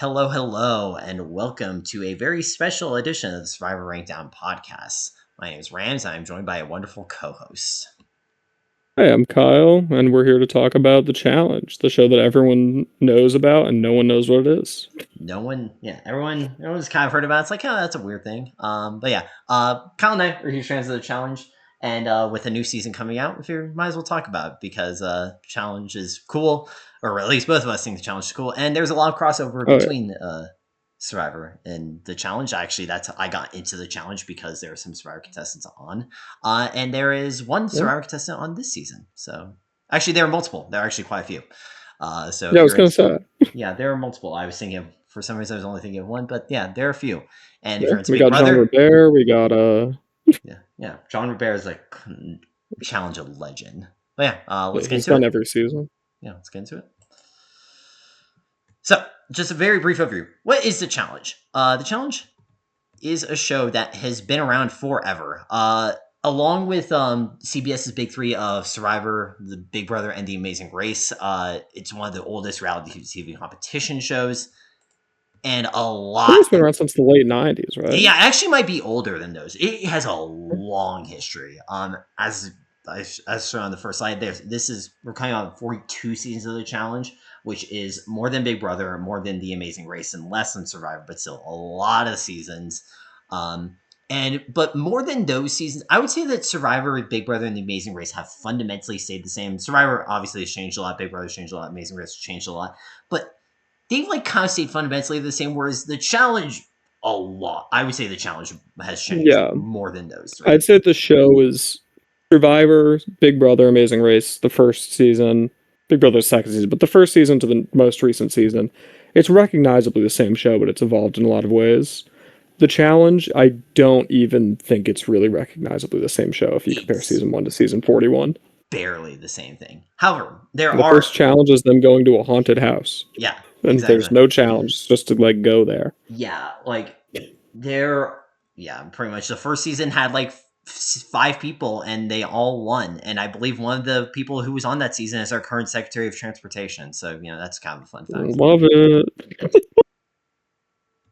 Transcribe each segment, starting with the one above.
Hello, hello, and welcome to a very special edition of the Survivor Rankdown podcast. My name is Rams, and I'm joined by a wonderful co-host. Hi, I'm Kyle, and we're here to talk about The Challenge, the show that everyone knows about and no one knows what it is. No one, yeah, everyone's kind of heard about it. It's like, oh, that's a weird thing. But yeah, Kyle and I are huge fans of the challenge, and with a new season coming out, we figured might as well talk about it because challenge is cool, or at least both of us think the challenge is cool, and there's a lot of crossover Oh, yeah. between Survivor and the challenge. Actually, that's I got into the challenge because there are some Survivor contestants on, and there is one Yeah, Survivor contestant on this season. So actually, there are multiple. There are actually quite a few. So yeah, if I was you're gonna into, say. yeah, there are multiple. I was thinking for some reason I was only thinking of one, but yeah, there are a few. And if Yeah, you're into we Big got John Brother, Robert, we got, yeah, John Robert is like challenge a legend. But yeah, let's yeah, get he's into done it. every season. Yeah, let's get into it. So, just a very brief overview. What is the challenge? The challenge is a show that has been around forever. Along with CBS's big three of Survivor, The Big Brother, and The Amazing Race, it's one of the oldest reality TV competition shows, and a I think lot. it's been around since the late 90s, right? Yeah, it actually might be older than those. It has a long history. As shown on the first slide, we're coming on 42 seasons of the challenge, which is more than Big Brother, more than The Amazing Race, and less than Survivor, but still a lot of seasons. But more than those seasons, I would say that Survivor, Big Brother, and The Amazing Race have fundamentally stayed the same. Survivor obviously has changed a lot. Big Brother's changed a lot. Amazing Race has changed a lot, but they've like kind of stayed fundamentally the same. Whereas the challenge, a lot. I would say the challenge has changed Yeah, more than those three. I'd say the show is Survivor, Big Brother, Amazing Race, the first season, Big Brother's second season, but the first season to the most recent season. It's recognizably the same show, but it's evolved in a lot of ways. The Challenge, I don't even think it's really recognizably the same show if you compare It's season 1 to season 41. barely the same thing. However, there The are first challenge is them going to a haunted house, yeah, and exactly. there's no challenge, it's just to like go there. Yeah, like there yeah, pretty much the first season had like five people and they all won, and I believe one of the people who was on that season is our current Secretary of Transportation, so that's kind of a fun fact. Love it.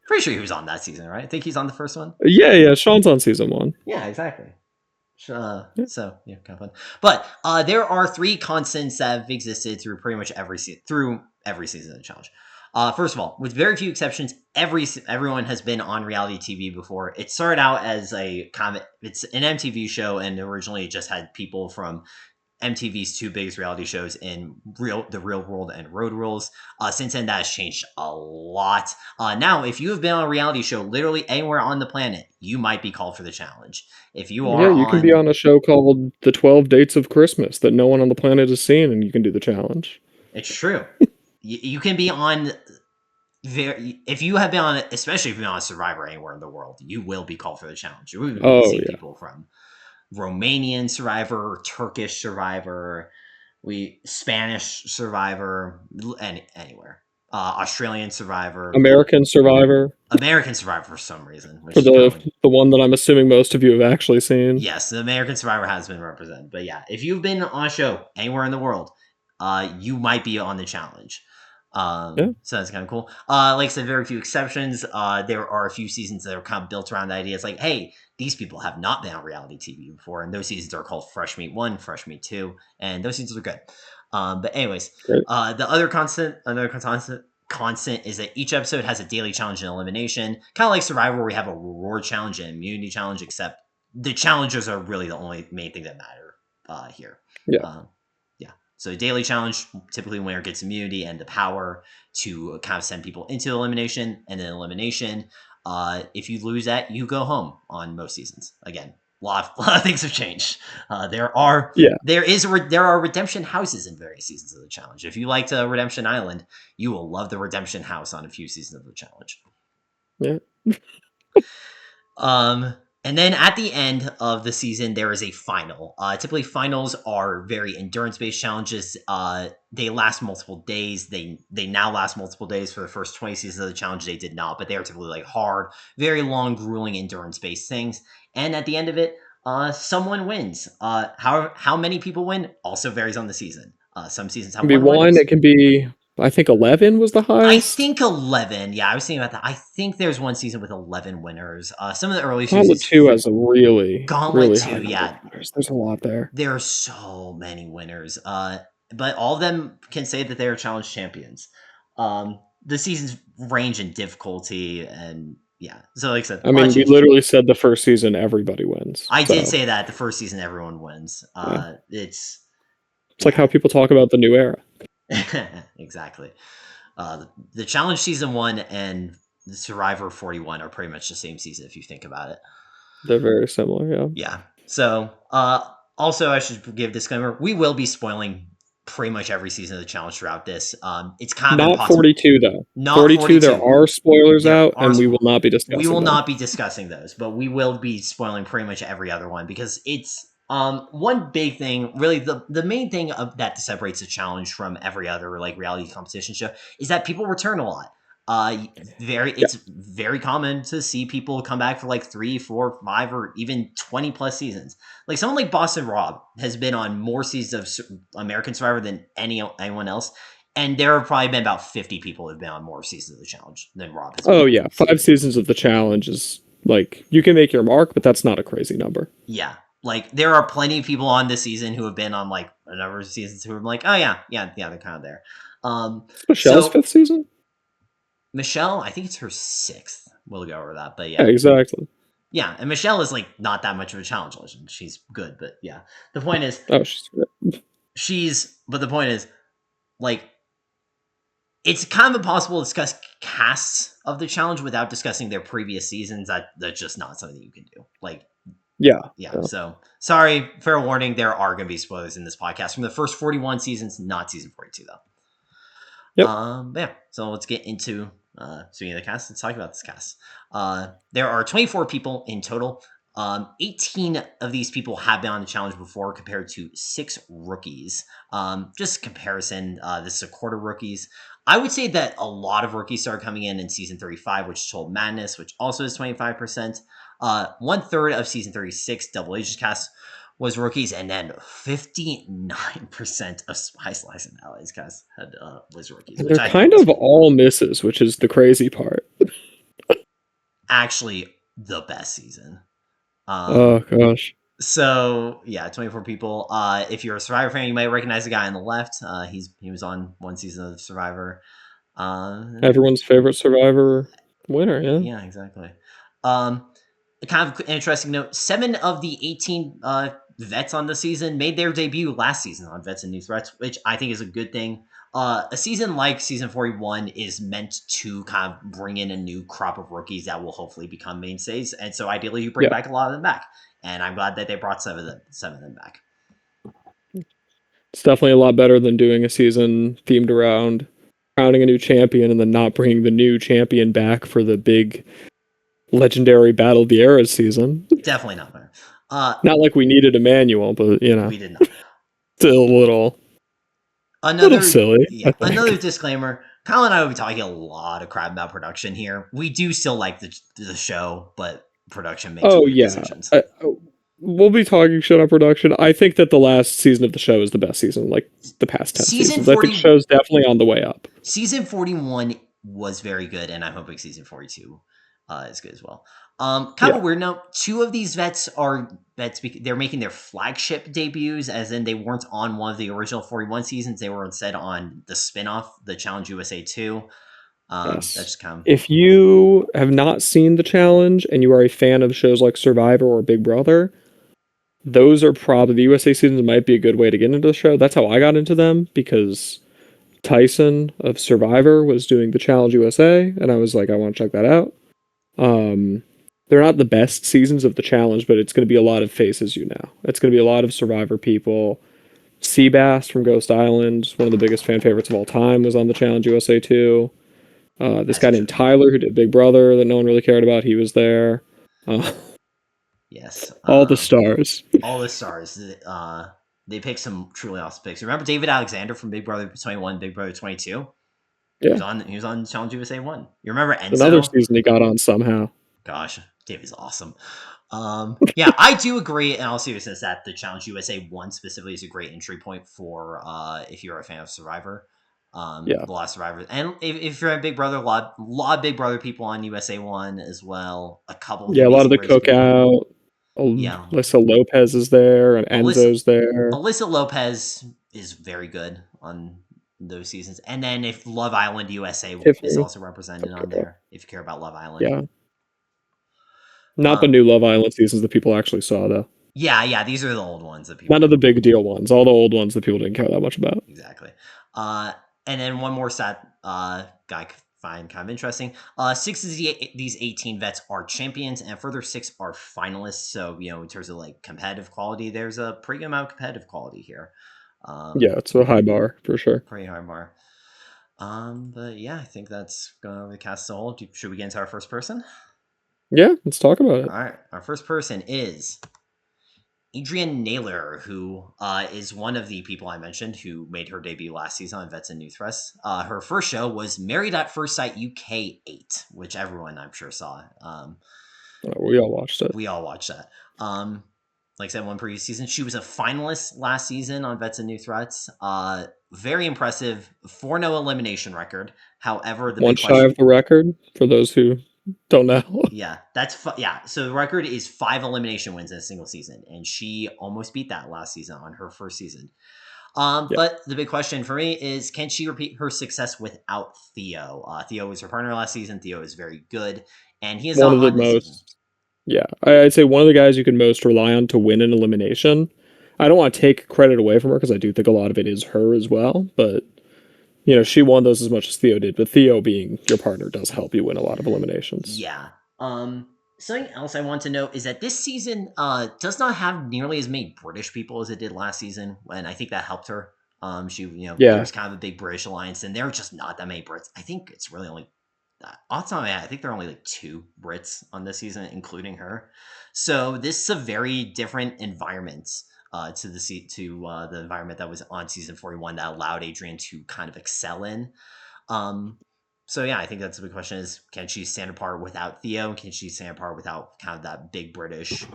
Pretty sure he was on that season, right? I think he's on the first one. Yeah, yeah, Sean's on season 1. Yeah, exactly. Yeah. So yeah, kind of fun. But there are three constants that have existed through pretty much through every season of the challenge. First of all, with very few exceptions, everyone has been on reality TV before. It started out as it's an MTV show, and originally it just had people from MTV's two biggest reality shows in the Real World and Road Rules. Since then, that has changed a lot. Now, if you have been on a reality show literally anywhere on the planet, you might be called for the challenge. If you Yeah, are you can be on, on a show called The 12 Dates of Christmas that no one on the planet has seen, and you can do the challenge. it's true. You can be on if you have been on, especially if you've been on Survivor anywhere in the world, you will be called for the challenge. We've Oh, seen yeah. people from Romanian Survivor, Turkish Survivor, Spanish Survivor, and anywhere. Australian Survivor, American Survivor, American Survivor for some reason, which for is probably the one that I'm assuming most of you have actually seen. yes, the American Survivor has been represented. But yeah, if you've been on a show anywhere in the world, you might be on the challenge. Yeah. So that's kind of cool. Like I said, very few exceptions. There are a few seasons that are kind of built around the idea. It's like, hey, these people have not been on reality TV before, and those seasons are called Fresh Meat 1, Fresh Meat 2, and those seasons are good. But anyways, Great. the another constant is that each episode has a daily challenge and elimination, kind of like Survivor, where we have a reward challenge and immunity challenge, except the challenges are really the only main thing that matter here. Yeah. Yeah. So daily challenge, typically winner gets immunity and the power to kind of send people into elimination, and then elimination. If you lose that, you go home on most seasons. Again, a lot of things have changed. There are Yeah. there are redemption houses in various seasons of the challenge. If you liked Redemption Island, you will love the redemption house on a few seasons of the challenge. Yeah. Um, and then at the end of the season, there is a final. Typically, finals are very endurance-based challenges. They last multiple days. They now last multiple days. For the first 20 seasons of the challenge, they did not, but they are typically like hard, very long, grueling, endurance-based things. And at the end of it, someone wins. How many people win also varies on the season. Some seasons It can have be one one, winners. it can be I think 11 was the I highest. think 11. Yeah, I was thinking about that. I think there's one season with 11 winners. Some of the early Gauntlet seasons, 2 has a really, Gauntlet really high 2, number of yeah, winners. There's a lot there. there are so many winners. But all of them can say that they are challenge champions. The seasons range in difficulty, and yeah. So, like I said, I a lot of mean, we changes. literally said the first season everybody wins. I did So, say that the first season everyone wins. yeah. It's like Yeah, how people talk about the new era. exactly. The challenge season 1 and the Survivor 41 are pretty much the same season if you think about it. They're very similar, yeah. Yeah. So, also, I should give a disclaimer: we will be spoiling pretty much every season of the challenge throughout this. It's kind of Not impossible. 42 though. Not 42 there 42. are spoilers There out are. and we will not be We discussing will them. not be discussing those, but we will be spoiling pretty much every other one because it's one big thing. Really, the main thing of that separates the challenge from every other like reality competition show is that people return a lot. Yeah. It's very common to see people come back for like 3, 4, 5, or even 20 plus seasons. Like someone like Boston Rob has been on more seasons of American Survivor than anyone else, and there have probably been about 50 people who have been on more seasons of the challenge than Rob has been Oh on. yeah, 5 seasons of the challenge is like you can make your mark, but that's not a crazy number. Yeah. Like there are plenty of people on this season who have been on like a number of seasons who are like, oh yeah, they're kind of there. It's Michelle's So 5th season? Michelle, I think it's her 6th. We'll go over that, but Yeah, yeah, exactly. yeah. And Michelle is like not that much of a challenge legend. She's good, but yeah. The point is, Oh, she's but the point is, like, it's kind of impossible to discuss casts of the challenge without discussing their previous seasons. That's just not something that you can do. Like, yeah. yeah. Yeah. So sorry, fair warning. There are going to be spoilers in this podcast from the first 41 seasons, not season 42 though. Yep. Yeah. So let's get into speaking of the cast. Let's talk about this cast. There are 24 people in total. 18 of these people have been on the challenge before, compared to 6 rookies. Just comparison. This is a quarter rookies. I would say that a lot of rookies started coming in season 35, which is Total Madness, which also is 25%. 1/3 of season 36, Double Ages cast, was rookies, and then 59% of Spice Lies and Allies cast had was rookies, And which they're I think kind was of all misses, which is the crazy part. actually the best season. Oh gosh. So yeah, 24 people. If you're a Survivor fan, you might recognize the guy on the left. He was on one season of Survivor. Everyone's favorite Survivor winner, yeah. Yeah, exactly. Um, kind of an interesting note: 7 of the 18 vets on the season made their debut last season on Vets and New Threats, which I think is a good thing. A season like season 41 is meant to kind of bring in a new crop of rookies that will hopefully become mainstays, and so ideally you bring Yeah. back a lot of them back. And I'm glad that they brought 7 of them back. It's definitely a lot better than doing a season themed around crowning a new champion and then not bringing the new champion back for the big legendary Battle of the Eras season. Definitely not better. Not like we needed a manual, but you know, We did not. still a little silly, I Another think. disclaimer. Kyle and I will be talking a lot of crap about production here. We do still like the show, but production makes Oh weird yeah, decisions. we'll be talking shit on production. I think that the last season of the show is the best season, like the past 10 seasons. I think the show's definitely on the way up. Season 41 was very good, and I'm hoping season 42 is good as well. Kind of Yeah. a weird note. 2 of these vets are vets. They're making their flagship debuts, as in they weren't on one of the original 41 seasons. They were instead on the spinoff, the Challenge USA 2. That's Yes. just kind of, If you have not seen the challenge and you are a fan of shows like Survivor or Big Brother, those are probably the USA seasons might be a good way to get into the show. That's how I got into them because Tyson of Survivor was doing the Challenge USA, and I was like, I want to check that out. They're not the best seasons of the challenge, but it's going to be a lot of faces you know. It's going to be a lot of Survivor people. Seabass from Ghost Island, one of the biggest fan favorites of all time, was on the Challenge USA too. This that's guy named true. Tyler who did Big Brother that no one really cared about, he was there. Uh, Yes. all the stars. All the stars. They picked some truly awesome picks. Remember David Alexander from Big Brother 21, Big Brother 22? Yeah, He was on Challenge USA 1. You remember another Enzo? season he got on somehow. Gosh, David's awesome. Yeah, I do agree in all seriousness that the Challenge USA 1 specifically is a great entry point for if you're a fan of Survivor. Yeah. The last survivors. And if you're a Big Brother, a lot of Big Brother people on USA One as well. A couple of the Yeah, a lot of Amazing the Race people. cookout. Yeah, Alyssa Lopez is there, and Alyssa Enzo's there. Alyssa Lopez is very good on those seasons. And then if Love Island USA is Tiffany. also represented on there, if you care about Love Island. Yeah. Not the Um, new Love Island seasons that people actually saw, though. yeah, these are the old ones that people None of the didn't big deal ones. All the old ones that people didn't care that much about. exactly. Uh, and then one more stat guy find kind of interesting. Six of these 18 vets are champions, and further six are finalists. So in terms of like competitive quality, there's a pretty good amount of competitive quality here. Yeah, it's a high bar for sure. Pretty hard bar. But yeah, I think that's going over the cast as a whole. Should we get into our first person? Yeah, let's talk about All it. right, our first person is Adrienne Naylor, who is one of the people I mentioned who made her debut last season on Vets and New Threats. Her first show was Married at First Sight UK 8, which everyone I'm sure saw. We all watched it. We all watched that. Like I said, one previous season. She was a finalist last season on Vets and New Threats. Very impressive 4-0 elimination record. However, the One big shy question. of the record for those who don't know. Yeah, yeah. So the record is 5 elimination wins in a single season, and she almost beat that last season on her first season. Yeah, But the big question for me is, can she repeat her success without Theo? Theo was her partner last season. Theo is very good, and he is one not of the on this season. most. Yeah, I'd say one of the guys you can most rely on to win an elimination. I don't want to take credit away from her because I do think a lot of it is her as well. But she won those as much as Theo did. But Theo being your partner does help you win a lot of eliminations. Yeah. Something else I want to note is that this season does not have nearly as many British people as it did last season, and I think that helped her. She Yeah, there's kind of a big British alliance, and there are just not that many Brits. I think it's really only off the top of my head, I think there are only like 2 Brits on this season, including her. So this is a very different environment to the environment that was on season 41 that allowed Adrian to kind of excel in. Um, so yeah, I think that's the big question: is can she stand apart without Theo? Can she stand apart without kind of that big British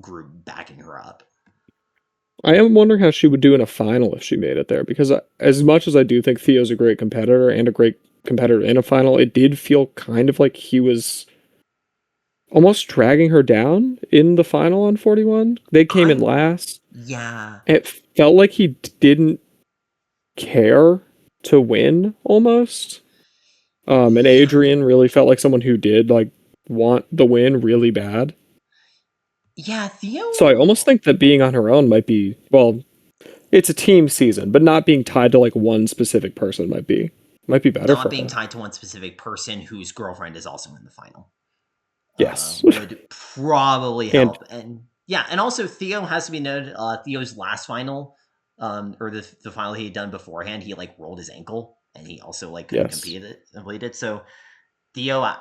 group backing her up? I am wondering how she would do in a final if she made it there. Because as much as I do think Theo's a great competitor and a great competitor in a final, it did feel kind of like he was almost dragging her down in the final on 41. They came in I last. Yeah, It felt like he didn't care to win almost. And yeah, Adrian really felt like someone who did like want the win really bad. yeah. So I almost Theo think that being on her own might be, well, it's a team season, but not being tied to like one specific person might be better not for being her. tied to one specific person whose girlfriend is also in the final Yes. would probably And help. And yeah, and also Theo has to be noted. Theo's last final, or the final he had done beforehand, he like rolled his ankle, and he also like couldn't yes. complete it. So Theo,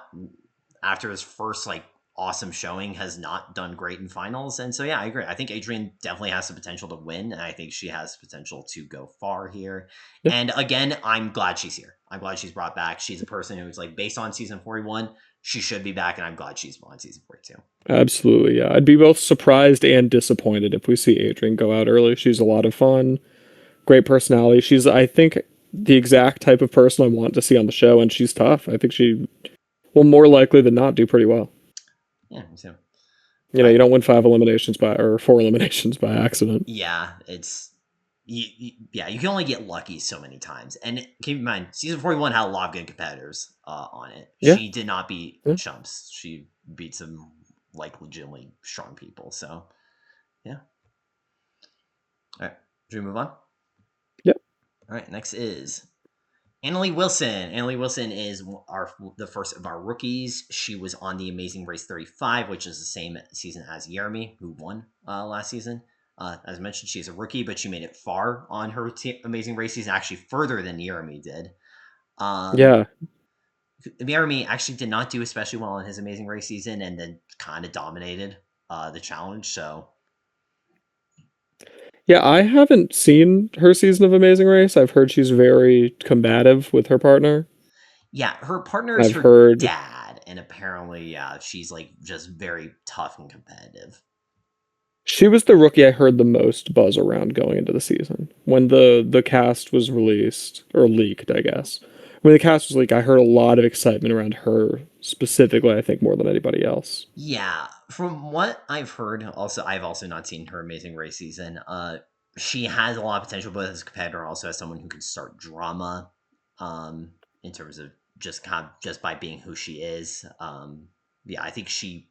after his first like awesome showing, has not done great in finals, and so yeah, I agree. I think Adrian definitely has the potential to win, and I think she has potential to go far here. Yeah, And again, I'm glad she's here. I'm glad she's brought back. She's a person who's like based on season 41, she should be back, and I'm glad she's on season 42. absolutely. Yeah. I'd be both surprised and disappointed if we see Adrian go out early. She's a lot of fun, great personality. She's, I think, the exact type of person I want to see on the show, and she's tough. I think she will more likely than not do pretty well. Yeah, so You but don't win 5 eliminations by or 4 eliminations by accident. yeah, yeah, you can only get lucky so many times. And keep in mind, season 41 had a lot of good competitors on it. Yeah. She did not beat Yeah. chumps. She beat some like legitimately strong people. So yeah. All right. Should we move on? Yeah. All right. Next is Annalie Wilson. Annalie Wilson is the first of our rookies. She was on the Amazing Race 35, which is the same season as Jeremy, who won last season. As I mentioned, she's a rookie, but she made it far on her Amazing Race season, actually further than Jeremy did. Yeah. Jeremy actually did not do especially well in his Amazing Race season, and then kind of dominated the challenge. So Yeah, I haven't seen her season of Amazing Race. I've heard she's very combative with her partner. yeah, her partner is I've her heard, dad, and apparently, yeah, she's like just very tough and competitive. She was the rookie I heard the most buzz around going into the season. When the cast was released, or leaked, I guess. When the cast was leaked, I heard a lot of excitement around her specifically, I think, more than anybody else. Yeah, from what I've heard, also I've also not seen her Amazing Race season. She has a lot of potential, but as a competitor, also as someone who can start drama, in terms of just kind of just by being who she is. Yeah, I think she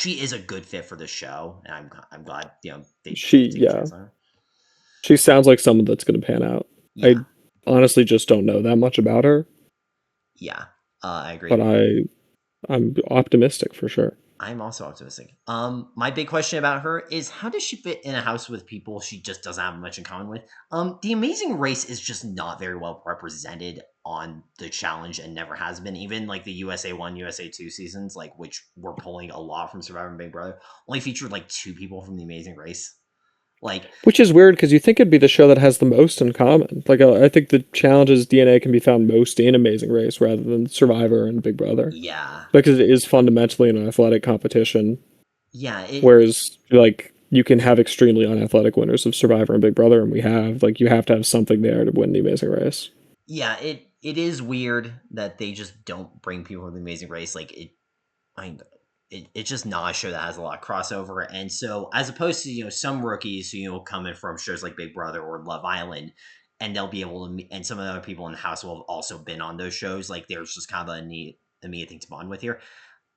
is a good fit for the show, and I'm glad they take a Yeah, chance on her. she sounds like someone that's going to pan out. Yeah, I honestly just don't know that much about her, yeah, I but agree. I'm optimistic for sure. I'm also optimistic. My big question about her is how does she fit in a house with people she just doesn't have much in common with? The Amazing Race is just not very well represented on the challenge and never has been. Even like the USA One, USA Two seasons, like which were pulling a lot from Survivor and Big Brother, only featured like two people from the Amazing Race. Like, Which is weird because you think it'd be the show that has the most in common. Like I think the challenge's DNA can be found most in Amazing Race rather than Survivor and Big Brother yeah, because it is fundamentally an athletic competition. yeah, Whereas like you can have extremely unathletic winners of Survivor and Big Brother, and we have like you have to have something there to win the Amazing Race. yeah, it is weird that they just don't bring people to the Amazing Race. Like I it's just not a show that has a lot of crossover. And so, as opposed to some rookies who come in from shows like Big Brother or Love Island, and they'll be able to, and some of the other people in the house will have also been on those shows. Like there's just kind of a neat immediate thing to bond with here.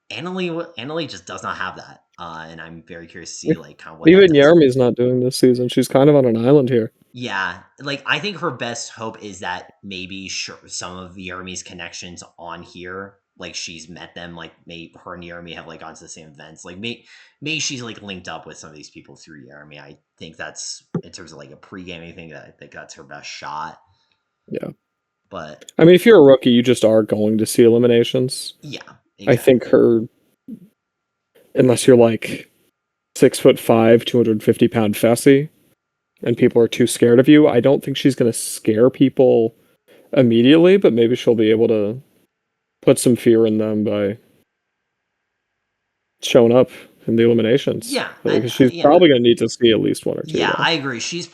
Annalie just does not have that, and I'm very curious to see like kind of what that Even does. Jeremy's not doing this season. She's kind of on an island here. Yeah, like I think her best hope is that maybe some of Yermi's connections on here, like she's met them, like maybe her and Yermi have like gone to the same events. Like maybe she's like linked up with some of these people through Yermi. I think that's in terms of like a pre-gaming thing that I think that's her best shot. Yeah. But I mean, if you're a rookie, you just are going to see eliminations. yeah, I think exactly. her, unless you're like 6'5", 250-pound Fessy, and people are too scared of you, I don't think she's going to scare people immediately, but maybe she'll be able to put some fear in them by showing up in the eliminations. Yeah, and Because she's yeah, probably going to need to see at least one or two, yeah, though. I agree. She's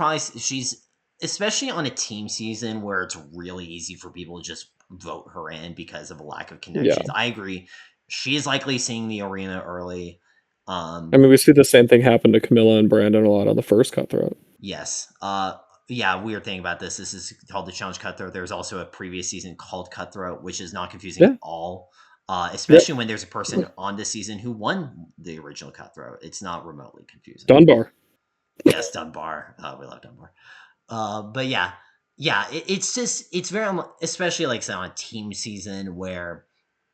especially on a team season where it's really easy for people to just vote her in because of a lack of Yeah. connections. I agree. She is likely seeing the arena early. I Um, mean, we see the same thing happen to Camilla and Brandon a lot on the first cutthroat. yes. Yeah, weird thing about this. This is called the Challenge Cutthroat. There's also a previous season called Cutthroat, which is not confusing at Yeah. all. Yep. Especially when there's a person on this season who won the original Cutthroat. It's not remotely confusing. Dunbar. Yes, Dunbar. We love Dunbar. But yeah, it's just it's very especially like say on a team season where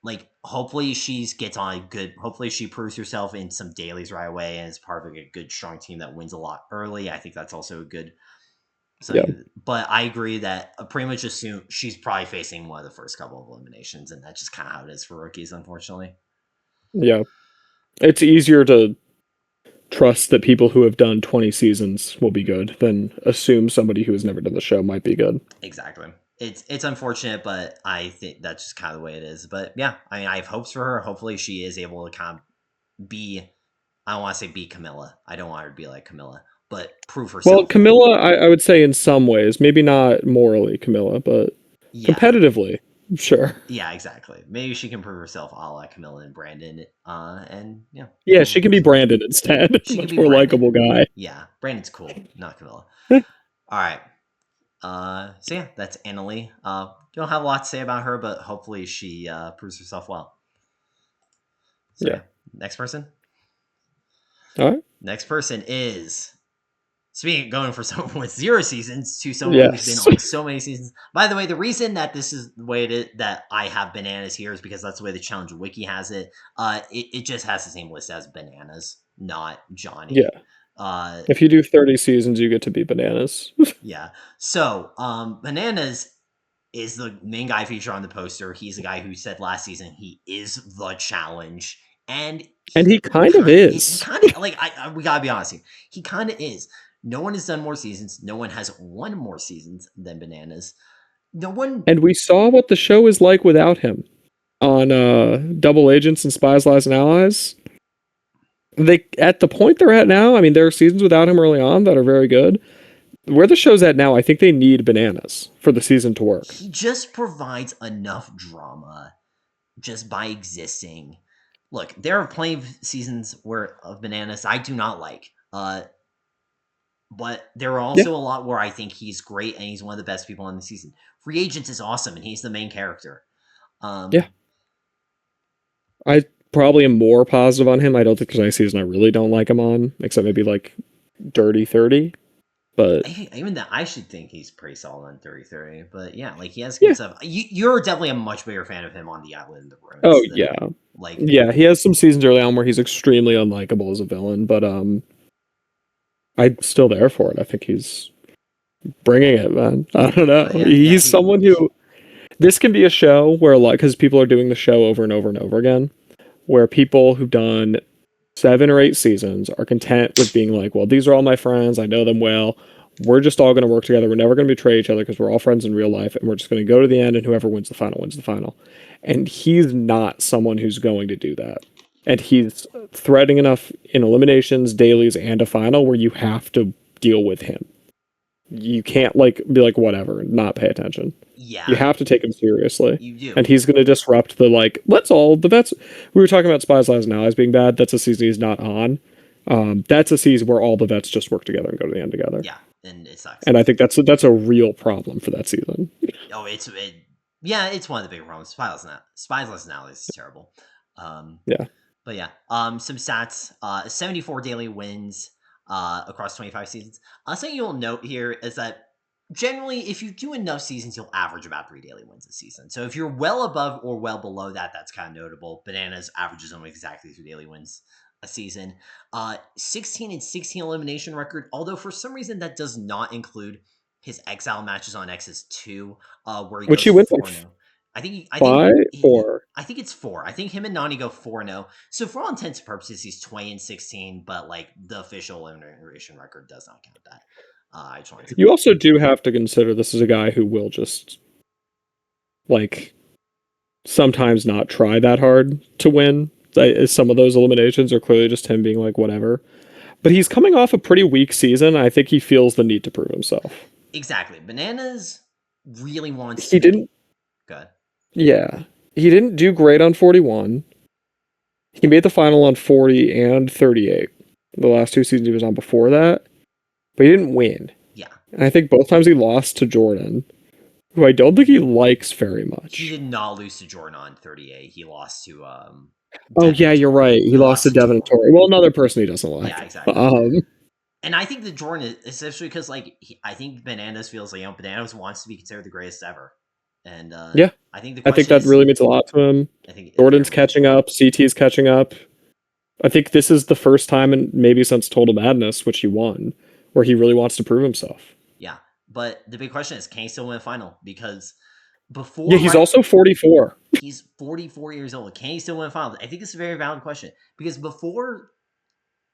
like hopefully she gets on a good. Hopefully she proves herself in some dailies right away and is part of a good strong team that wins a lot early. I think that's also a good Yeah. something. But I agree that I pretty much assume she's probably facing one of the first couple of eliminations, and that's just kind of how it is for rookies, unfortunately. Yeah. It's easier to trust that people who have done 20 seasons will be good than assume somebody who has never done the show might be good. Exactly. It's unfortunate, but I think that's just kind of the way it is. But yeah, I mean, I have hopes for her. Hopefully, she is able to kind of be. I don't want to say be Camilla. I don't want her to be like Camilla, but prove Well, herself. Camilla, I would say in some ways, maybe not morally, Camilla, but Yeah, competitively, sure. yeah, exactly. Maybe she can prove herself, a la Camilla and Brandon. And yeah, Yeah, she hopefully can be Brandon instead. she could Much be more Brandon. likable guy. Yeah, Brandon's cool, not Camilla. All right. So yeah, that's Annalie. Don't have a lot to say about her, but hopefully she proves herself well. So Yeah. yeah, next person. All right. Next person is speaking of going for someone with 0 seasons to someone who's been Yes. on so many seasons. By the way, the reason that this is the way that I have bananas here is because that's the way the challenge wiki has it. It just has the same list as bananas, not Yeah. Johnny. Uh, If you do 30 seasons, you get to be bananas. yeah. So bananas is the main guy featured on the poster. He's the guy who said last season he is the challenge, and And he kind of he is. kind of like we gotta be honest here. He kind of is. No one has done more seasons. No one has won more seasons than Bananas. No one. And we saw what the show is like without him on Double Agents and Spies, Lies, and Allies. They at the point they're at now. I mean, there are seasons without him early on that are very good. Where the show's at now, I think they need bananas for the season to work. He just provides enough drama just by existing. Look, there are plenty of seasons where of bananas I do not like. But there are Yeah, also a lot where I think he's great and he's one of the best people in the season. Free Agents is awesome and he's the main character. yeah. Um, I probably am more positive on him. I don't think there's any season I really don't like him on, except maybe like Dirty 30. But even that I should think he's pretty solid on 30-30. But yeah, like he has good yeah. stuff. You're definitely a much bigger fan of him on the Island of Oh Ruins than yeah. like Yeah, he has some seasons early on where he's extremely unlikable as a villain, but I'm still there for it. I think he's bringing it, man. I don't know. yeah He's he someone who this can be a show where like because people are doing the show over and over and over again, where people who've done 7 or 8 seasons are content with being like, well, these are all my friends. I know them well. We're just all going to work together. We're never going to betray each other because we're all friends in real life, and we're just going to go to the end, and whoever wins the final wins the final. And he's not someone who's going to do that. And he's threatening enough in eliminations, dailies, and a final where you have to deal with him. You can't like be like whatever and not pay attention. You yeah have to take him seriously. you do And he's going to disrupt the like, let's all the vets. We were talking about Spies, Lies, and Allies being bad. That's a season he's not on. That's a season where all the vets just work together and go to the end together. yeah and it sucks. And I think that's a real problem for that season. Oh, yeah, it's one of the big problems. Spies Less Now is terrible. Um, Yeah. but yeah, some stats: 74 daily wins across 25 seasons. Something you'll note here is that generally, if you do enough seasons, you'll average about 3 daily wins a season. So if you're well above or well below that, that's kind of notable. Bananas averages almost exactly 3 daily wins a season. 16-16 elimination record, although for some reason that does not include his exile matches on X's 2, where he Which goes he wins 4 like 0. I think I think 5 or I think it's 4. I think him and Nani go 4-0. So for all intents and purposes, he's 20-16, but like the official elimination record does not count that. I just wanted to. you also do have to consider this is a guy who will just like sometimes not try that hard to win. Some of those eliminations are clearly just him being like whatever. But he's coming off a pretty weak season. I think he feels the need to prove himself. Exactly. Bananas really wants to He make. didn't Good. Yeah. He didn't do great on 41. He made the final on 40 and 38. The last 2 seasons he was on before that. But he didn't win. Yeah. And I think both times he lost to Jordan, who I don't think he likes very much. He did not lose to Jordan on 38. He lost to Oh Devin yeah, and you're Tori. right. He lost to Devin and Tori. Well, another person he doesn't like. Yeah, exactly. Um, And I think that Jordan is especially because like I think Bananas feels like Bananas wants to be considered the greatest ever. And yeah, I think the I think question that is really means a lot to him. I think Jordan's catching up. CT's catching up. I think this is the first time in maybe since Total Madness, which he won, where he really wants to prove himself. Yeah. But the big question is, can he still win a final? Because before Yeah, he's also 44. he's 44 years old. Can he still win a final? I think it's a very valid question. Because before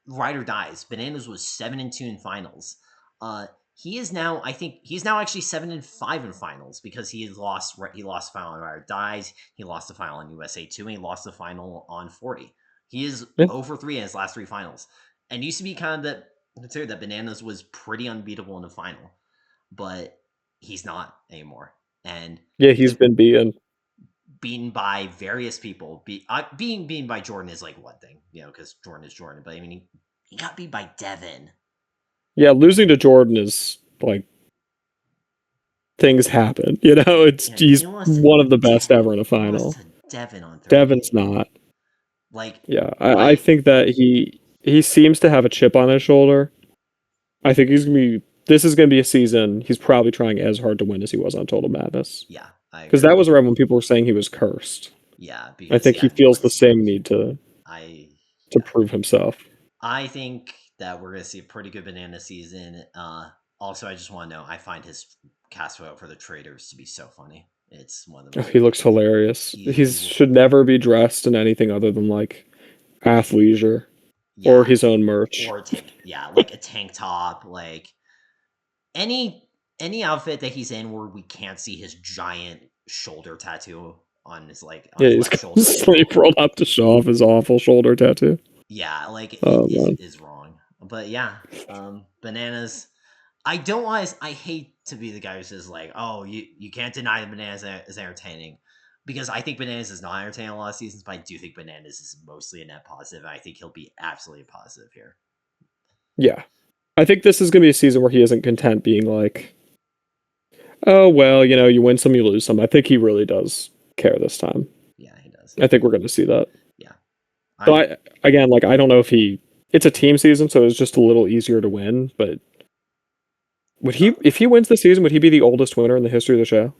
Ryder dies, Bananas was 7-2 in finals. He is now, I think he's now actually 7-5 in finals because he lost the final on Ryder dies, he lost the final on USA 2, and he lost the final on 40. He is Yeah. 0-3 in his last 3 finals. And used to be kind of considered that Bananas was pretty unbeatable in the final. But he's not anymore. And Yeah, he's been beaten by various people. Being beaten by Jordan is like one thing, because Jordan is Jordan. But I mean, he got beat by Devin. Yeah, losing to Jordan is like things happen. He's one of the best ever in a final. Lost to Devin on 38. Devin's not. Like, Yeah, I think that he seems to have a chip on his shoulder. I think this is gonna be a season he's probably trying as hard to win as he was on Total Madness. Yeah, because that was around when people were saying he was cursed. Yeah, I think he feels the same need to prove himself. I think that we're gonna see a pretty good Banana season. Also, I just want to know, I find his cast photo for the Traders to be so funny. It's one of the. He looks hilarious. He should never be dressed in anything other than like athleisure or his own merch. Or like a tank top, like any outfit that he's in where we can't see his giant shoulder tattoo on his he's sleeve rolled up to show off his awful shoulder tattoo. Yeah, like Oh it man. is wrong. But yeah, bananas. I don't want to. I hate to be the guy who says like, "Oh, you can't deny that bananas is entertaining," because I think bananas is not entertaining a lot of seasons. But I do think bananas is mostly a net positive. And I think he'll be absolutely positive here. Yeah. I think this is gonna be a season where he isn't content being like, oh well, you win some, you lose some. I think he really does care this time. Yeah, he does. I think we're gonna see that. Yeah, So I'm. I again, like, I don't know if he. It's a team season, so it's just a little easier to win. But would Uh, he, if he wins the season, would he be the oldest winner in the history of the show?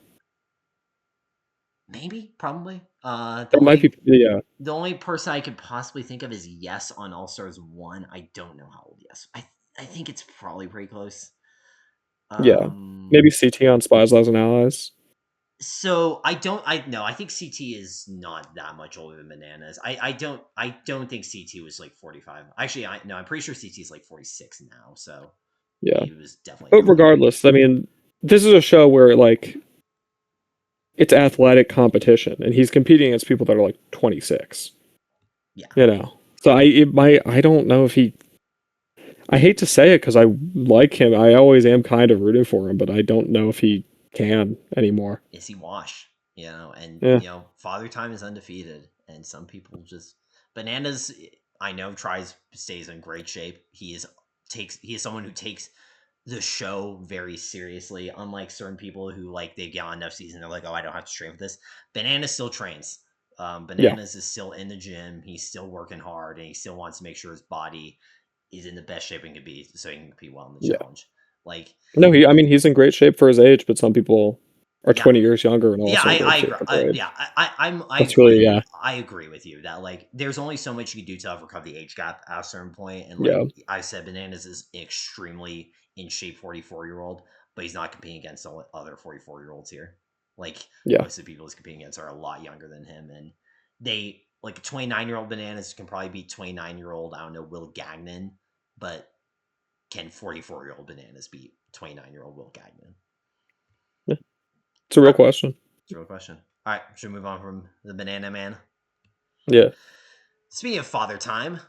maybe, probably. That might be, yeah, The only person I could possibly think of is Yes on All Stars One. I don't know how old Yes. I think it's probably pretty close. yeah. Um, Maybe CT on Spies, Lies, and Allies. so I don't. I no. I think CT is not that much older than Bananas. I don't think CT was like 45. Actually, I no. I'm pretty sure CT is like 46 now. So Yeah. he was definitely But younger. regardless, I mean, this is a show where like it's athletic competition, and he's competing against people that are like 26. Yeah. So I don't know if he. I hate to say it because I like him. I always am kind of rooting for him, but I don't know if he can anymore. Is he wash? And Yeah, Father Time is undefeated, and some people just Bananas. I know tries stays in great shape. He is someone who takes the show very seriously. Unlike certain people who like they get on enough season, they're like, oh, I don't have to train for this. Bananas still trains. yeah, Bananas is still in the gym. He's still working hard, and he still wants to make sure his body is in the best shape it can be, so he can compete well in the yeah. challenge. Like, No, he. I mean, he's in great shape for his age, but some people are yeah, 20 years younger and yeah, also in great I shape agree. for their age. Yeah, That's really, yeah, I agree with you that like there's only so much you can do to overcome the age gap at a certain point, and like yeah, I said, Bananas is extremely in shape 44-year-old, but he's not competing against other 44-year-olds here. Like yeah, most of the people he's competing against are a lot younger than him, and they like 29-year-old Bananas can probably beat 29-year-old I don't know Will Gagnon, but can 44-year-old Bananas beat 29-year-old Will Gagnon? yeah. It's a real Oh, question. it's a real question. All right, should we move on from the Banana Man? Yeah. Speaking of Father Time,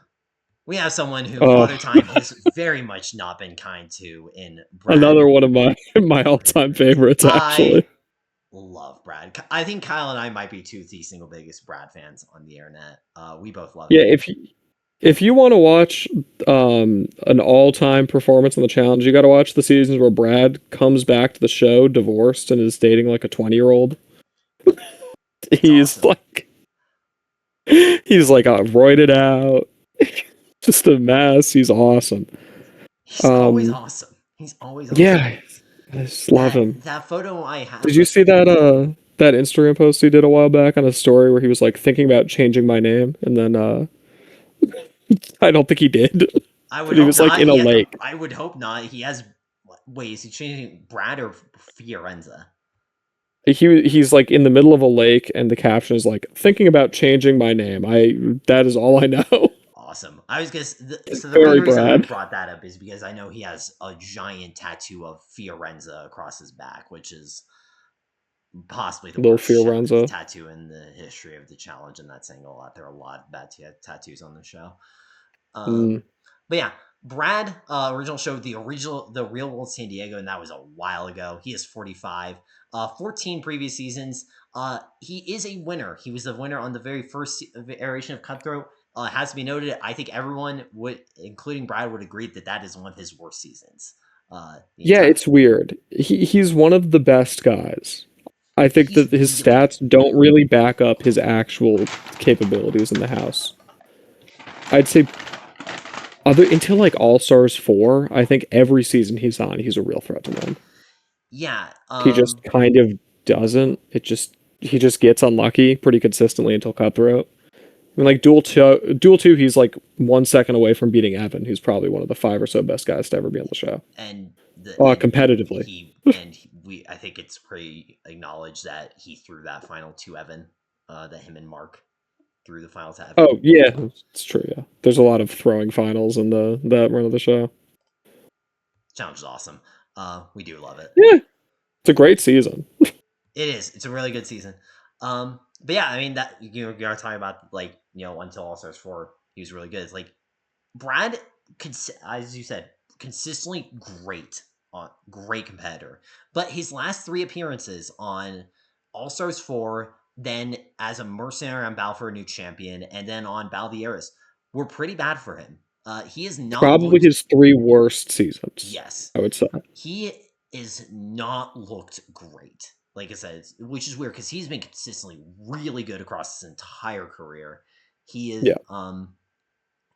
we have someone who Oh, Father Time has very much not been kind to in Brad. another one of my my all-time favorites, I actually. love Brad. I think Kyle and I might be two of the single biggest Brad fans on the internet. We both love Yeah, him. if you want to watch an all-time performance on the challenge, you got to watch the seasons where Brad comes back to the show divorced and is dating like a 20-year-old. It's He's awesome. like he's like roided out, just a mess. He's awesome. He's always Um, awesome. He's always awesome. yeah, I just love him. That photo I Did have you of see that Instagram post he did a while back on a story where he was like thinking about changing my name, and then I don't think he did, I would but he hope was like not. in a lake. I would hope not. He has. Wait, is he changing Brad or Fiorenza? He's like in the middle of a lake, and the caption is like thinking about changing my name. I That is all I know. Awesome. I was gonna. So the main Very reason I Brad. brought that up is because I know he has a giant tattoo of Fiorenza across his back, which is possibly the Little worst Fiorenza. tattoo in the history of the challenge. And that's saying a lot. There are a lot of bad tattoos on the show. Mm. But yeah, Brad original show the Real World San Diego, and that was a while ago. He is 45. 14 previous seasons. He is a winner. He was the winner on the very first iteration of Cutthroat. Has to be noted. I think everyone would, including Brad, would agree that that is one of his worst seasons. The Yeah, entire it's weird. He's one of the best guys. I think he's that his really good. stats don't really back up his actual capabilities in the house. I'd say other until like All Stars 4, I think every season he's on, he's a real threat to win. Yeah. He just kind of doesn't. He just gets unlucky pretty consistently until Cutthroat. I mean, like Duel 2, he's like 1 second away from beating Evan, who's probably one of the 5 or so best guys to ever be on the show. and the Competitively. we I think it's pretty acknowledged that he threw that final to Evan, that him and Mark threw the final to Evan. Oh yeah, it's true. Yeah, there's a lot of throwing finals in the that run of the show. Challenge is awesome. We do love it. Yeah, it's a great season. It is. It's a really good season. But yeah, I mean that you're talking about like until All Stars 4. He was really good. It's like Brad, as you said, consistently great competitor. But his last three appearances on All Stars 4, then as a mercenary on Battle for a New Champion, and then on Battle of the Eras were pretty bad for him. He has not Probably looked. his three worst seasons, Yes, I would say. he is not looked great. Like I said, which is weird because he's been consistently really good across his entire career. He is, Yeah. and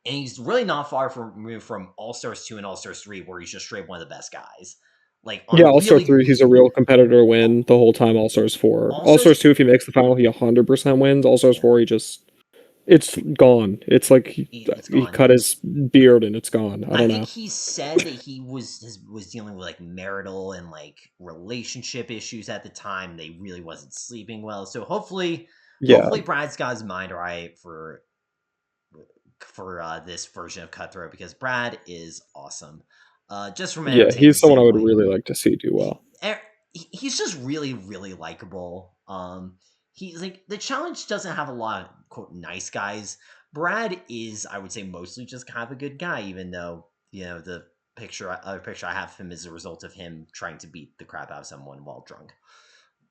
he's really not far from All Stars 2 and All Stars 3, where he's just straight one of the best guys. Like Yeah, on All Star really 3, he's a real competitor to win All the whole time. All Stars 4. All All Stars Stars, 2, if he makes the final, he 100% wins. All Stars yeah, 4, he just. It's gone. It's like it's he gone. cut his beard and it's gone. I I don't think know. he said that he was dealing with like marital and like relationship issues at the time. They really wasn't sleeping well. So Yeah. hopefully Brad's got his mind right for this version of Cutthroat because Brad is awesome. Just from an Yeah, entertainment he's someone I would standpoint, really like to see do he, well. er, he's just really likable. He's like the challenge doesn't have a lot of quote nice guys. Brad is, I would say, mostly just kind of a good guy, even though the other picture I have of him is a result of him trying to beat the crap out of someone while drunk.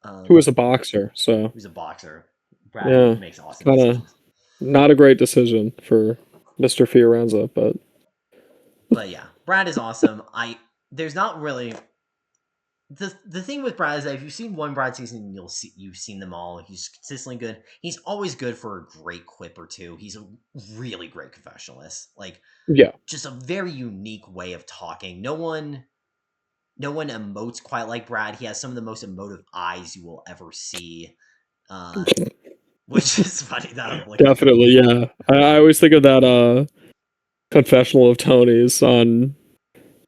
Who Um, is a boxer, so who's a boxer. Brad yeah. makes awesome Kind of decisions. not a great decision for Mr. Fiorenza, but But yeah, Brad is awesome. There's not really the thing with Brad is that if you've seen one Brad season, you've seen them all. He's consistently good. He's always good for a great quip or two. He's a really great confessionalist. Like yeah. just a very unique way of talking. No one emotes quite like Brad. He has some of the most emotive eyes you will ever see. Uh which is funny that I'm looking at Definitely, yeah. I always think of that confessional of Tony's on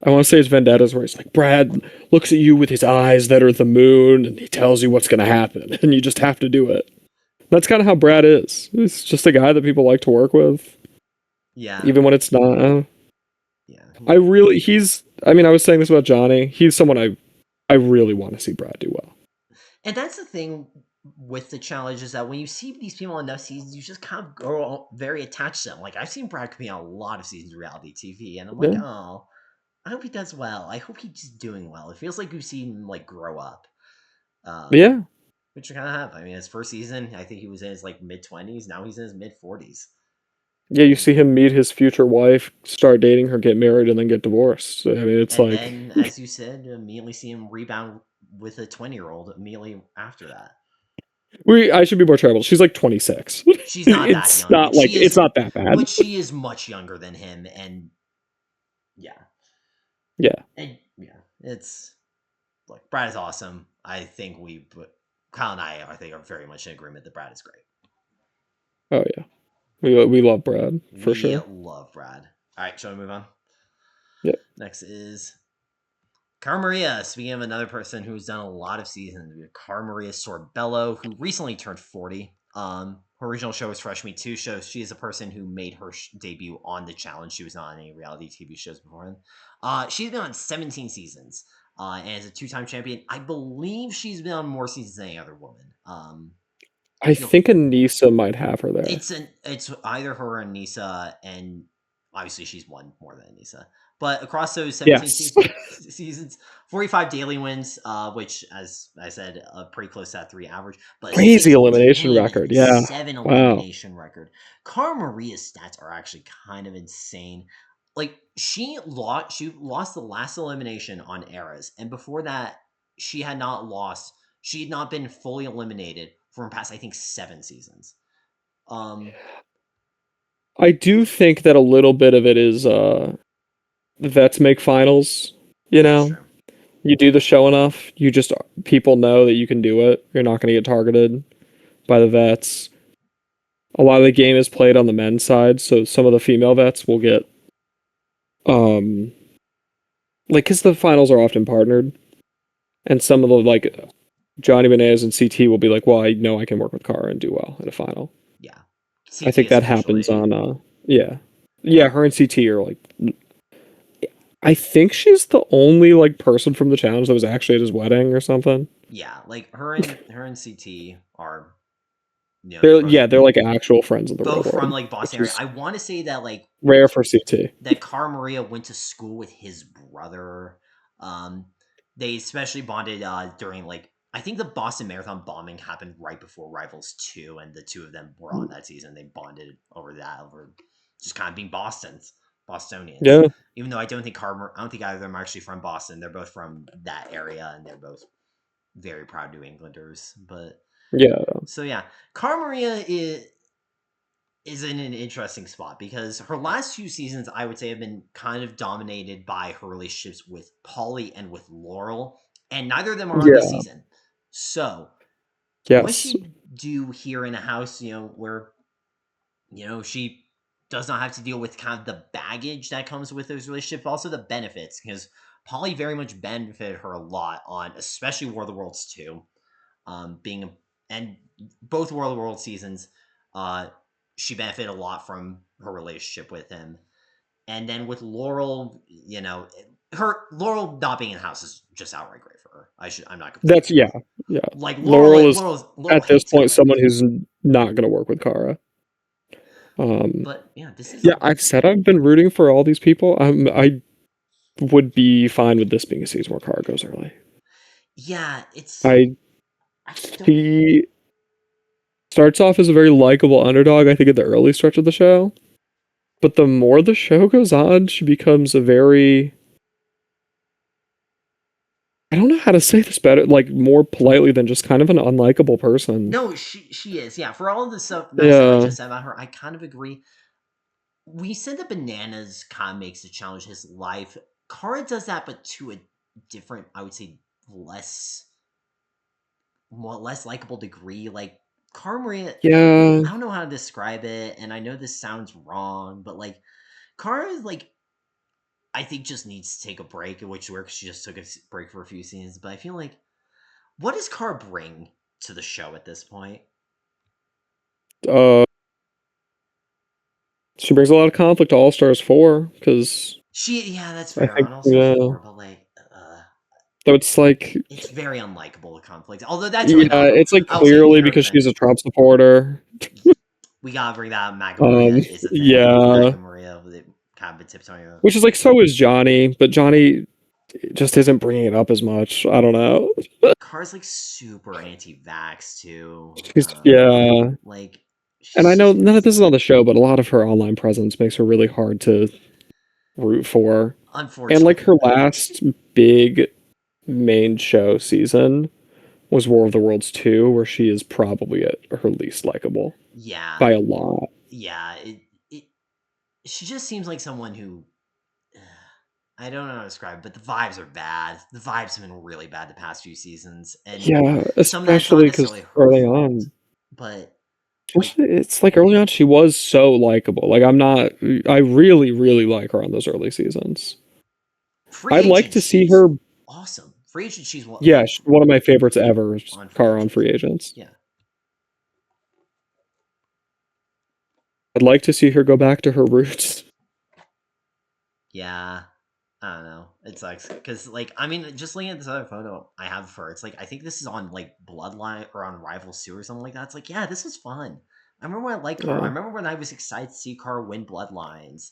I want to say it's Vendettas where he's like, Brad looks at you with his eyes that are the moon and he tells you what's gonna happen and you just have to do it. That's kind of how Brad is. He's just a guy that people like to work with, yeah. even when it's not. Yeah. I mean, I was saying this about Johnny. He's someone I really want to see Brad do well. And that's the thing with the challenge is that when you see these people on enough seasons, you just kind of grow very attached to them. Like I've seen Brad compete on a lot of seasons of reality TV, and I'm like, Yeah. oh, I hope he does well. I hope he's just doing well. It feels like we've seen him like grow up, um, Yeah. which you kind of have. I mean, his first season, I think he was in his like mid-20s. Now he's in his mid-40s. Yeah, you see him meet his future wife, start dating her, get married, and then get divorced. I mean, it's And like then, as you said, immediately see him rebound with a 20-year-old immediately after that. I should be more charitable. She's like 26. She's not that It's young, not like it's not that bad. but she is much younger than him, and yeah, Yeah. and yeah, it's like Brad is awesome. I think Kyle and I think are very much in agreement that Brad is great. Oh yeah. We love Brad for We sure. love Brad. All right, shall we move on? Yep. Next is Cara Maria. Speaking of another person who's done a lot of seasons, we have Cara Maria Sorbello, who recently turned 40. Her original show was Fresh Meat 2 show. She is a person who made her debut on the challenge. She was not on any reality TV shows beforehand. She's been on 17 seasons and is a two-time champion. I believe she's been on more seasons than any other woman. I You'll think Anissa might have her there. it's either her or Nisa, and obviously she's won more than Nisa. But across those 17 Yes. seasons, 45 daily wins, which, as I said, pretty close to that 3 average, but Crazy elimination 16 record. and Yeah. 7 Wow. elimination record. Cara Maria's stats are actually kind of insane. Like she lost the last elimination on Eras, and before that, she had not been fully eliminated for past I think 7 seasons. Um, I do think that a little bit of it is vets make finals, you that's know? true. You do the show enough, you just people know that you can do it. You're not going to get targeted by the vets. A lot of the game is played on the men's side, so some of the female vets will get um like cuz the finals are often partnered and some of the like Johnny Benez and CT will be like, "Well, I know I can work with Cara and do well in a final." Yeah, I CT think that happens especially. on yeah. Yeah, her and CT are like I think she's the only like person from the challenge that was actually at his wedding or something. Yeah, like her and CT are. They're both they're like actual friends in the real from world, like Boston which area. is I want to say that like rare for CT. that Cara Maria went to school with his brother. Um, they especially bonded during like I think the Boston Marathon bombing happened right before Rivals 2, and the two of them were on that season. They bonded over that, over just kind of being Bostonians. Yeah, Even though I don't think either of them are actually from Boston. They're both from that area, and they're both very proud New Englanders. But yeah, so yeah, Cara Maria is in an interesting spot because her last few seasons, I would say, have been kind of dominated by her relationships with Polly and with Laurel, and neither of them are on this yeah, season. So, what yes, she do here in a house, where she does not have to deal with kind of the baggage that comes with those relationships, but also the benefits, because Polly very much benefited her a lot on, especially War of the Worlds 2, being and both World of World seasons, uh, she benefited a lot from her relationship with him. And then with Laurel, her Laurel not being in the house is just outright great for her. I'm not complaining that's about yeah, it. yeah. Like Laurel is Laurel at this hates point Cara, someone who's not going to work with Kara. Um, but yeah, this is yeah, I've said I've been rooting for all these people. I would be fine with this being a season where Kara goes early. yeah, it's I I don't She starts off as a very likable underdog, I think, at the early stretch of the show. But the more the show goes on, she becomes a very, I don't know how to say this better, like more politely than just kind of an unlikable person. no, she is, yeah. For all of the nice stuff I Yeah. just said about her, I kind of agree. We said that Bananas kind of makes the challenge his life. Kara does that, but to a different, I would say, less less likable degree. Like Cara Maria, Yeah. I don't know how to describe it, and I know this sounds wrong, but like Cara is like I think just needs to take a break, which works. She just took a break for a few scenes, but I feel like what does Cara bring to the show at this point? Uh, she brings a lot of conflict to All Stars 4, because Yeah, that's I fair think, on All Stars yeah. 4, but like, So it's like, it's very unlikable the conflict. Although that's really yeah, not her. it's like I will say clearly her because defense. she's a Trump supporter. We gotta bring that up. Maga Um, Maria is a thing. yeah. Maga Maria, they kind of been tiptoeing Which is like, so is Johnny, but Johnny just isn't bringing it up as much. I don't know. Car's like super anti-vax too. Yeah. Like And I she's know just none of this is crazy. on the show, but a lot of her online presence makes her really hard to root for. And like Unfortunately, her last big main show season was War of the Worlds 2, where she is probably at her least likable yeah, by a lot. yeah. It she just seems like someone who I don't know how to describe, but the vibes are bad. The vibes have been really bad the past few seasons, and Yeah, some of that's not especially necessarily because her early fault, on, but like especially it's like early on she was so likable. Like I really, really like her on those early seasons. free I'd like agent, to see she's her. awesome. Free agent, she's Yeah, one of my favorites ever is on free Car on agents. Free Agents. Yeah, I'd like to see her go back to her roots. yeah. I don't know. It sucks because, like, I mean, just looking at this other photo I have of her, it's like I think this is on like Bloodline or on Rivals 2 or something like that. It's like, yeah, this is fun. I remember when I liked Car. I Yeah. remember when I was excited to see Car win Bloodlines.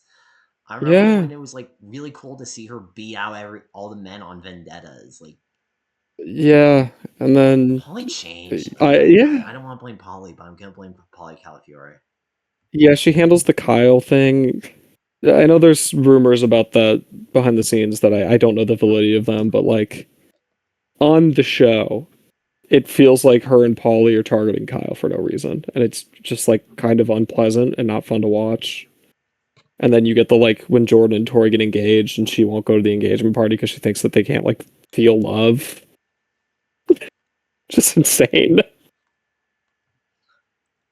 I remember Yeah. when it was like really cool to see her beat out all the men on Vendettas. Like Yeah. And then Polly changed. I yeah. I don't want to blame Polly, but I'm gonna blame Polly Calafiore. Yeah, she handles the Kyle thing. I know there's rumors about that behind the scenes that I don't know the validity of them, but like on the show, it feels like her and Polly are targeting Kyle for no reason. And it's just like kind of unpleasant and not fun to watch. And then you get the like when Jordan and Tori get engaged and she won't go to the engagement party because she thinks that they can't like feel love. Just insane.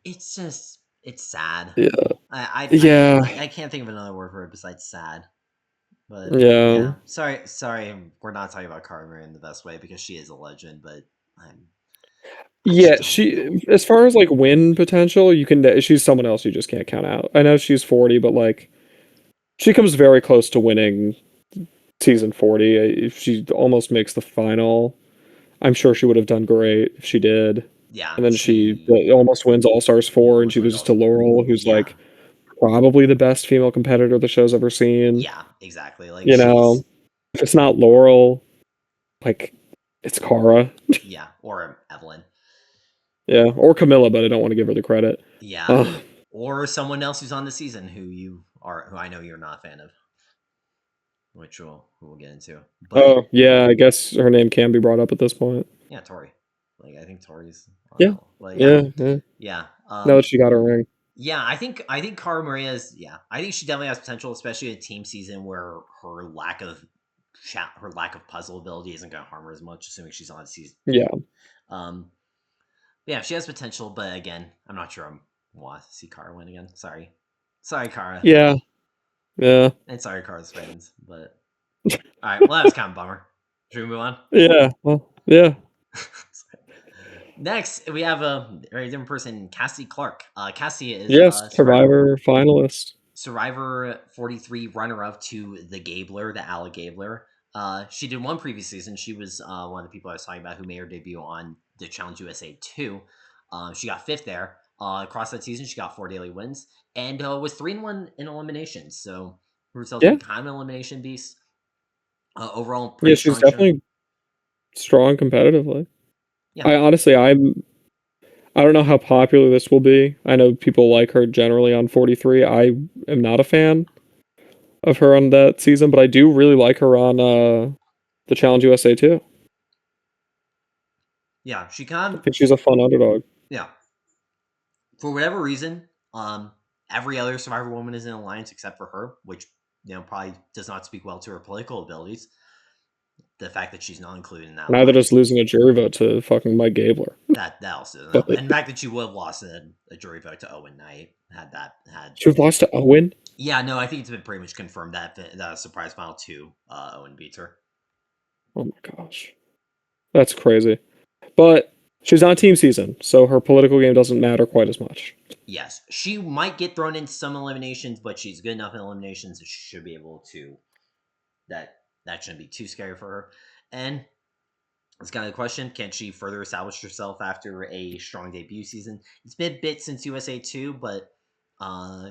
It's sad. Yeah. I Yeah. I can't think of another word for it besides sad. But Yeah. yeah, sorry, we're not talking about Carver in the best way because she is a legend, but I just Yeah, don't know. she as far as like win potential, you can she's someone else you just can't count out. I know she's 40, but like she comes very close to winning season 40. If she almost makes the final, I'm sure she would have done great if she did. Yeah, and then she she almost wins All Stars 4, and almost she wins loses all. to Laurel, who's Yeah, like probably the best female competitor the show's ever seen. yeah, exactly. Like You know, she's if it's not Laurel, like it's Kara. yeah, or Evelyn. Yeah, or Camilla, but I don't want to give her the credit. Yeah, Uh, or someone else who's on the season who I know you're not a fan of, which we'll get into. But oh, yeah, I guess her name can be brought up at this point. yeah, Tori. Like I think Tori's on Yeah, that. Like yeah, yeah, yeah. yeah. Now that she got her ring. Yeah, I think Cara Maria is yeah. I think she definitely has potential, especially a team season where her lack of puzzle ability isn't going to harm her as much, assuming she's on season Yeah, 2. Um, yeah, she has potential, but again, I'm not sure I'm want to see Cara win again. Sorry, Cara, yeah, yeah, and sorry, Cara's fans. But all right, well that was kind of a bummer. Should we move on? yeah. Well, yeah. Next, we have a very different person, Cassie Clark. Cassie is Yes, Survivor finalist. Survivor 43 runner up to the Gabler, the Ala Gabler. She did one previous season. She was one of the people I was talking about who made her debut on the Challenge USA 2. She got fifth there. Across that season, she got 4 daily wins and was 3-1 in eliminations. So herself to Yeah, be kind of an elimination beast. Overall, yeah, pretty she's strong show. definitely strong competitively. Yeah, I honestly, I don't know how popular this will be. I know people like her generally on 43. I am not a fan of her on that season, but I do really like her on the Challenge USA too. yeah, she I kind of think she's a fun underdog. yeah. For whatever reason, every other Survivor woman is in alliance except for her, which probably does not speak well to her political abilities. The fact that she's not included in that Neither does alliance, losing a jury vote to fucking Mike Gabler. that also doesn't But help. And the fact that she would have lost a jury vote to Owen Knight had she lost to Owen. yeah, no, I think it's been pretty much confirmed that surprise final 2, Owen beats her. Oh my gosh, that's crazy. But she's on team season, so her political game doesn't matter quite as much. Yes, she might get thrown in some eliminations, but she's good enough in eliminations that she should be able to. That shouldn't be too scary for her. And it's kind of the question: can she further establish herself after a strong debut season? It's been a bit since USA 2, but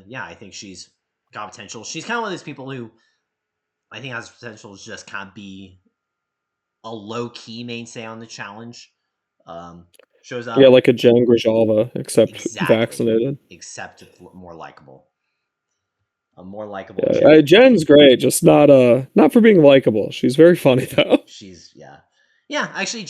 yeah, I think she's got potential. She's kind of one of those people who I think has potential to just kind of be a low key mainstay on the challenge. Shows Yeah, up like a Jen Grijalva, except exactly, vaccinated. except more likable, a more likable Yeah, Jen. Jen's great, just not for being likable. She's very funny though. She's yeah. Actually,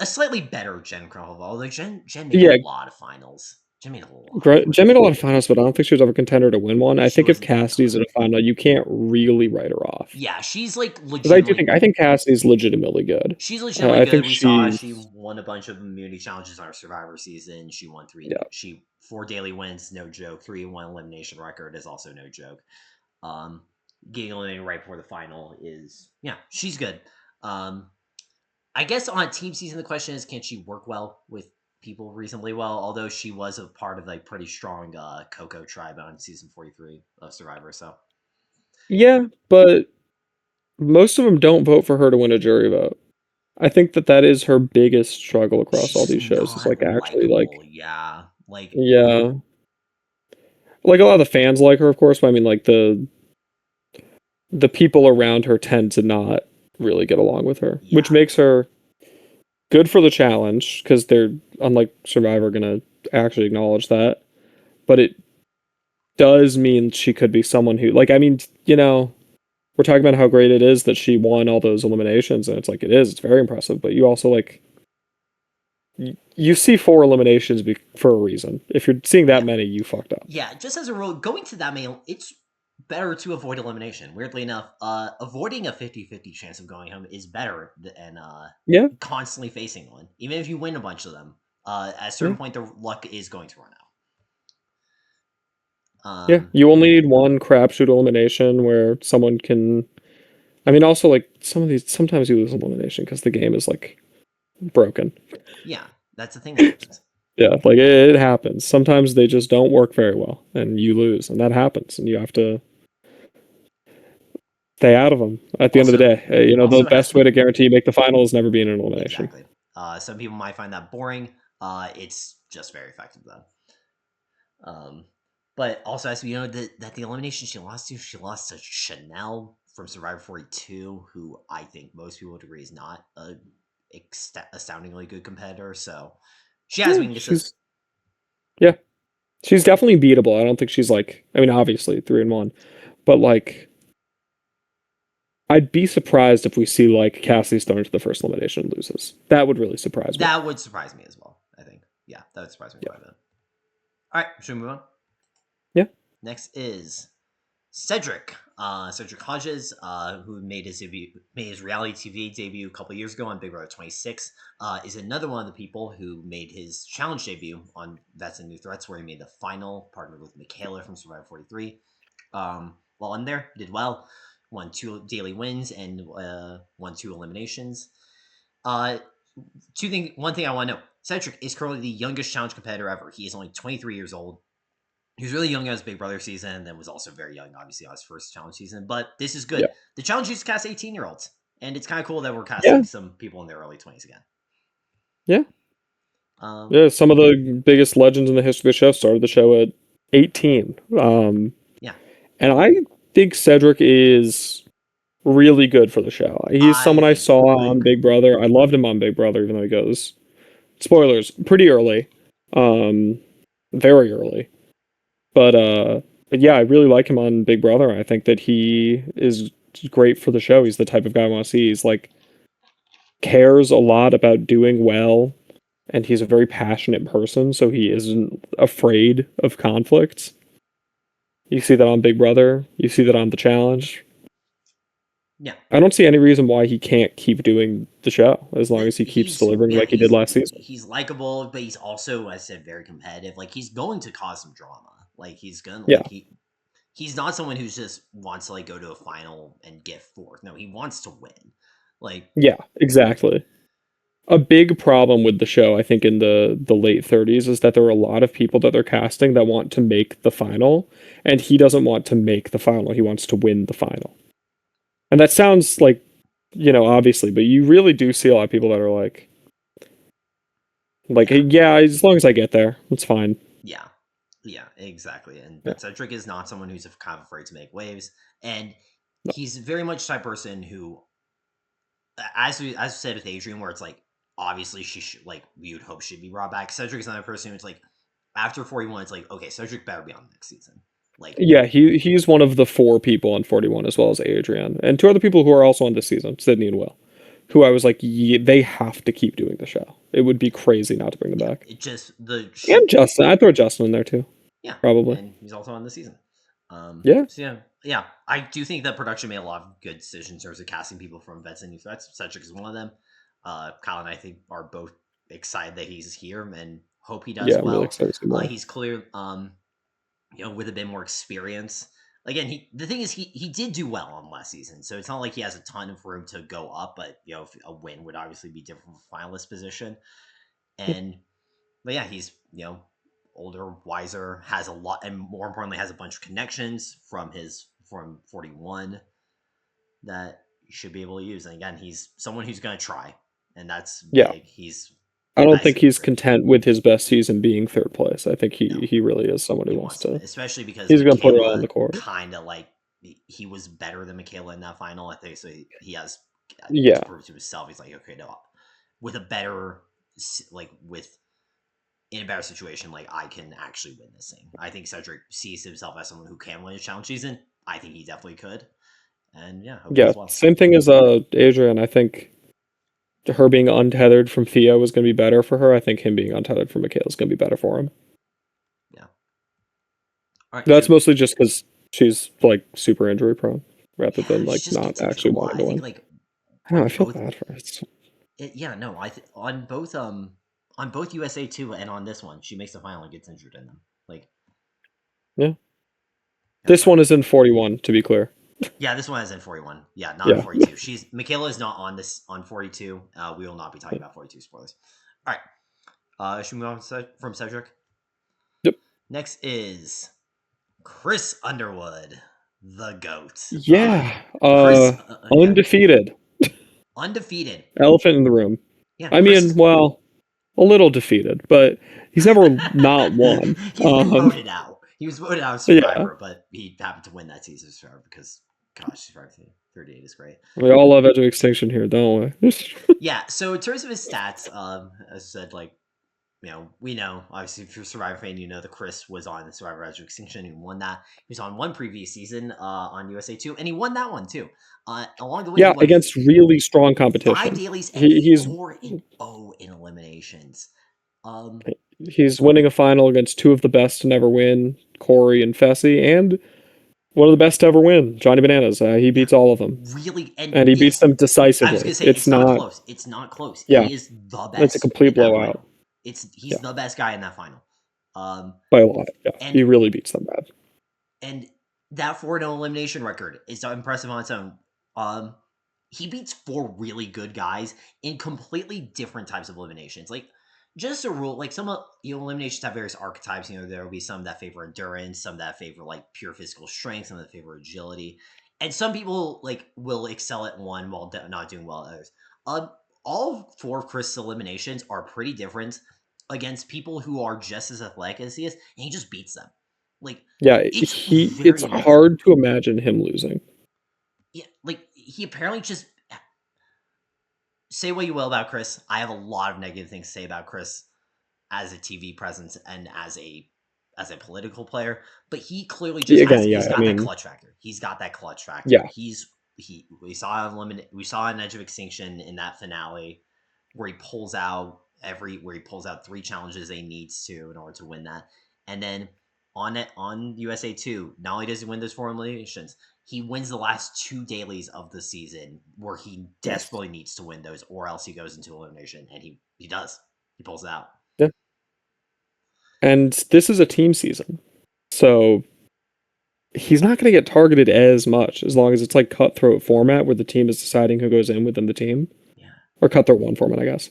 a slightly better Jen Crawl, although Jen made a Yeah, lot of finals. Jen made a lot of Jen finals. made a lot of finals, but I don't think she was ever a contender to win one. I She think if was Cassidy's not. in a final, you can't really write her off. Yeah, she's like Because legitimately. I think Cassidy's legitimately good. She's legitimately I good. think We saw she she's won a bunch of immunity challenges on her Survivor season. She won yeah. She 4 daily wins, no joke. 3-1 elimination record is also no joke. Um, Getting eliminated right before the final is yeah, she's good. Um, I guess on team season, the question is, can she work well with people reasonably well? Although she was a part of like pretty strong Coco tribe on season 43 of Survivor, so Yeah, but most of them don't vote for her to win a jury vote. I think that is her biggest struggle across she's all just these shows. Is not like actually like likable. Yeah, like yeah, like a lot of the fans like her, of course. But I mean, like the people around her tend to not really get along with her, which yeah, makes her good for the challenge because they're unlike Survivor gonna actually acknowledge that. But it does mean she could be someone who like I mean, we're talking about how great it is that she won all those eliminations, and it's like it's very impressive. But you also like you see 4 eliminations for a reason. If you're seeing that yeah. many, you fucked up. Yeah, just as a rule, going to that male, it's better to avoid elimination. Weirdly enough, avoiding a 50-50 chance of going home is better than Yeah, constantly facing one. Even if you win a bunch of them, at a yeah, certain point, the luck is going to run out. yeah. You only need one crapshoot elimination where someone can. I mean, also like sometimes you lose elimination because the game is like broken. Yeah, that's the thing that happens. Yeah, like it happens. Sometimes they just don't work very well, and you lose, and that happens, and you have to stay out of them. At the end of the Also, day, the also has best way to guarantee you make the final is never being an elimination. exactly. Some people might find that boring. It's just very effective though. Um, but also has to be noted that the elimination she lost to Chanel from Survivor 42, who I think most people would agree is not a astoundingly good competitor. So she has Yeah, weaknesses. yeah, she's definitely beatable. I don't think she's like, I mean, obviously 3-1, but like, I'd be surprised if we see like Cassie Stone to the first elimination and loses. That would really surprise me. That would surprise me as well. I think. Yeah, that would surprise me Yeah, quite a bit. All right, should we move on? yeah, Next is Cedric. Cedric Hodges, who made his reality TV debut a couple years ago on Big Brother 26, is another one of the people who made his challenge debut on That's a New Threats, where he made the final, partnered with Michaela from Survivor 43. While in there, did well, won 2 daily wins and won 2 eliminations. Uh, one thing I want to know: Cedric is currently the youngest challenge competitor ever. He is only 23 years old. He was really young on his Big Brother season, and then was also very young, obviously, on his first challenge season. But this is yeah, good. The challenge used to cast 18-year-olds, and it's kind of cool that we're yeah, casting some people in their early 20s again. yeah, Um, yeah. Some of the biggest legends in the history of the show started the show at 18. yeah, And I think Cedric is really good for the show. He's someone I saw I on agree. Big Brother. I loved him on Big Brother, even though he goes, spoilers, pretty early. Um, very early. But yeah, I really like him on Big Brother. I think that he is great for the show. He's the type of guy I want to see. He's like cares a lot about doing well, and he's a very passionate person, so he isn't afraid of conflicts. You see that on Big Brother. You see that on The Challenge. Yeah, I don't see any reason why he can't keep doing the show as long as he keeps he's delivering yeah like he did last season. he's likable, but he's also, as I said, very competitive. Like he's going to cause some drama. Like he's gonna Yeah, he's not someone who's just wants to like go to a final and get fourth. No, he wants to win. Like yeah, exactly. A big problem with the show, I think, in the late 30s is that there are a lot of people that they're casting that want to make the final, and he doesn't want to make the final. He wants to win the final. And that sounds like, obviously, but you really do see a lot of people that are like, yeah, yeah, as long as I get there, it's fine. yeah, yeah, exactly. And Yeah. but Cedric is not someone who's kind of afraid to make waves, and No. he's very much the type of person who, as we said with Adrian, where it's like obviously she should, like we would hope she'd be brought back. Cedric is another person who's like after 41, it's like okay, Cedric better be on next season. Like Yeah, he's one of the 4 people on 41 as well as Adrian. And 2 other people who are also on this season, Sydney and Will, who I was like, yeah, they have to keep doing the show. It would be crazy not to bring them yeah, back. it just the And Justin, I'd throw Justin in there too, yeah, probably. and he's also on the season. Yeah, So yeah, I do think that production made a lot of good decisions in terms of casting people from Vets and New Threats. Cedric is one of them. Kyle and I think are both excited that he's here and hope he does yeah, I'm really well. excited to see more. He's clear, with a bit more experience. Again, the thing is he did do well on last season, so it's not like he has a ton of room to go up. But if a win would obviously be different from finalist position. And but yeah, he's older, wiser, has a lot, and more importantly, has a bunch of connections from 41 that you should be able to use. And again, he's someone who's going to try, and that's Yeah, big. He's I don't as think he's great. content with his best season being third place. I think No, he really is someone who he wants wants to win, to. especially because He's gonna put it all on Michaela the court. kind of like he was better than Michaela in that final. I think so. He has to Yeah, prove to himself. He's like, okay, no, with a better like with in a better situation, like I can actually win this thing. I think Cedric sees himself as someone who can win a challenge season. I think he definitely could, and yeah, hope he yeah. does well. Same thing as Adrian. I think her being untethered from Theo is going to be better for her. I think him being untethered from Mikhail is going to be better for him. Yeah. All right. That's Shoot. mostly just because she's like super injury prone, rather Yeah, than she like just not gets injured actually a lot. wanting I to think win. like I know. I feel both. bad for it. Yeah, no, on both USA two and on this one, she makes the final and gets injured in them. Like, Yeah. yeah, This sorry. one is in 41, to be clear. Yeah, this one is in 41. Yeah, not in Yeah. 42. She's Michaela is not on this on 42. We will not be talking about 42 spoilers. All right. Should we move on from Cedric? Yep. Next is Chris Underwood, the goat. Yeah. Chris, yeah, Undefeated. undefeated. Elephant in the room. Yeah, I mean, Chris. well, a little defeated, but he's never not won. He's been voted out. He was voted out of Yeah, Survivor, but he happened to win that season of Survivor because, gosh, Survivor 38 is great. we all love Edge of Extinction here, don't we? Yeah. So in terms of his stats, as I said, like we know obviously if you're a Survivor fan, you know that Chris was on the Survivor Edge of Extinction. He won that. He was on one previous season on USA 2, and he won that one too. Along the way, he Yeah, won against really strong five competition. dailies and He's 4-0 in eliminations. Um, he's winning a final against two of the best to never win, Corey and Fessy, and one of the best to ever win, Johnny Bananas. He yeah, beats all of them, really, and and he beats it's. them I was gonna decisively. say It's it's not not, close. It's not close. yeah, He is the it's a best complete in that blowout. final. He's Yeah, the best guy in that final. Um, by a lot. Yeah, and he really beats them bad. and that 4-0 elimination record is impressive on its own. Um, he beats four really good guys in completely different types of eliminations. Like just a rule, like some eliminations have various archetypes. There will be some that favor endurance, some that favor like pure physical strength, some that favor agility, and some people like will excel at one while not doing well at others. All four of Chris' eliminations are pretty different against people who are just as athletic as he is, and he just beats them. Like Yeah, it's it's very amazing. hard to imagine him losing. Yeah, like he apparently just say what you will about Chris. I have a lot of negative things to say about Chris as a TV presence and as a political player, but he clearly just has Again, he's yeah, I got that mean, clutch factor. He's got that clutch factor. yeah, He we saw an Edge of Extinction in that finale where he pulls out three challenges he needs to in order to win that. And then on USA 2, not only does he win those four eliminations, he wins the last two dailies of the season where he yes, desperately needs to win those or else he goes into elimination, and he does. He pulls it out. yeah. And this is a team season, so he's not going to get targeted as much as long as it's like cutthroat format where the team is deciding who goes in within the team, Yeah. or cutthroat one format, I guess.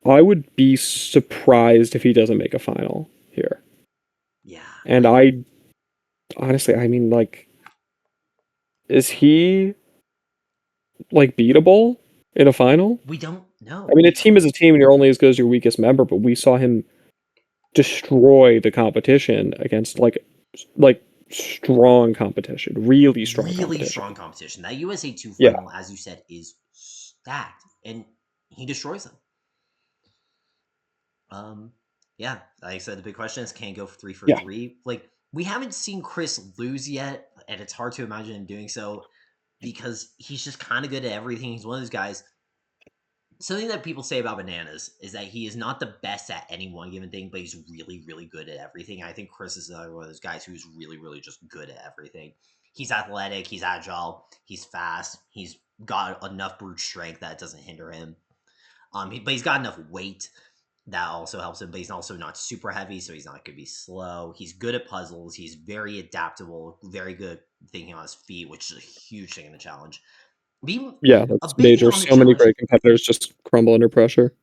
I would be surprised if he doesn't make a final here. Yeah. And I honestly, I mean, like, is he like beatable in a final? We don't I know. mean, a team is a team, and you're only as good as your weakest member. But we saw him destroy the competition against like strong competition, really strong Really competition. strong competition. That USA 2 Yeah, final, as you said, is stacked, and he destroys them. Um, yeah, like I said, the big question is can he go for three for yeah, three? Like we haven't seen Chris lose yet, and it's hard to imagine him doing so because he's just kind of good at everything. He's one of those guys. Something that people say about Bananas is that he is not the best at any one given thing, but he's really, really good at everything. I think Chris is another one of those guys who's really, really just good at everything. He's athletic, he's agile, he's fast, he's got enough brute strength that it doesn't hinder him. But he's got enough weight that also helps him. But he's also not super heavy, so he's not going to be slow. He's good at puzzles. He's very adaptable, very good thinking on his feet, which is a huge thing in the challenge. Being yeah. a That's big thing major. on the So many challenge, great competitors just crumble under pressure.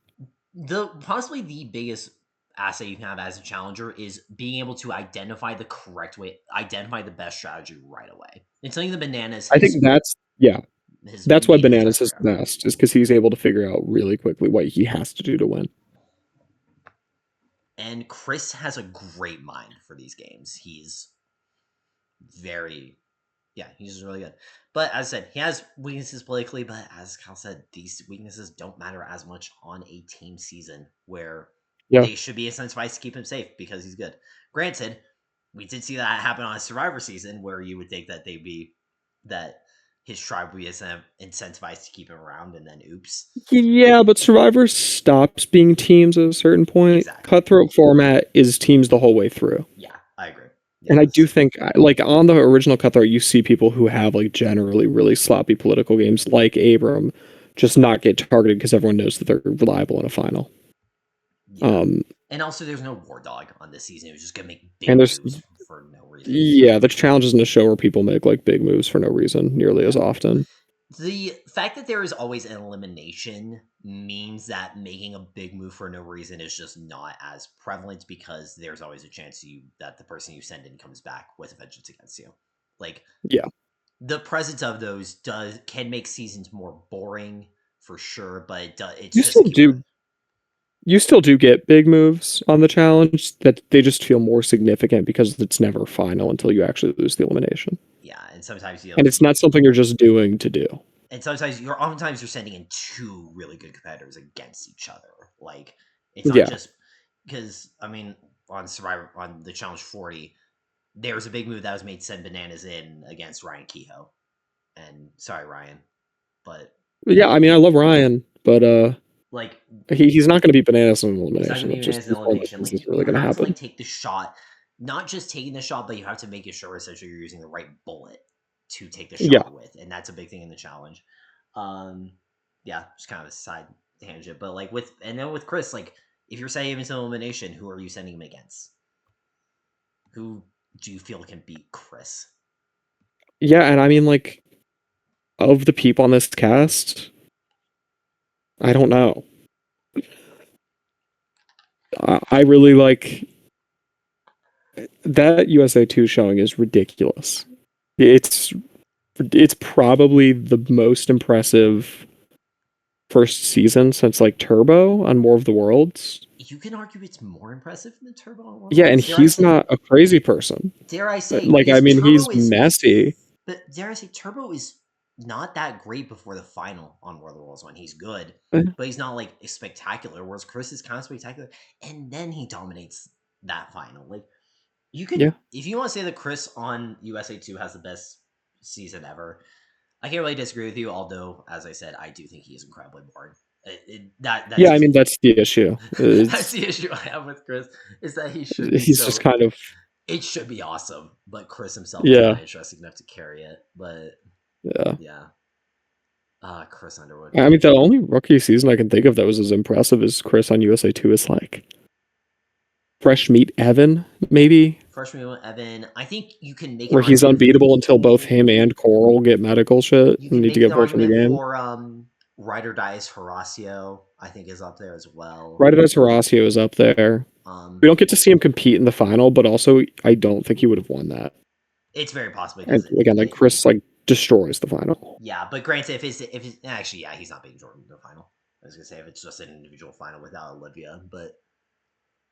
the possibly the biggest asset you can have as a challenger is being able to identify the correct way, identify the best strategy right away. It's something the bananas I think has that's why maybe his Bananas best is career. the best, is because he's able to figure out really quickly what he has to do to win. And Chris has a great mind for these games. He's very he's really good. But as I said, he has weaknesses politically, but as Kyle said, these weaknesses don't matter as much on a team season where Yeah, they should be incentivized to keep him safe because he's good. Granted, we did see that happen on a Survivor season where you would think that they'd be that his tribe would be incentivized to keep him around, and then oops. yeah, but Survivor stops being teams at a certain point. Exactly. Cutthroat format is teams the whole way through. Yeah, I agree. And I do Yes. think, like, on the original Cutthroat, you see people who have, like, generally really sloppy political games, like Abram, just not get targeted because everyone knows that they're reliable in a final. Yeah. Um, And also, there's no War Dog on this season. It was just gonna make and big there's, moves for no reason. yeah, the challenge isn't a show where people make, like, big moves for no reason nearly Yeah. as often. The fact that there is always an elimination means that making a big move for no reason is just not as prevalent because there's always a chance that the person you send in comes back with a vengeance against you. Like Yeah. the presence of those can make seasons more boring for sure, but it's You just still cumulative. do you still do get big moves on the challenge that they just feel more significant because it's never final until you actually lose the elimination. Yeah, and sometimes And it's not something you're just doing to do. and sometimes you're sending in two really good competitors against each other. Like it's not Yeah. just because I mean on Survivor on the Challenge 40, there was a big move that was made to send bananas in against Ryan Kehoe. And sorry, Ryan, but Yeah, I mean I love Ryan, but like he's not gonna beat Bananas in an he's not gonna elimination. be It just bananas in is one of elimination. those Like things that's you really gonna have to happen. like take the shot, not just taking the shot, but you have to make sure essentially you're using the right bullet to take the Yeah. shot with, and that's a big thing in the challenge. Um, yeah, just kind of a side tangent, but like with and then with Chris, like if you're sending him into elimination, who are you sending him against? Who do you feel can beat Chris? Yeah, and I mean like of the people on this cast, I don't know. I really like that USA 2 showing is ridiculous. It's it's probably the most impressive first season since like Turbo on More of the Worlds. You can argue it's more impressive than the Turbo on World Yeah, and Worlds. he's not a crazy person. Dare I say, Like I because mean Turbo he's is messy. But dare I say, Turbo is not that great before the final on World of Worlds when he's good, Eh, but he's not like spectacular. Whereas Chris is kind of spectacular, and then he dominates that final. Like you Yeah. can, if you want to say that Chris on USA 2 has the best season ever, I can't really disagree with you. Although, as I said, I do think he is incredibly boring. That's Yeah, I just mean that's the issue. that's It's the issue I have with Chris is that he should be he's just so. kind of It should be awesome, but Chris himself is yeah, not interesting enough to carry it. But yeah. yeah, Chris Underwood. I mean the only rookie season I can think of that was as impressive as Chris on USA 2 is like Fresh Meat Evan, maybe, Freshman Evan. I think you can make an where he's argument unbeatable until both for. him and Coral get medical shit You and can need to make get an pulled from the argument game. for Ride or Dies Horacio. I think is up there as well. Right as Horacio is up there. Um, We don't get to see him compete in the final, but also I don't think he would have won that. it's very possible because And again, like Chris like destroys the final. yeah, but granted, if it's actually yeah, he's not beating Jordan in the final. I was gonna say if it's just an individual final without Olivia, but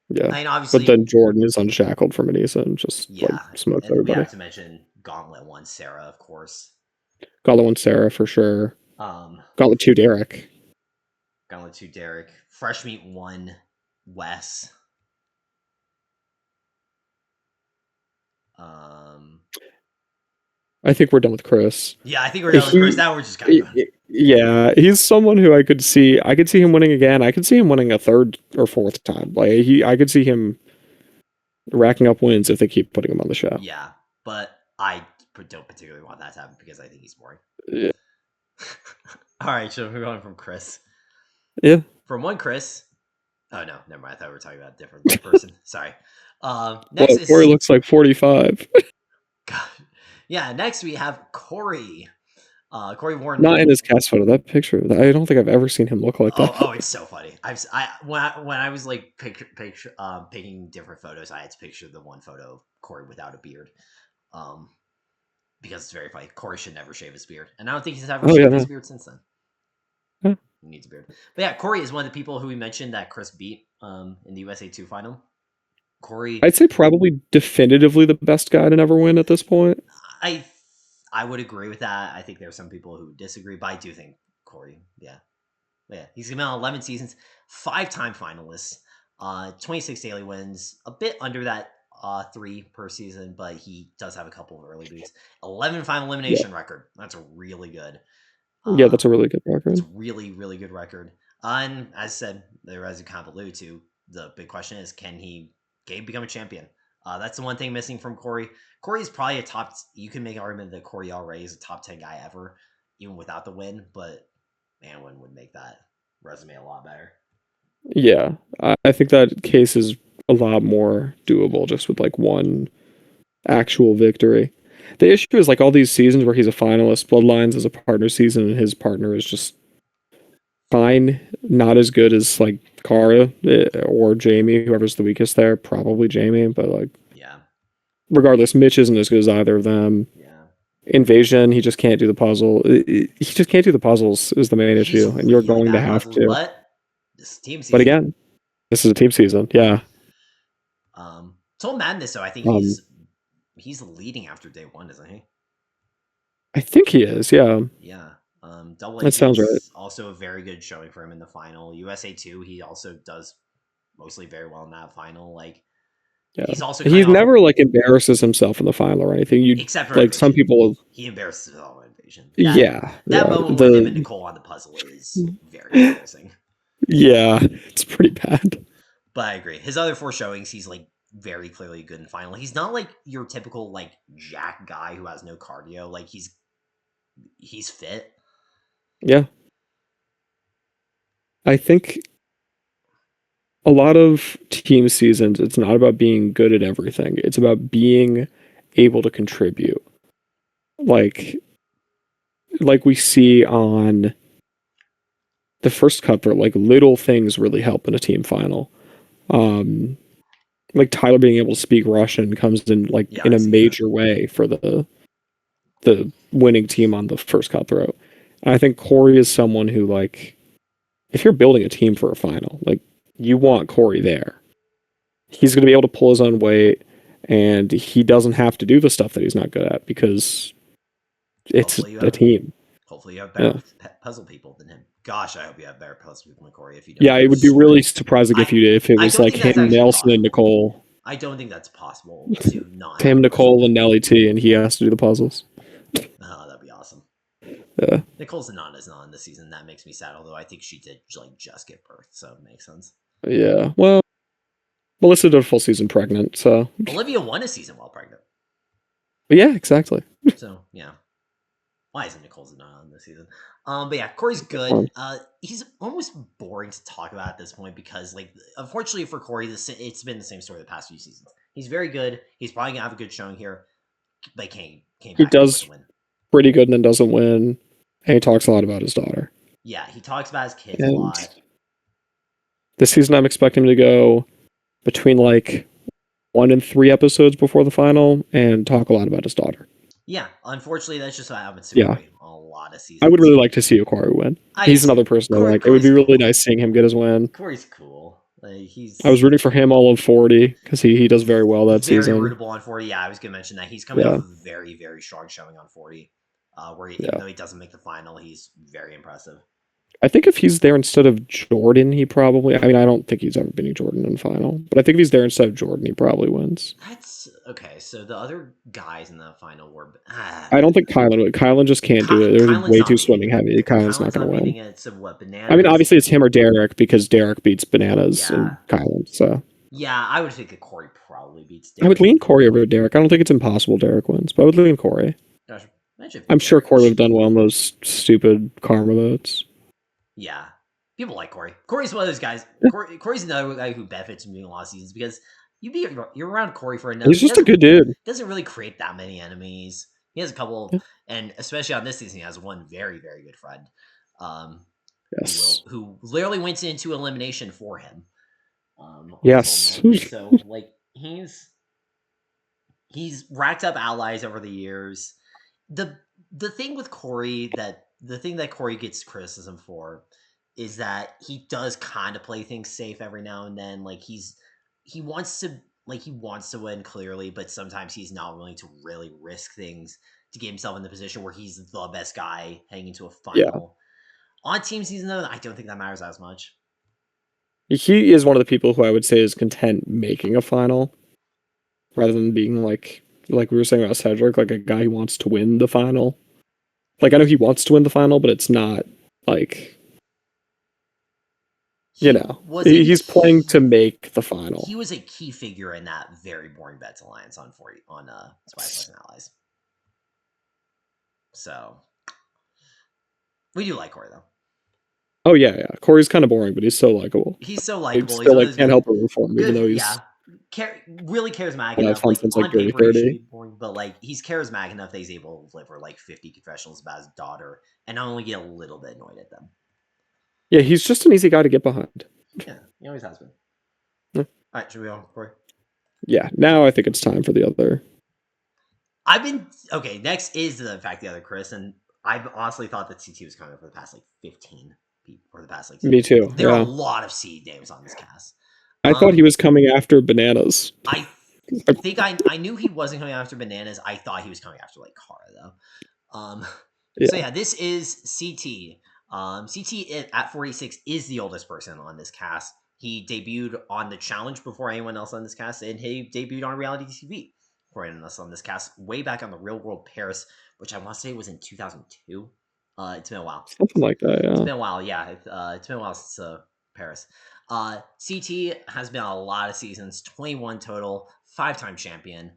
Yeah. I mean But obviously then Jordan is unshackled from Anissa and just like yeah, smokes and we everybody. have to mention Gauntlet One Sarah, of course. Gauntlet 1 Sarah for sure. Um, Gauntlet 2 Derek. Gauntlet Two Derek, Fresh Meat One Wes. Um, I think we're done with Chris. yeah, I think we're done with Chris. He, Now we're just kind of going. yeah, he's someone who I could see. I could see him winning again. I could see him winning a third or fourth time. I could see him racking up wins if they keep putting him on the show. Yeah, but I don't particularly want that to happen because I think he's boring. Yeah. All right, so we're going from Chris. Yeah. From one Chris. Oh no, never mind. I thought we were talking about a different person. Sorry. Next Well, Corey is looks like 45. God. Yeah. Next we have Corey. Corey Warren. Not in his cast photo. That picture. I don't think I've ever seen him look like Oh, that. it's so funny. When I was like picking different photos, I had to picture the one photo of Corey without a beard. Um, because it's very funny. Corey should never shave his beard, and I don't think he's ever Oh yeah, shaved his no. beard since then. Yeah. He needs a beard. But yeah, Corey is one of the people who we mentioned that Chris beat in the USA 2 final. Corey, I'd say probably definitively the best guy to never win at this point. I I would agree with that. I think there are some people who disagree, but I do think Corey, yeah, he's been on 11 seasons, 5-time finalist, 26 daily wins, a bit under that 3 per season, but he does have a couple of early beats. 11 final Yeah, elimination record. That's really good. yeah, Uh, that's a really good It's record. really, really good record. And as said, there as you kind of alluded to, the big question is, can Gabe become a champion? That's the one thing missing from Corey. Corey is probably a top. You can make an argument that Corey already is a top 10 guy ever, even without the win. But Anwin would make that resume a lot better. Yeah, I think that case is a lot more doable just with like one actual victory. The issue is like all these seasons where he's a finalist, Bloodlines is a partner season, and his partner is just fine, not as good as like Kara or Jamie, whoever's the weakest there. Probably Jamie, but like Yeah, regardless, Mitch isn't as good as either of them. yeah. Invasion, he just can't do the puzzle. He just can't do the puzzles is the main He's issue, and you're really going to bad at have puzzles, to. but this is team But season. again, this is a team season. Yeah. Total Madness, though, I think Um, he's leading after day one, isn't he? I think he is. Yeah. Yeah. Double That sounds right. Agents also a very good showing for him in the final. USA 2, he also does mostly very well in that final. Like Yeah. he's also He coming off never like embarrasses himself in the final or anything. You except for like some Invasion. people. He embarrasses all Invasion. Yeah. That Yeah. moment with him and Nicole on the puzzle is very embarrassing. Yeah. It's pretty bad. But I agree. His other four showings, he's like very clearly good in final. He's not like your typical like jack guy who has no cardio. Like he's fit. Yeah. I think a lot of team seasons, it's not about being good at everything. It's about being able to contribute. Like we see on the first cutthroat, like little things really help in a team final. Um, like Tyler being able to speak Russian comes in like Yeah, in I've a seen that. major way for the winning team on the first cutthroat. And I think Corey is someone who like if you're building a team for a final, like you want Corey there. He's going to be able to pull his own weight, and he doesn't have to do the stuff that he's not good at because it's Hopefully you a have team. better Yeah. puzzle people than him. Gosh, I hope you have better puzzle people than Corey. If you don't, Yeah, it would be really surprising I if it I was don't like think that's him, actually Nelson, and possible. Nicole. I don't think that's possible to not have Him, a puzzle. Nicole, and Nelly T, and he has to do the puzzles. Oh, that'd be awesome. Yeah. Nicole's not as not in this season. That makes me sad. Although I think she did like just give birth, so it makes sense. Yeah. Well, Melissa did a full season pregnant, so. Olivia won a season while pregnant. But yeah, exactly. So yeah, why isn't Nicole not on this season? But yeah, Corey's good. Um, He's almost boring to talk about at this point because, like, unfortunately for Corey, it's been the same story the past few seasons. He's very good. He's probably gonna have a good showing here, but came he back and forth to does win. pretty good and then doesn't win, and he talks a lot about his daughter. Yeah, he talks about his kids a And lot. this season, I'm expecting him to go between like 1 and 3 episodes before the final and talk a lot about his daughter. Yeah, unfortunately, that's just what happens to Yeah. Corey on a lot of seasons. I would really like to see a Corey win. He's another person I like. It would be really nice seeing him get his win. Corey's cool. Like I was rooting for him all of 40 because he does very well that very season. rootable on 40. Yeah, I was gonna mention that he's coming off a very very strong showing on 40. Where even though he doesn't make the final, he's very impressive. I think if he's there instead of Jordan, he probably. I mean, I don't think he's ever beating Jordan in the final, but I think if he's there instead of Jordan, he probably wins. That's okay. So the other guys in the final were. I don't think Kylan would. Kylan just can't do it. They're Kylan's way not too beating swimming it. heavy. Kylan's not Kylan's going to beating win. it. So what? Bananas. I mean, obviously it's him or Derek because Derek beats Bananas Yeah. and Kylan. So yeah, I would think that Corey probably beats I Derek. would lean Corey over Derek. I don't think it's impossible Derek wins, but I would lean Corey. Gosh, I'm sure Corey would have done well in those stupid karma votes. Yeah. People like Corey. Corey's one of those guys. Corey's another guy who benefits from being a lot of seasons because you're around Corey for enough. He's just a good dude. Doesn't really create that many enemies. He has a couple, and especially on this season, he has one very, very good friend. Yes. Who literally went into elimination for him. Yes. So like he's racked up allies over the years. The thing with Corey the thing that Corey gets criticism for is that he does kind of play things safe every now and then. Like he wants to win clearly, but sometimes he's not willing to really risk things to get himself in the position where he's the best guy heading into a final. Yeah. On team season though, I don't think that matters as much. He is one of the people who I would say is content making a final rather than being like we were saying about Cedric, like a guy who wants to win the final. Like I know he wants to win the final, but it's not like he's playing to make the final. He was a key figure in that very boring Bets Alliance on Spice and Allies. So we do like Corey though. Oh yeah. Corey's kind of boring, but he's so likable. He's so likable. Still like can't help but root for him, even though he's really charismatic enough. Like on paper, he should be boring, but like he's charismatic enough that he's able to deliver like 50 confessionals about his daughter and not only get a little bit annoyed at them. Yeah, he's just an easy guy to get behind. Yeah, he always has been. Yeah. All right, should we go, Corey? Yeah, now I think it's time for the other I've been okay. Next is the fact the other Chris, and I've honestly thought that CT was coming for the past like 15 people, or the past like Me 15 too. weeks. There are a Yeah. lot of seed names on this cast. I thought he Um, was coming after Bananas. I think I knew he wasn't coming after Bananas. I thought he was coming after like Kara though. So Yeah. yeah, this is CT. CT at 46 is the oldest person on this cast. He debuted on the challenge before anyone else on this cast, and he debuted on reality TV before anyone else on this cast, way back on the Real World Paris, which I want to say was in 2002. It's been a while. Something like that, It's yeah. been a while, yeah. It's been a while since Paris. CT has been on a lot of seasons, 21 total, 5-time champion,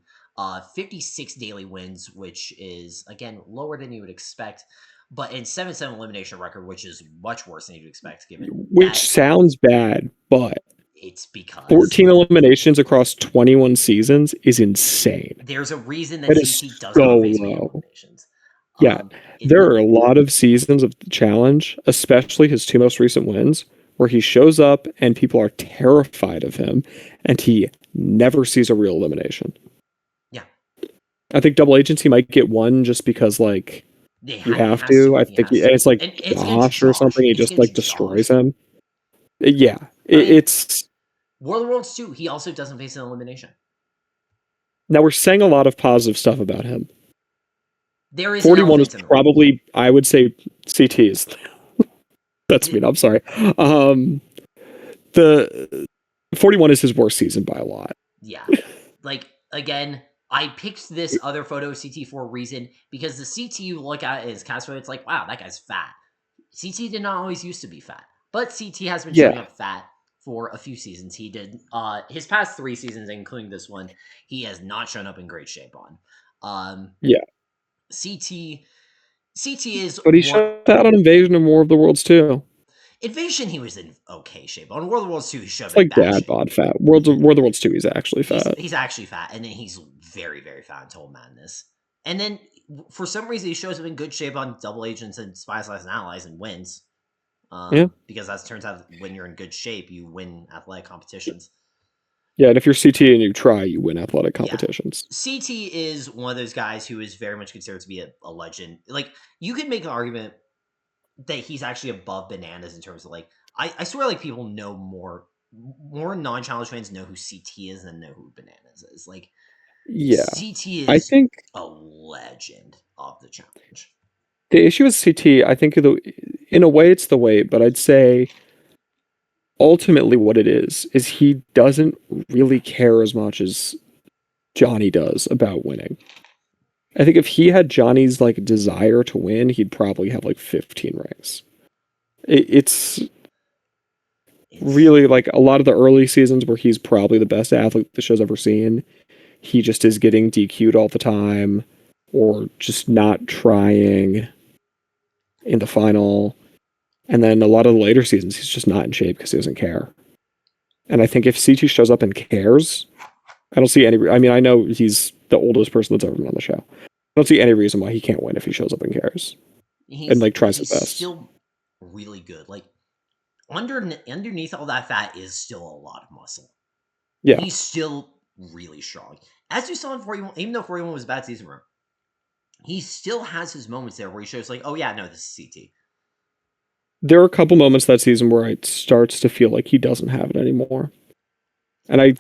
56 daily wins, which is, again, lower than you would expect, but in 7-7 elimination record, which is much worse than you'd expect, given that Which sounds bad, but it's because 14 eliminations across 21 seasons is insane. there's a reason that That is CT does so not face many low. eliminations. Yeah. It, There are a lot of seasons of the challenge, especially his two most recent wins, where he shows up and people are terrified of him and he never sees a real elimination. yeah, I think double agency might get one just because like you he have has to. to. I He think has to. it's like And it's against Josh or something. Josh. He It's just like against destroys Josh. him. Yeah, I mean, it's World of Worlds 2, he also doesn't face an elimination. now we're saying a lot of positive stuff about him. There is an 41 is elephant in the room. probably, I would say, CT's. That's mean. I'm sorry. The 41 is his worst season by a lot. Yeah. Like, again, I picked this other photo of CT for a reason because the CT you look at is cast photo, it's like, wow, that guy's fat. CT did not always used to be fat, but CT has been showing Yeah, up fat for a few seasons. He did his past 3 seasons, including this one, he has not shown up in great shape on. yeah. CT is But he one showed that on Invasion and War of the Worlds too. Invasion. He was in okay shape. On World of Worlds 2, he showed up It's in like bad dad shape. bod fat. War of the Worlds 2, he's actually fat. He's actually fat, and then he's very very fat in Total Madness. And then for some reason he shows up in good shape on Double Agents and Spies, Lies, and Allies and wins. Yeah. Because as it turns out, when you're in good shape, you win athletic competitions. Yeah, and if you're CT and you try, you win athletic Yeah, competitions. CT is one of those guys who is very much considered to be a legend. Like you could make an argument that he's actually above Bananas in terms of like I swear like people know more non-challenge fans know who CT is than know who Bananas is. Like Yeah. CT I is think a legend of the challenge. the issue with CT, I think in a way it's the weight, but I'd say ultimately what it is he doesn't really care as much as Johnny does about winning. I think if he had Johnny's like desire to win, he'd probably have like 15 ranks. It's It's really like a lot of the early seasons where he's probably the best athlete the show's ever seen. He just is getting DQ'd all the time or just not trying in the final. And then a lot of the later seasons, he's just not in shape because he doesn't care. And I think if CT shows up and cares, I don't see any. I mean, I know he's the oldest person that's ever been on the show. I don't see any reason why he can't win if he shows up and cares and like tries his he's best. still really good. Like underneath all that fat is still a lot of muscle. Yeah, He's still really strong. As you saw in 41, even though 41 was a bad season for him, he still has his moments there where he shows like, oh yeah, no, this is CT. there are a couple moments that season where it starts to feel like he doesn't have it anymore. And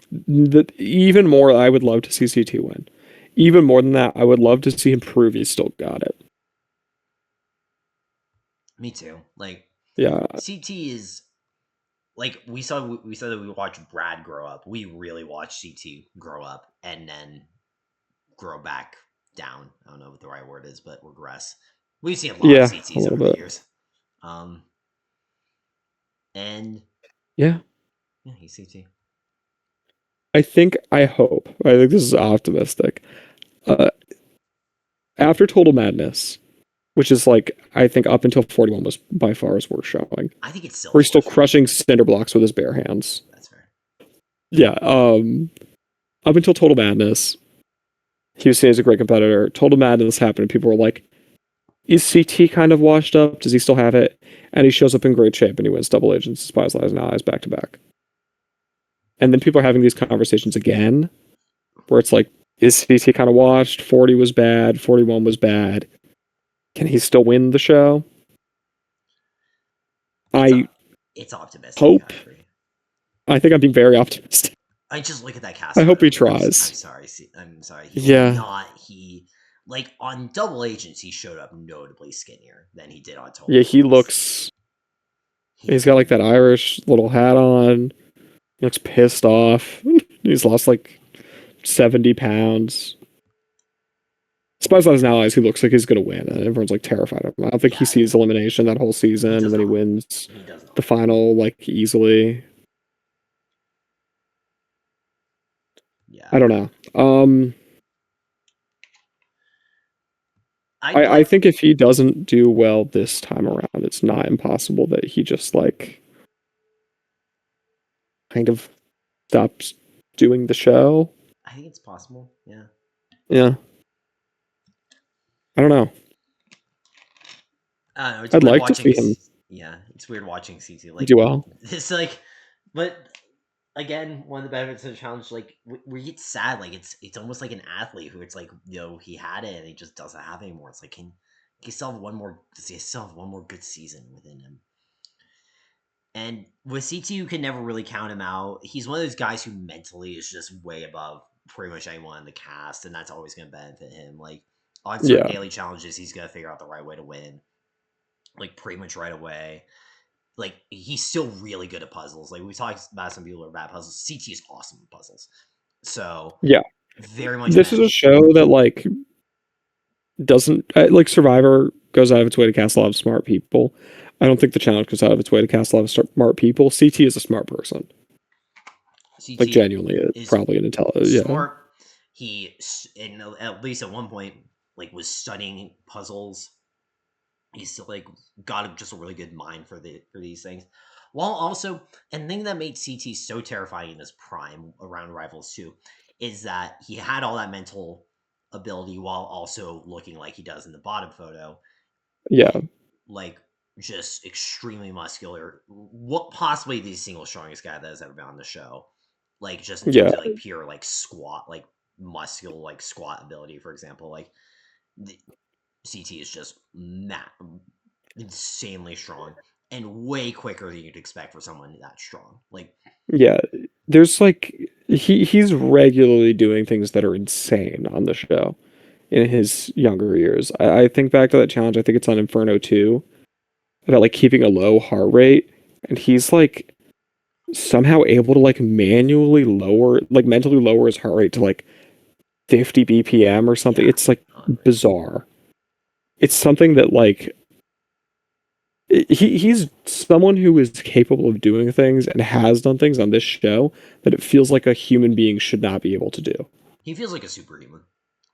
even more, I would love to see CT win. Even more than that, I would love to see him prove he's still got it. Me too. Like Yeah, CT is like we said that we watched Brad grow up. We really watched CT grow up and then grow back down. I don't know what the right word is, but regress. We've seen a lot of yeah, a CTs little over the bit. years. And Yeah, yeah, he's CT. I hope. I think this is optimistic. Uh, After Total Madness, which is like I think up until 41 was by far his worst showing. I think it's still Where his he's still worst showing. crushing cinder blocks with his bare hands. That's fair. Yeah, up until Total Madness, he was seen as a great competitor. Total Madness happened, and people were like, "Is CT kind of washed up? Does he still have it?" And he shows up in great shape, and he wins Double Agents, Spies, Lies, and Allies back to back. And then people are having these conversations again, where it's like, Is CT kind of washed? 40 was bad. 41 was bad. Can he still win the show? It's I it's optimistic. I hope. agree. I think I'm being very optimistic. I just look at that cast I hope photo. he I'm tries. sorry. I'm sorry. He will Yeah. not. He like on Double Agents, he showed up notably skinnier than he did on Total Yeah, he Divas. looks. He's got He like that Irish little hat on. He looks pissed off. He's lost like 70 pounds. Despite his allies, he looks like he's going to win. And everyone's like terrified of him. I don't think he yeah. sees elimination that whole He season, does and then he not. wins He does the not. final like easily. I Yeah. don't know. I'd I like. think if he doesn't do well this time around, it's not impossible that he just like kind of stops doing the show. I think it's possible. Yeah. Yeah, I don't know. I don't know. It's I'd weird like to see watching. him Yeah, it's weird watching CT. do Like well. it's like, but again, one of the benefits of the challenge, like we get sad. Like it's almost like an athlete who it's like he had it and he just doesn't have it anymore. It's like can he still have one more? Does he still have one more good season within him? And with CT, you can never really count him out. He's one of those guys who mentally is just way above pretty much anyone in the cast, and that's always going to benefit him. Like on certain Yeah, daily challenges, he's going to figure out the right way to win, like pretty much right away. Like he's still really good at puzzles. Like we talked about some people who are bad at puzzles. CT is awesome at puzzles, so yeah. very much This is a manageable. show that like doesn't like Survivor goes out of its way to cast a lot of smart people. I don't think the challenge goes out of its way to cast a lot of smart people. CT is a smart person, like CT genuinely, is probably an intelligent. Yeah, smart. He, in, at least at one point, like was studying puzzles. He's still like got just a really good mind for these things. While also, and thing that made CT so terrifying in his prime around Rivals 2 is that he had all that mental ability while also looking like he does in the bottom photo yeah, and like just extremely muscular. What possibly the single strongest guy that has ever been on the show. Like just in terms yeah, of like pure like squat, like muscular like squat ability, for example. Like the CT is just insanely strong and way quicker than you'd expect for someone that strong. Like yeah. There's like he's regularly doing things that are insane on the show in his younger years. I think back to that challenge. I think it's on Inferno 2 about like keeping a low heart rate, and he's like somehow able to like manually lower, like mentally lower his heart rate to like 50 BPM or something. yeah, It's like unreal. bizarre. It's something that like he's someone who is capable of doing things and has done things on this show that it feels like a human being should not be able to do. He feels like a superhuman.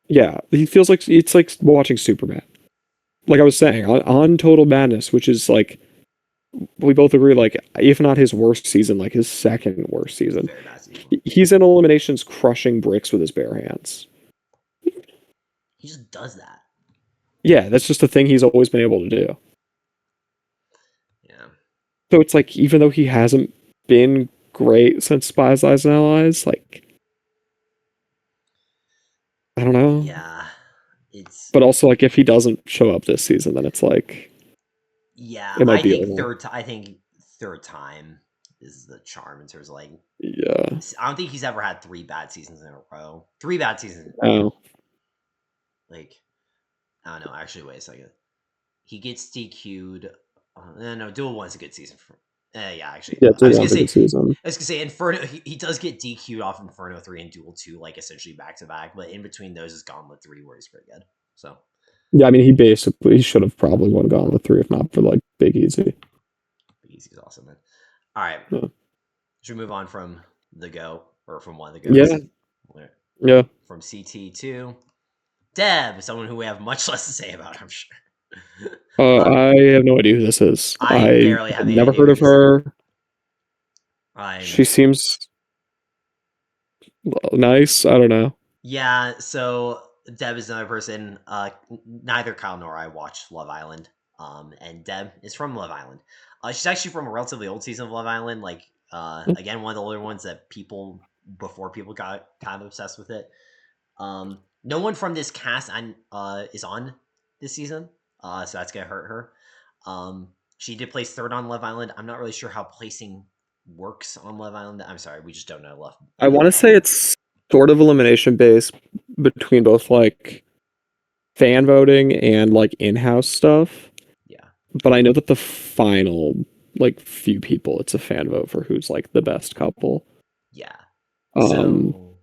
Yeah, he feels like it's like watching Superman. Like I was saying on Total Madness, which is like we both agree, like if not his worst season, like his second worst It's a season. very bad season. He's in eliminations crushing bricks with his bare hands. He just does that. Yeah, that's just a thing he's always been able to do. Yeah. So it's like even though he hasn't been great since Spies, Lies, and Allies, like I don't know. Yeah. It's But also like if he doesn't show up this season, then it's like yeah. it might be over. I think third time is the charm in terms of like Yeah. I don't think he's ever had three bad seasons in a row. Three bad seasons. Oh. Like I don't know. Actually, wait a second. He gets DQ'd. No, Duel One's a good season for. Yeah, actually, Yeah, no. it's a good season. I was gonna say Inferno. He does get DQ'd off Inferno 3 and Duel 2, like essentially back to back. But in between those is Gauntlet 3, where he's pretty good. So Yeah, I mean he should have probably won Gauntlet 3 if not for like Big Easy. Easy's awesome, man. All right, Yeah. should we move on from the go or from one of the Yeah. goats? Yeah. From CT to Deb, someone who we have much less to say about, I'm sure. I have no idea who this is. I I barely have have any never idea heard who of this. her. I'm She seems nice. I don't know. Yeah, so Deb is another person. Neither Kyle nor I watched Love Island. And Deb is from Love Island. She's actually from a relatively old season of Love Island. Like, again, one of the older ones that people before people got kind of obsessed with it. No one from this cast is on this season, so that's gonna hurt her. She did place third on Love Island. I'm not really sure how placing works on Love Island. I'm sorry, we just don't know I enough want to about say it. it's sort of elimination based between both like fan voting and like in-house stuff. Yeah, But I know that the final like few people, it's a fan vote for who's like the best couple. yeah. Um, So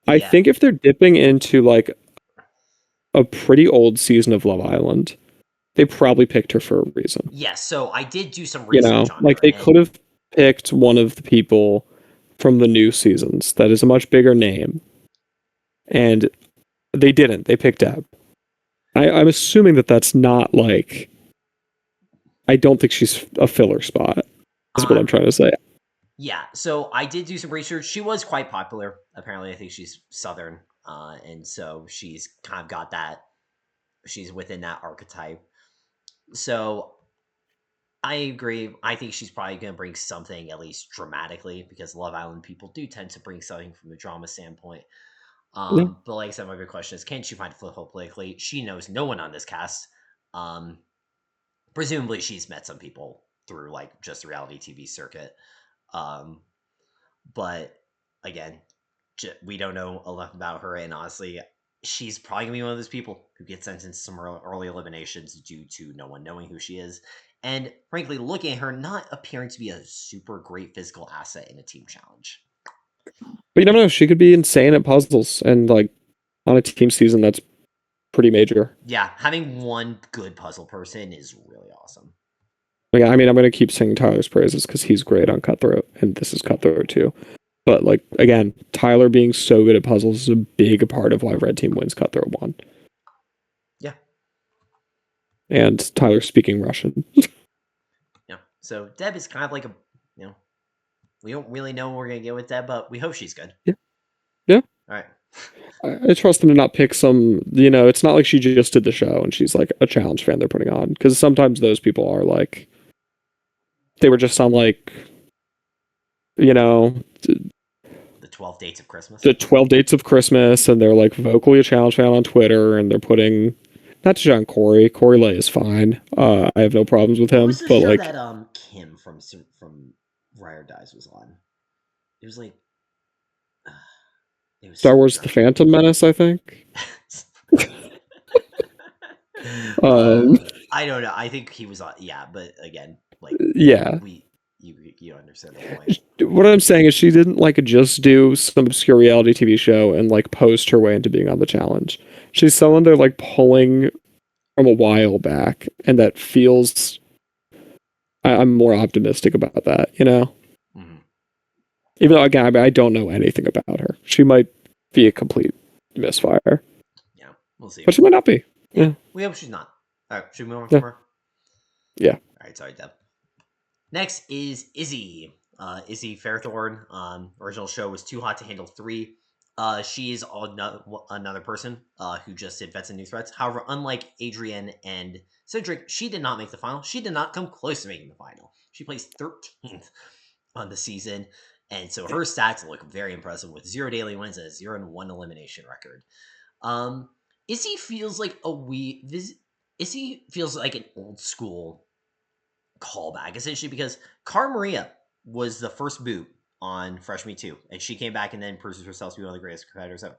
I yeah, think if they're dipping into like a pretty old season of Love Island, they probably picked her for a reason. yeah. So I did do some You research know, on like her, they could and have picked one of the people from the new seasons that is a much bigger name, and they didn't. They picked Deb. I'm assuming that that's not like. I don't think she's a filler spot. Is what uh, I'm trying to say. yeah. So I did do some research. She was quite popular. Apparently, I think she's Southern, and so she's kind of got that. She's within that archetype. So I agree. I think she's probably going to bring something at least dramatically because Love Island people do tend to bring something from the drama standpoint. Yeah, But like I said, my big question is, can she find a foothold politically? She knows no one on this cast. Um, Presumably, she's met some people through like just the reality TV circuit. Um, but again, we don't know enough about her, and honestly, she's probably gonna be one of those people who gets sentenced to some early eliminations due to no one knowing who she is, and frankly, looking at her not appearing to be a super great physical asset in a team challenge. but you never know. She could be insane at puzzles and like on a team season that's pretty major. Yeah, having one good puzzle person is really awesome. Like, I mean, I'm gonna keep singing Tyler's praises because he's great on Cutthroat, and this is Cutthroat too. But like again, Tyler being so good at puzzles is a big part of why Red Team wins Cutthroat one. Yeah, And Tyler speaking Russian. yeah. So Deb is kind of like a, you know, we don't really know what we're gonna get with Deb, but we hope she's good. Yeah, yeah. All right. I trust them to not pick some. You know, it's not like she just did the show and she's like a challenge fan they're putting on because sometimes those people are like they were just on like you know The 12 Dates of Christmas. the 12 dates of Christmas and they're like vocally a challenge fan on Twitter and they're putting not to John Corey. Corey Lay is fine. I have no problems with What him, was the but show like that Kim from Ride or Dies was on? It was like uh, it was Star so Wars: The dramatic. Phantom Menace, I think. Um, I don't know. I think he was on. Yeah, but again, like yeah. we, you understand the point. What I'm saying is she didn't like just do some obscure reality TV show and like post her way into being on the challenge. She's someone they're like pulling from a while back, and that feels. I'm more optimistic about that, you know. Mm-hmm. Even though again, I mean, I don't know anything about her. She might be a complete misfire, Yeah, we'll see. but she might not be. Yeah, Yeah, we hope she's not. All right, should we move on yeah, from her? All yeah. right, sorry, Deb. Next is Izzy. Izzy Fairthorn. Original show was Too Hot to Handle 3. She is another person who just did Vets and New Threats. However, unlike Adrienne and Cedric, she did not make the final. She did not come close to making the final. She placed 13th on the season. And so her stats look very impressive with 0 daily wins and a 0-1 elimination record. Um, Izzy feels like Izzy feels like an old school callback, essentially, because Cara Maria was the first boot on Fresh Me Too, and she came back and then proves herself to be one of the greatest competitors ever.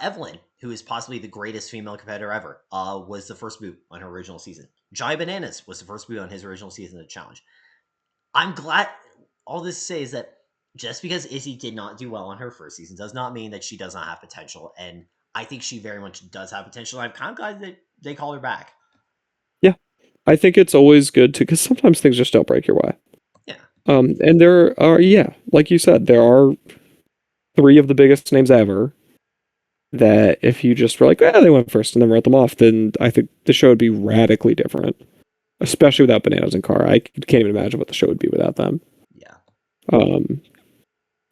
Evelyn, who is possibly the greatest female competitor ever, was the first boot on her original season. Jai Bananas was the first boot on his original season of the challenge. I'm glad. All this to say is that just because Izzy did not do well on her first season does not mean that she does not have potential, and I think she very much does have potential. I'm kind of glad that they called her back. Yeah. I think it's always good to because sometimes things just don't break your way. Yeah. And there are yeah, like you said, there are three of the biggest names ever that if you just were like, yeah, they went first and then wrote them off, then I think the show would be radically different. Especially without Bananas and Car. I can't even imagine what the show would be without them. Yeah. Um,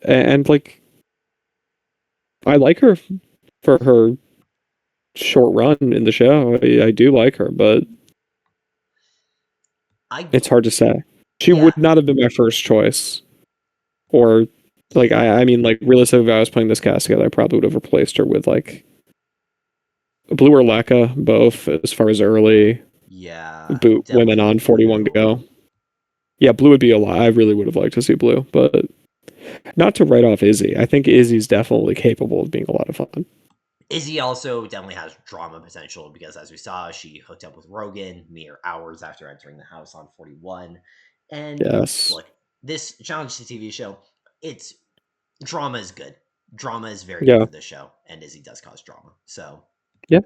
and like, I like her for her short run in the show. I do like her, but I it's hard to say. She yeah. would not have been my first choice, or Like Yeah, I mean, like realistically, if I was putting this cast together, I probably would have replaced her with like Blue or Lekka, both as far as early yeah, boot women definitely on 41 Blue. Go. Yeah, Blue would be a lot. I really would have liked to see Blue, but not to write off Izzy. I think Izzy's definitely capable of being a lot of fun. Izzy also definitely has drama potential because, as we saw, she hooked up with Rogan mere hours after entering the house on 41. And Yes. look, this challenge to TV show, it's drama is good. Drama is very good Yeah. for this show, and Izzy does cause drama. So Yeah.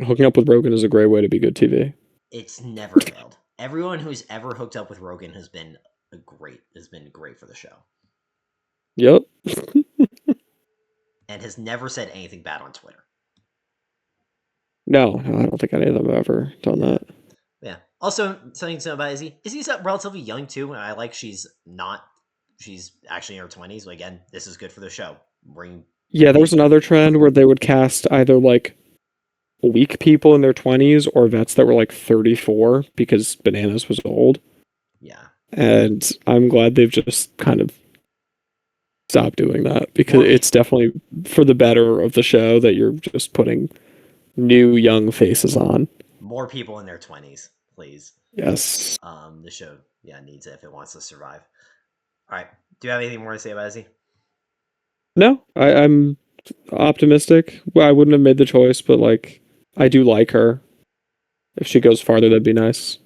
Hooking up with Rogan is a great way to be good TV. it's never failed. Everyone who's ever hooked up with Rogan has been great for the show, Yep. and has never said anything bad on Twitter. No, I don't think any of them have ever done Yeah. that. Yeah. Also, something to know about Izzy. Izzy's relatively young too, and I like she's not. She's actually in her 20s. But again, this is good for the show. Bring Yeah, there was big. another trend where they would cast either like weak people in their 20s or vets that were like 34 because Bananas was old. Yeah. And I'm glad they've just kind of stopped doing that because More people. it's definitely for the better of the show that you're just putting new young faces on. More people in their 20s, please. Yes. The show, yeah, needs it if it wants to survive. All right. Do you have anything more to say about Izzy? No, I'm optimistic. Well, I wouldn't have made the choice, but like I do like her. If she goes farther, that'd be nice.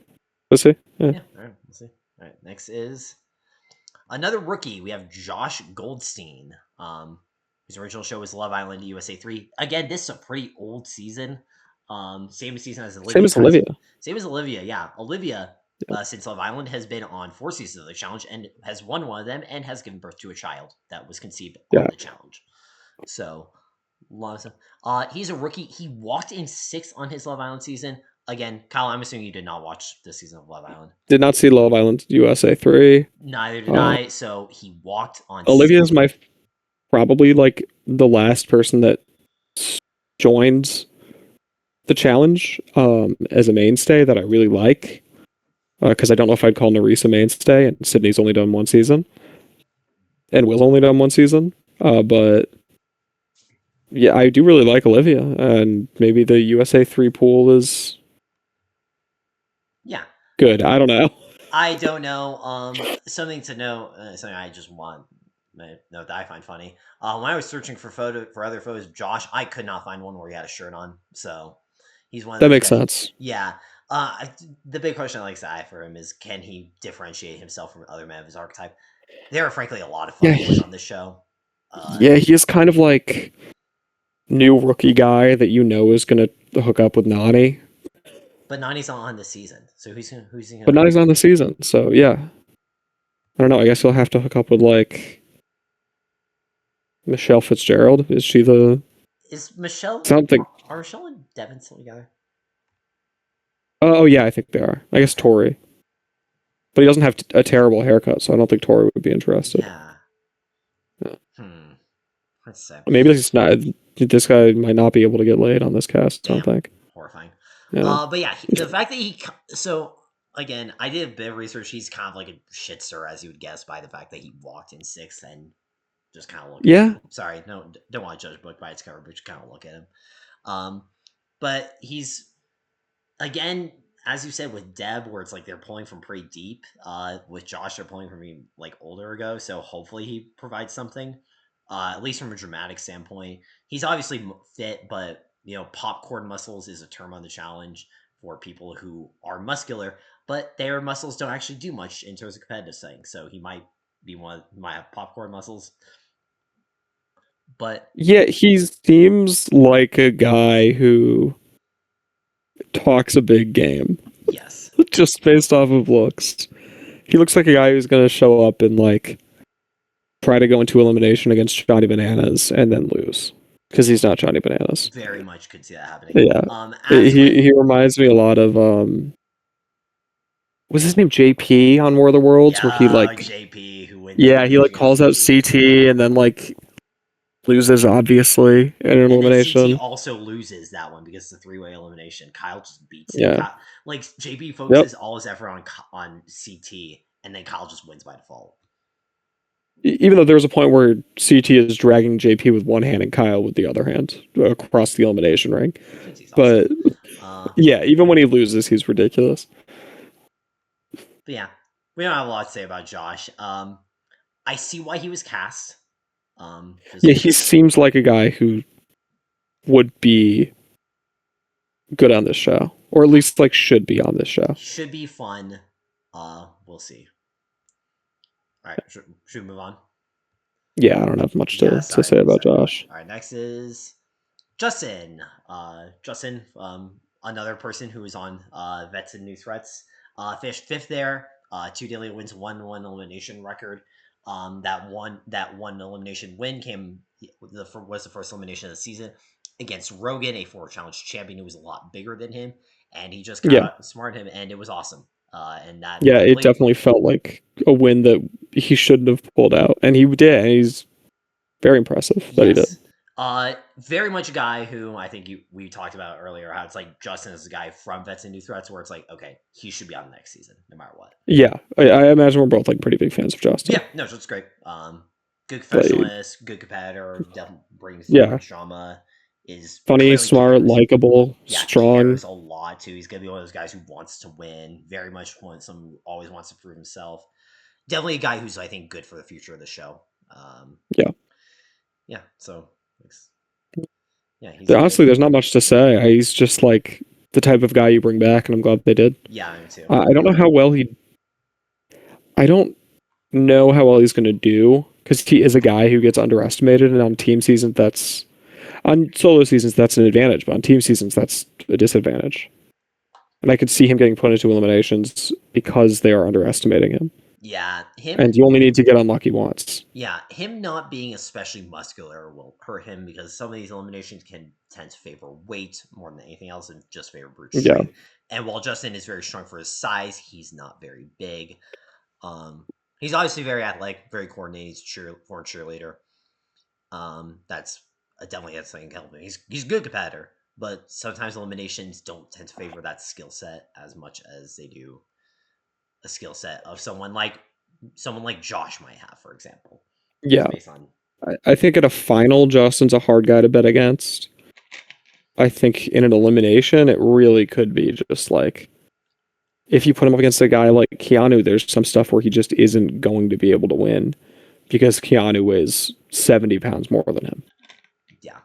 We'll see. Yeah. Yeah. All right. We'll see. All right. Next is another rookie. We have Josh Goldstein. His original show was Love Island USA 3. Again, this is a pretty old season. Same season as Same Olivia as Tyson. Olivia. Same as Olivia, yeah. Olivia, since Love Island, has been on 4 seasons of the challenge and has won one of them and has given birth to a child that was conceived on Yeah. the challenge. So, lots of. He's a rookie. He walked in sixth on his Love Island season. Again, Kyle, I'm assuming you did not watch this season of Love Island. Did not see Love Island USA 3. Neither did Uh, I. So he walked on. Olivia is my probably like the last person that joined the challenge as a mainstay that I really like. Because I don't know if I'd call Nerissa mainstay, and Sydney's only done one season, and Will's only done one season. But yeah, I do really like Olivia, and maybe the USA 3 pool is Yeah, good. I don't know. I don't know. Something to know. Something I just want. Note that I find funny. When I was searching for other photos of Josh, I could not find one where he had a shirt on. So he's one of That those makes guys. sense. Yeah. The big question I like to ask for him is, can he differentiate himself from other men of his archetype? There are frankly a lot of Yeah, fuckboys on this show. yeah, he is kind of like new rookie guy that you know is gonna hook up with Nani, But Nani's not on this season, so who's he but gonna hook Nani's up on the with? season, so yeah. I don't know. I guess he'll have to hook up with like Michelle Fitzgerald. Is she the Is Michelle? something? Are Michelle and Devin still together? Oh yeah, I think they are. I guess Tori, but he doesn't have a terrible haircut, so I don't think Tori would be interested. Yeah. Yeah. Let's say. Maybe this is not. This guy might not be able to get laid on this cast. I don't Damn. think. Horrifying. Yeah. But yeah, the fact that so again, I did a bit of research. He's kind of like a shitster, as you would guess, by the fact that he walked in sixth and just kind of look at Yeah. him. Sorry, no, don't want to judge a book by its cover, but just kind of look at him. Um, but he's again, as you said with Deb, where it's like they're pulling from pretty deep. With Josh, they're pulling from like older ago, so hopefully he provides something. At least from a dramatic standpoint, he's obviously fit, but popcorn muscles is a term on the challenge for people who are muscular, but their muscles don't actually do much in terms of competitive thing. So he might be might have popcorn muscles, but Yeah. He seems like a guy who talks a big game, yes, just based off of looks. He looks like a guy who's gonna show up and like try to go into elimination against Johnny Bananas and then lose because he's not Johnny Bananas. very much could see that happening. Yeah, As with he reminds me a lot of was his name JP on War of the Worlds where he yeah, like JP who wins yeah he like elimination against calls out CT. CT and then like loses obviously in an And then CT elimination. also loses that one because it's a three-way elimination. Kyle just beats it. Yeah. Like JP Yep. focuses all his effort on CT, and then Kyle just wins by default. Even though there was a point where CT is dragging JP with one hand and Kyle with the other hand across the elimination ring. Thinks he's awesome. But yeah, even when he loses, he's ridiculous. But yeah, we don't have a lot to say about Josh. I see why he was cast. Just Yeah, he seems like a guy who would be good on this show, or at least like should be on this show. should be fun. We'll see. All right, should we move on? Yeah, I don't have much Yes. to say about Josh. All right, next is Justin. Justin, another person who is on Vets and New Threats. Finished fifth there. Two daily wins, one elimination record. That one elimination win was the first elimination of the season against Rogan, a former challenge champion who was a lot bigger than him, and he just kind of smarted him, and it was awesome. And that yeah, it definitely felt like a win that he shouldn't have pulled out, and he did. And he's very impressive that he did. Very much a guy who I think we talked about earlier. How it's like Justin is a guy from Vets and New Threats, where it's like, okay, he should be on the next season, no matter what. Yeah, I imagine we're both like pretty big fans of Justin. Yeah, no, it's great. Good professionalist, good competitor, definitely brings drama. Is funny, smart, likable, strong. Cares a lot too. He's gonna be one of those guys who wants to win. Very much always wants to prove himself. Definitely a guy who's I think good for the future of the show. Yeah. So, honestly, there's not much to say. He's just like the type of guy you bring back, and I'm glad they did. Yeah, me too. I don't know how well he's going to do because he is a guy who gets underestimated, and on team seasons on solo seasons that's an advantage, but on team seasons that's a disadvantage. And I could see him getting put into eliminations because they are underestimating him. Yeah, and you only need to get unlucky once. Yeah, him not being especially muscular will hurt him because some of these eliminations can tend to favor weight more than anything else and just favor brute strength. Yeah. And while Justin is very strong for his size, he's not very big. He's obviously very athletic, very coordinated, former cheerleader. That's definitely that's something helping. He's a good competitor, but sometimes eliminations don't tend to favor that skill set as much as they do a skill set of someone like Josh might have, for example. Yeah. I think at a final, Justin's a hard guy to bet against. I think in an elimination, it really could be just like if you put him up against a guy like Keanu, there's some stuff where he just isn't going to be able to win because Keanu weighs 70 pounds more than him. Yeah.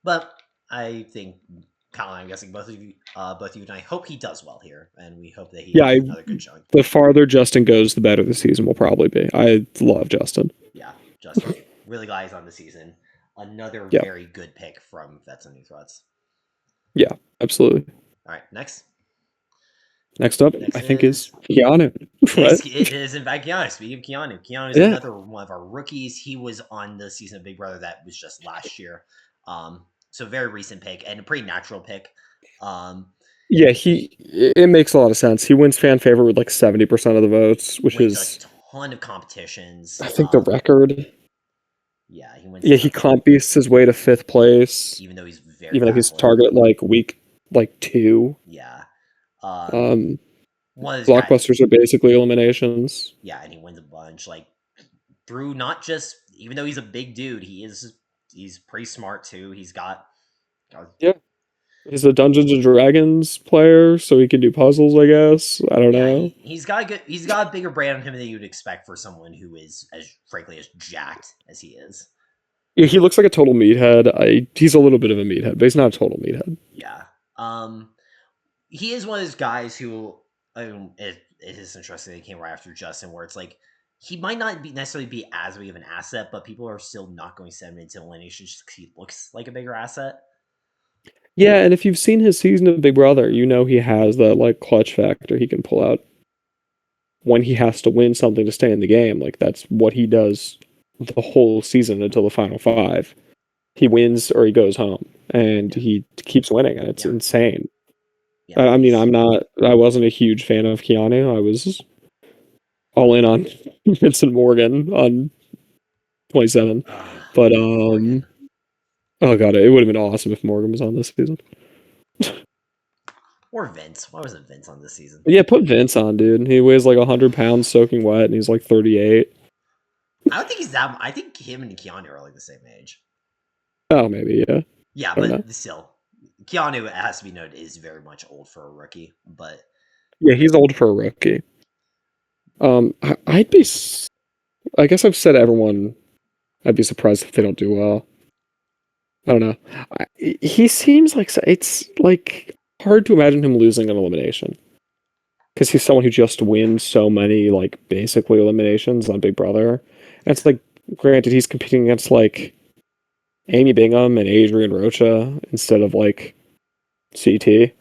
But I think Kyle, I'm guessing both of you and I hope he does well here, and we hope that he has another good showing. The farther Justin goes, the better the season will probably be. I love Justin. Yeah, Justin. Really glad he's on the season. Another very good pick from Vets and New Threats. Yeah, absolutely. All right, next up, I think is Keanu. It is in fact Keanu. Speaking of Keanu is another one of our rookies. He was on the season of Big Brother that was just last year. So very recent pick and a pretty natural pick. It makes a lot of sense. He wins fan favorite with like 70% of the votes, which is a ton of competitions. I think the record. Yeah, he wins. Yeah, he comp beasts his way to 5th place, even though he's targeted like week 2. Yeah. Blockbusters are basically eliminations. Yeah, and he wins a bunch. Like through not just even though he's a big dude, he's pretty smart too. He's got he's a Dungeons and Dragons player, so he can do puzzles, I guess. I don't know. He's got a bigger brain on him than you'd expect for someone who is as jacked as he is. Yeah, he looks like a total meathead. He's a little bit of a meathead, but he's not a total meathead. Yeah. He is one of those guys who it is interesting that he came right after Justin, where it's like he might not necessarily be as big of an asset, but people are still not going to send him into elimination just because he looks like a bigger asset. Yeah, and if you've seen his season of Big Brother, you know he has that like clutch factor he can pull out when he has to win something to stay in the game. Like that's what he does the whole season until the final 5. He wins or he goes home, and he keeps winning, and it's insane. Yeah, I mean, I wasn't a huge fan of Keanu. I was all in on Vincent Morgan on 27. But, oh god, it would have been awesome if Morgan was on this season. Or Vince. Why wasn't Vince on this season? Yeah, put Vince on, dude. He weighs like 100 pounds soaking wet, and he's like 38. I don't think he's that. I think him and Keanu are like the same age. Oh, maybe, yeah. Yeah, I don't know. but still, Keanu, it has to be noted, is very much old for a rookie. But Yeah, he's old for a rookie. I'd be. I guess I've said everyone. I'd be surprised if they don't do well. I don't know. He seems like it's like hard to imagine him losing an elimination because he's someone who just wins so many like basically eliminations on Big Brother. And it's like, granted, he's competing against like Amy Bingham and Adrian Rocha instead of like CT,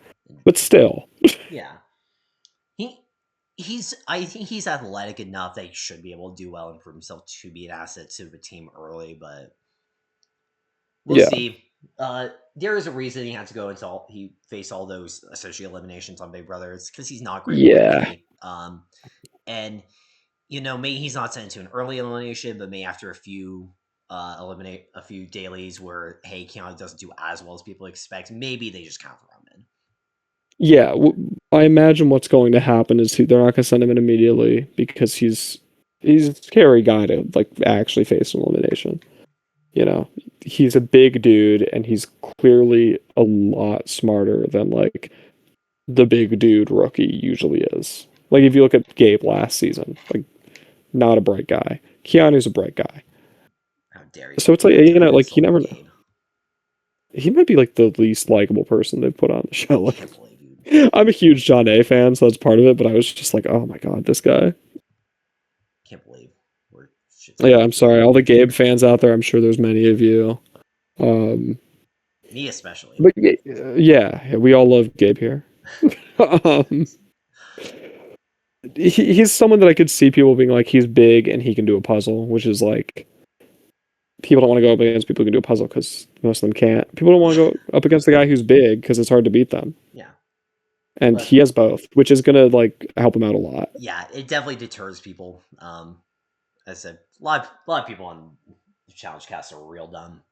but still, yeah, he he's. I think he's athletic enough that he should be able to do well and prove himself to be an asset to the team early. But we'll yeah, see. There is a reason he had to go into he faced all those associate eliminations on Big Brother. It's because he's not great yeah, politically. And maybe he's not sent to an early elimination, but maybe after a few eliminate a few dailies where hey, Keanu doesn't do as well as people expect, maybe they just kind of throw him in. yeah. I imagine what's going to happen is they're not going to send him in immediately because he's a scary guy to like actually face an elimination. You know, he's a big dude and he's clearly a lot smarter than like the big dude rookie usually is. Like if you look at Gabe last season, like not a bright guy. Keanu's a bright guy. How dare So you it's like turn like you insult never know. Gabe? He might be like the least likable person they've put on the show. I Like can't believe you. I'm a huge John A fan, so that's part of it, but I was just like, oh my god, this guy. Can't believe we're shit Yeah, talking I'm Gabe. sorry. All the Gabe fans out there, I'm sure there's many of you. Um Me especially. but yeah, we all love Gabe here. um he's someone that I could see people being like, he's big and he can do a puzzle, which is like people don't want to go up against people who can do a puzzle because most of them can't. People don't want to go up against the guy who's big because it's hard to beat them, Yeah, and but he has both, which is gonna like help him out a lot. yeah, it definitely deters people. As I said, a lot of people on the challenge cast are real dumb.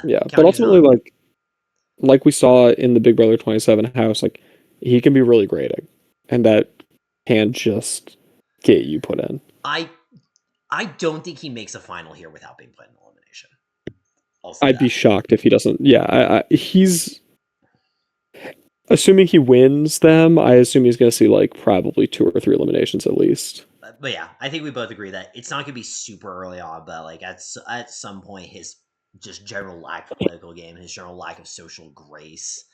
Yeah, but County's ultimately, not. like we saw in the Big Brother 27 house, like he can be really grating, and that can just get you put in. I I don't think he makes a final here without being put in elimination. I'll say I'd be that. shocked if he doesn't. Yeah, he's assuming he wins them. I assume he's going to see like probably 2 or 3 eliminations at least. But yeah, I think we both agree that it's not going to be super early on, but like at some point, his just general lack of political game, his general lack of social grace,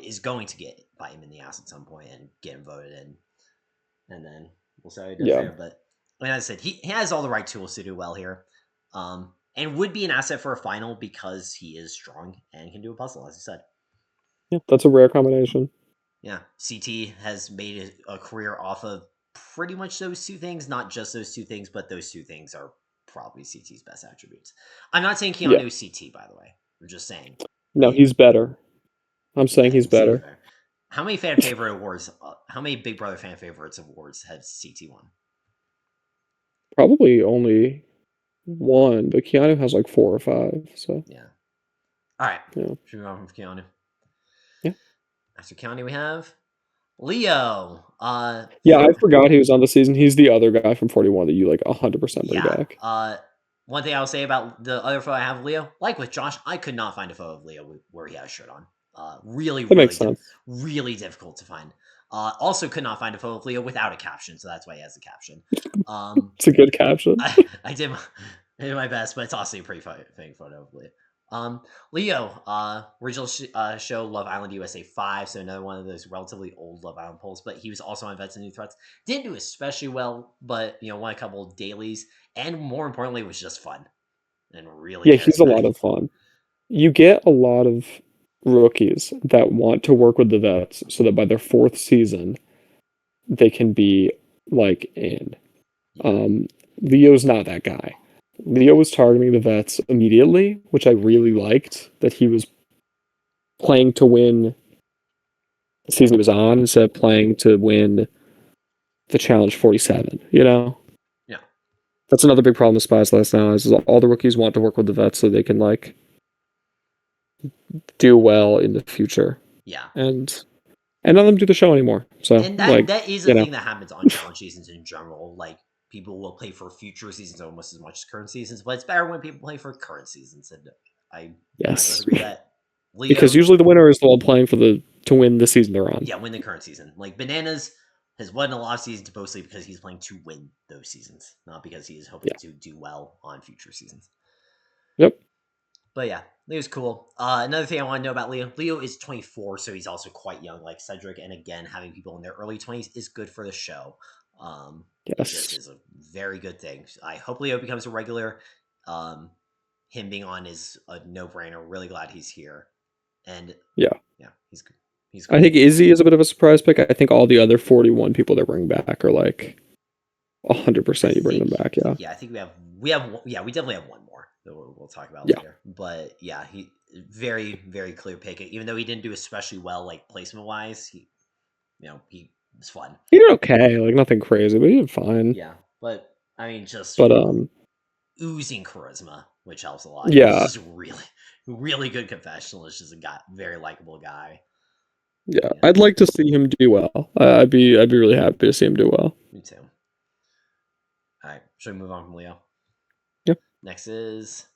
is going to get bite him in the ass at some point and get him voted in, and then we'll see how he does Yeah, there. But like I said, he has all the right tools to do well here, and would be an asset for a final because he is strong and can do a puzzle, as you said. yeah, that's a rare combination. Yeah, CT has made a career off of pretty much those two things, not just those two things, but those two things are probably CT's best attributes. I'm not saying Yeah, Keanu is CT, by the way. I'm just saying no, it. he's better. I'm saying he's He's saying he's better. better. How many fan favorite awards? How many Big Brother fan favorites awards has CT won? Probably only one, but Keanu has like 4 or 5. So Yeah. All right. yeah, Should we move on from Keanu? yeah, After Keanu, we have Leo. yeah. I forgot he was on the season. He's the other guy from 41 that you like 100% bring Yeah. back. One thing I'll say about the other photo I have of Leo, like with Josh, I could not find a photo of Leo where he had a shirt on. Really, That makes really, sense. really difficult to find. Also, could not find a photo of Leo without a caption, so that's why he has the caption. It's a good caption. I did my best, but it's also a pretty funny photo of Leo. Leo, original show Love Island USA 5, so another one of those relatively old Love Island polls, but he was also on Vets and New Threats. Didn't do especially well, but won a couple of dailies, and more importantly, was just fun and really Yeah, he's a lot charismatic. of fun. You get a lot of rookies that want to work with the vets so that by their 4th season they can be like in. Yeah, Um, Leo's not that guy. Leo was targeting the vets immediately, which I really liked that he was playing to win the season he was on instead of playing to win the challenge 47, you know? yeah, That's another big problem with Spies Last now is all the rookies want to work with the vets so they can like do well in the future. yeah. And none of them do the show anymore. So And that like, that is a you know, thing that happens on challenge seasons in general. Like people will play for future seasons almost as much as current seasons, but it's better when people play for current seasons. And I both Yes, agree that because Leo, usually the winner is the one playing for the to win the season they're on. yeah, win the current season. Like Bananas has won a lot of seasons mostly because he's playing to win those seasons, not because he is hoping Yeah. to do well on future seasons. Yep. But yeah, Leo's cool. Another thing I want to know about Leo: Leo is 24, so he's also quite young, like Cedric. And again, having people in their early 20s is good for the show. It just Yes. is a very good thing. I hope Leo becomes a regular. Um, him being on is a no-brainer. Really glad he's here, and Yeah. yeah, he's good. He's I cool. think Izzy is a bit of a surprise pick. I think all the other 41 people they bring back are like I 100% you bring them think, back. Yeah. yeah, I think we definitely have one more that we'll talk about Yeah. later. But yeah, he very very clear pick. Even though he didn't do especially well like placement wise, he was fun. He did okay. Like nothing crazy, but he did fine. Yeah, but I mean, just But oozing charisma, which helps a lot. He's yeah. just really really good confessionalist. Just a guy, very likable guy. Yeah. Yeah, I'd like to see him do well. I'd be really happy to see him do well. me too. All right, should we move on from Leo? Yeah. Next is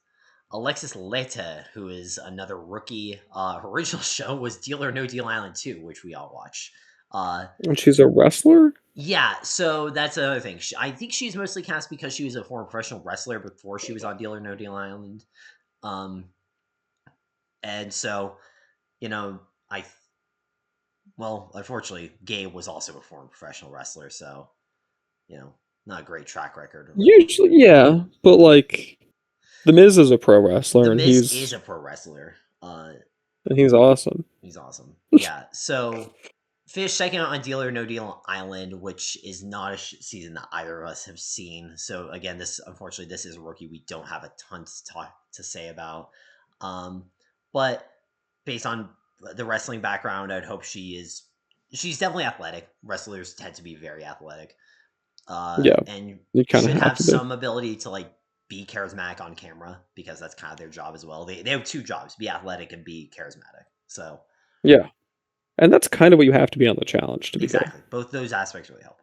Alexis Lete, who is another rookie. Her original show was Deal or No Deal Island 2, which we all watch. And she's a wrestler? Yeah, so that's another thing. I think she's mostly cast because she was a former professional wrestler before she was on Deal or No Deal Island. Um, and so, you know, well, unfortunately, Gabe was also a former professional wrestler, so, not a great track record overall. Usually, yeah. But like The Miz is a pro The wrestler and Miz is he's a pro wrestler. he's awesome. He's awesome. Yeah. So finished second on Deal or No Deal Island, which is not a season that either of us have seen. So again, this is a rookie we don't have a ton to say about. But based on the wrestling background, I'd hope she's definitely athletic. Wrestlers tend to be very athletic. Yeah. And You kind of should have have to be. some ability to like be charismatic on camera because that's kind of their job as well. They have two jobs: be athletic and be charismatic. So Yeah. And that's kind of what you have to be on the challenge to be good. exactly, both those aspects really help.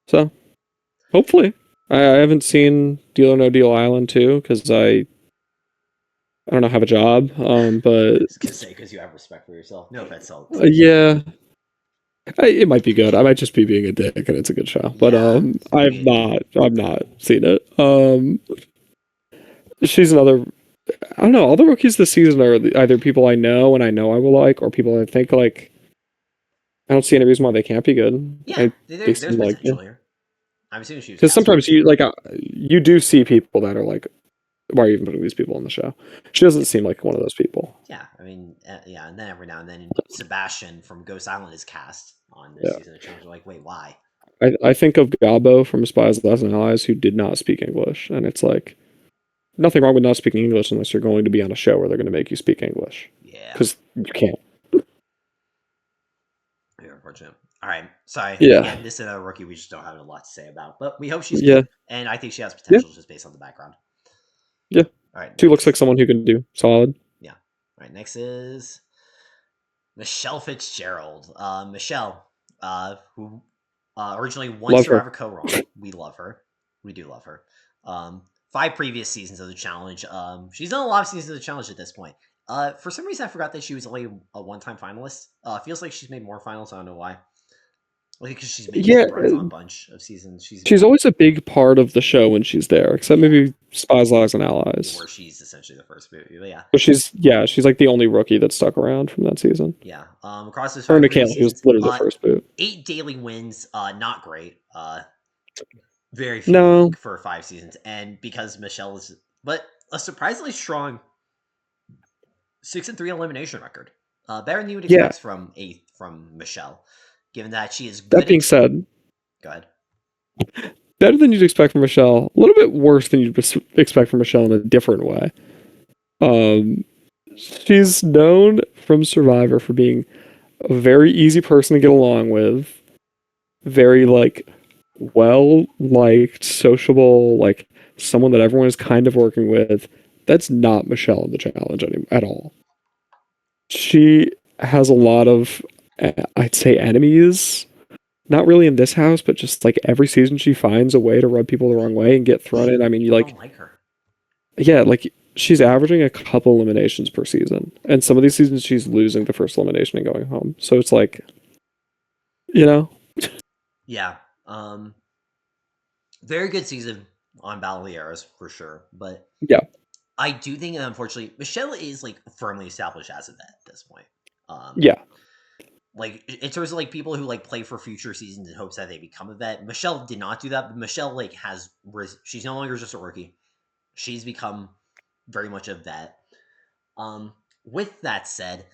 So hopefully. I haven't seen Deal or No Deal Island too, because I don't know, have a job. I But was gonna say because you have respect for yourself. No offense, yeah, it might be good. I might just be being a dick, and it's a good show. But yeah, I've not seen it. She's another. I don't know. All the rookies this season are either people I know and I know I will like, or people I think like. I don't see any reason why they can't be good. yeah. They There's seem like potential here. I'm assuming she was because cast for. sometimes you do see people that are like, why are you even putting these people on the show? She doesn't seem like one of those people. Yeah, I mean, yeah, and then every now and then Sebastian from Ghost Island is cast on this Yeah. season of challenge. You're like, wait, why? I think of Gabo from Spies, Lies, and Allies who did not speak English, and it's like nothing wrong with not speaking English unless you're going to be on a show where they're going to make you speak English Yeah, because you can't. very unfortunate. All right, sorry. Yeah, Again, this is another rookie we just don't have a lot to say about, but we hope she's yeah, good, and I think she has yeah, potential just based on the background. yeah. All right, She looks like next. someone who can do solid. Yeah. All right, next is Michelle Fitzgerald. Michelle, who originally won Love her. Survivor Co-Wrong. We love her. We do love her. 5 previous seasons of the challenge. She's done a lot of seasons of the challenge at this point. For some reason, I forgot that she was only a one-time finalist. Feels like she's made more finals. I don't know why. Like because she's been Yeah, named Bros on a bunch of seasons. she's always a big part of the show when she's there, except Yeah, maybe Spies, Lies, and Allies. where she's essentially the first movie. But yeah, But she's like the only rookie that stuck around from that season. yeah. Across those Her and 5 previous Michaela, who was seasons, literally the first boot. 8 daily wins. Not great. Very few No, for 5 seasons, and because Michelle is, but a surprisingly strong 6-3 elimination record. Better than you would yeah. expect from Michelle, given that she is That good being at. said, Go ahead. better than you'd expect from Michelle. A little bit worse than you'd expect from Michelle in a different way. Um, she's known from Survivor for being a very easy person to get along with, very like well liked, sociable, like someone that everyone is kind of working with. That's not Michelle in the challenge at all. She has a lot of, I'd say, enemies not really in this house, but just like every season she finds a way to rub people the wrong way and get thrown in. I mean, you People like, don't like her. yeah, like she's averaging a couple eliminations per season. And some of these seasons she's losing the first elimination and going home. So it's like, you know, Yeah. Very good season on Battle of the Arrows for sure, but yeah, I do think that unfortunately Michelle is like firmly established as a vet at this point. Um, yeah, like in terms of like people who like play for future seasons in hopes that they become a vet. Michelle did not do that, but Michelle like she's no longer just a rookie. She's become very much a vet. With that said,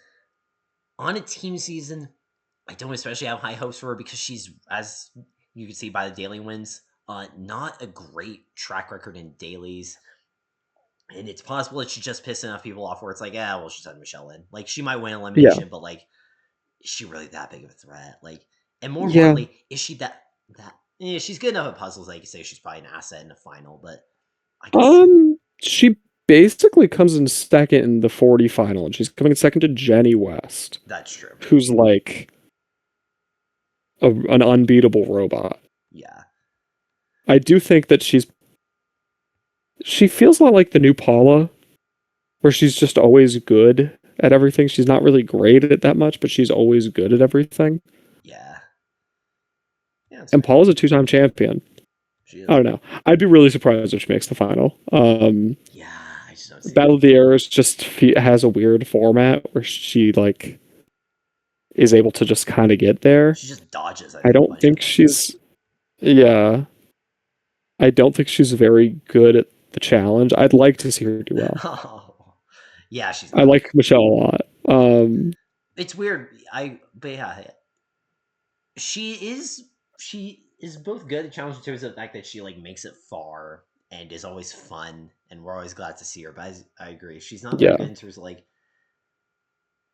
on a team season, I don't especially have high hopes for her because she's, as you can see by the daily wins, not a great track record in dailies. And it's possible that she just pissed enough people off where it's like, yeah, well, she's had Michelle in. Like, she might win yeah, elimination, but like, is she really that big of a threat? Like, and more yeah. importantly, is she that? Yeah, she's good enough at puzzles. Like you say, she's probably an asset in the final, but I could see She basically comes in second in the 40 final, and she's coming in second to Jenny West, that's true. who's like an unbeatable robot. Yeah, I do think that she feels a lot like the new Paula, where she's just always good at everything. She's not really great at that much, but she's always good at everything. yeah, yeah. That's And fair. Paula's a two-time champion. She I is. don't know. I'd be really surprised if she makes the final. Yeah, I just don't see it. Battle of the Arrows just has a weird format where she like is able to just kind of get there. She just dodges. I I think a don't bunch of think things. she's yeah. I don't think she's very good at the challenge. I'd like to see her do well. Oh, yeah, she's I not. like Michelle a lot. It's weird. But yeah, she is both good at challenge in terms of the fact that she like makes it far and is always fun, and we're always glad to see her. But I agree, she's not very Yeah. good in terms of like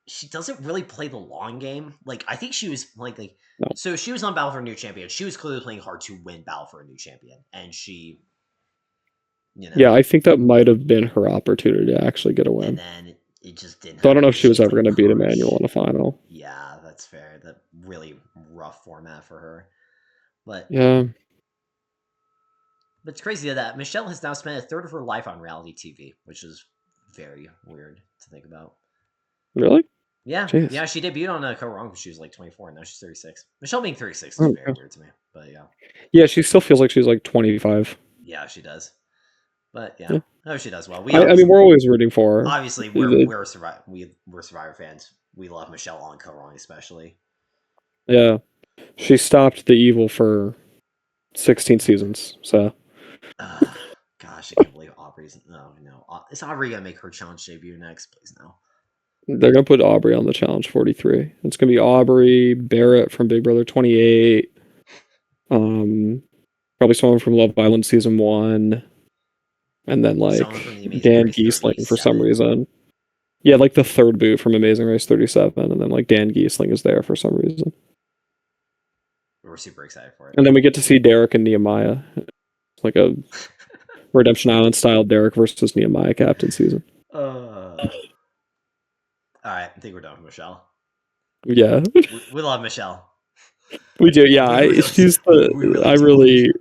she doesn't really play the long game. Like I think she was like No. so she was on Battle for a New Champion. She was clearly playing hard to win Battle for a New Champion, and she, you Yeah, know, I think that might have been her opportunity to actually get a and win. then it just didn't So I don't happen know if because she she was needs ever like going to beat Emmanuel push. in a final. Yeah, that's fair. That really rough format for her. But Yeah. it's crazy that Michelle has now spent a third of her life on reality TV, which is very weird to think about. Really? Yeah, Jeez. yeah, she debuted on Co Wrong when she was like 24, and now she's 36. Michelle being 36 is Oh, very yeah. weird to me, but yeah, Yeah, she still feels like she's like 25. yeah, she does. But yeah, Yeah. no, she does well. I mean, we're always rooting for her. Obviously It- we're Survivor fans. We love Michelle on Co Wrong especially. yeah. She stopped the evil for 16 seasons. So Gosh, I can't believe Aubrey's no. Is Aubrey gonna make her challenge debut next? Please no. they're going to put Aubrey on the challenge 43. It's going to be Aubrey, Barrett from Big Brother 28, um, probably someone from Love Island season 1, and then Someone like from the Amazing Dan Race Giesling for some 37. reason. Yeah, like the third boot from Amazing Race 37, and then like Dan Giesling is there for some reason. We're super excited for it. And then we get to see Derek and Nehemiah, like a Redemption Island style Derek versus Nehemiah captain season. All right, I think we're done with Michelle. Yeah, We love Michelle. we do. Yeah, We really, she's the. we really do.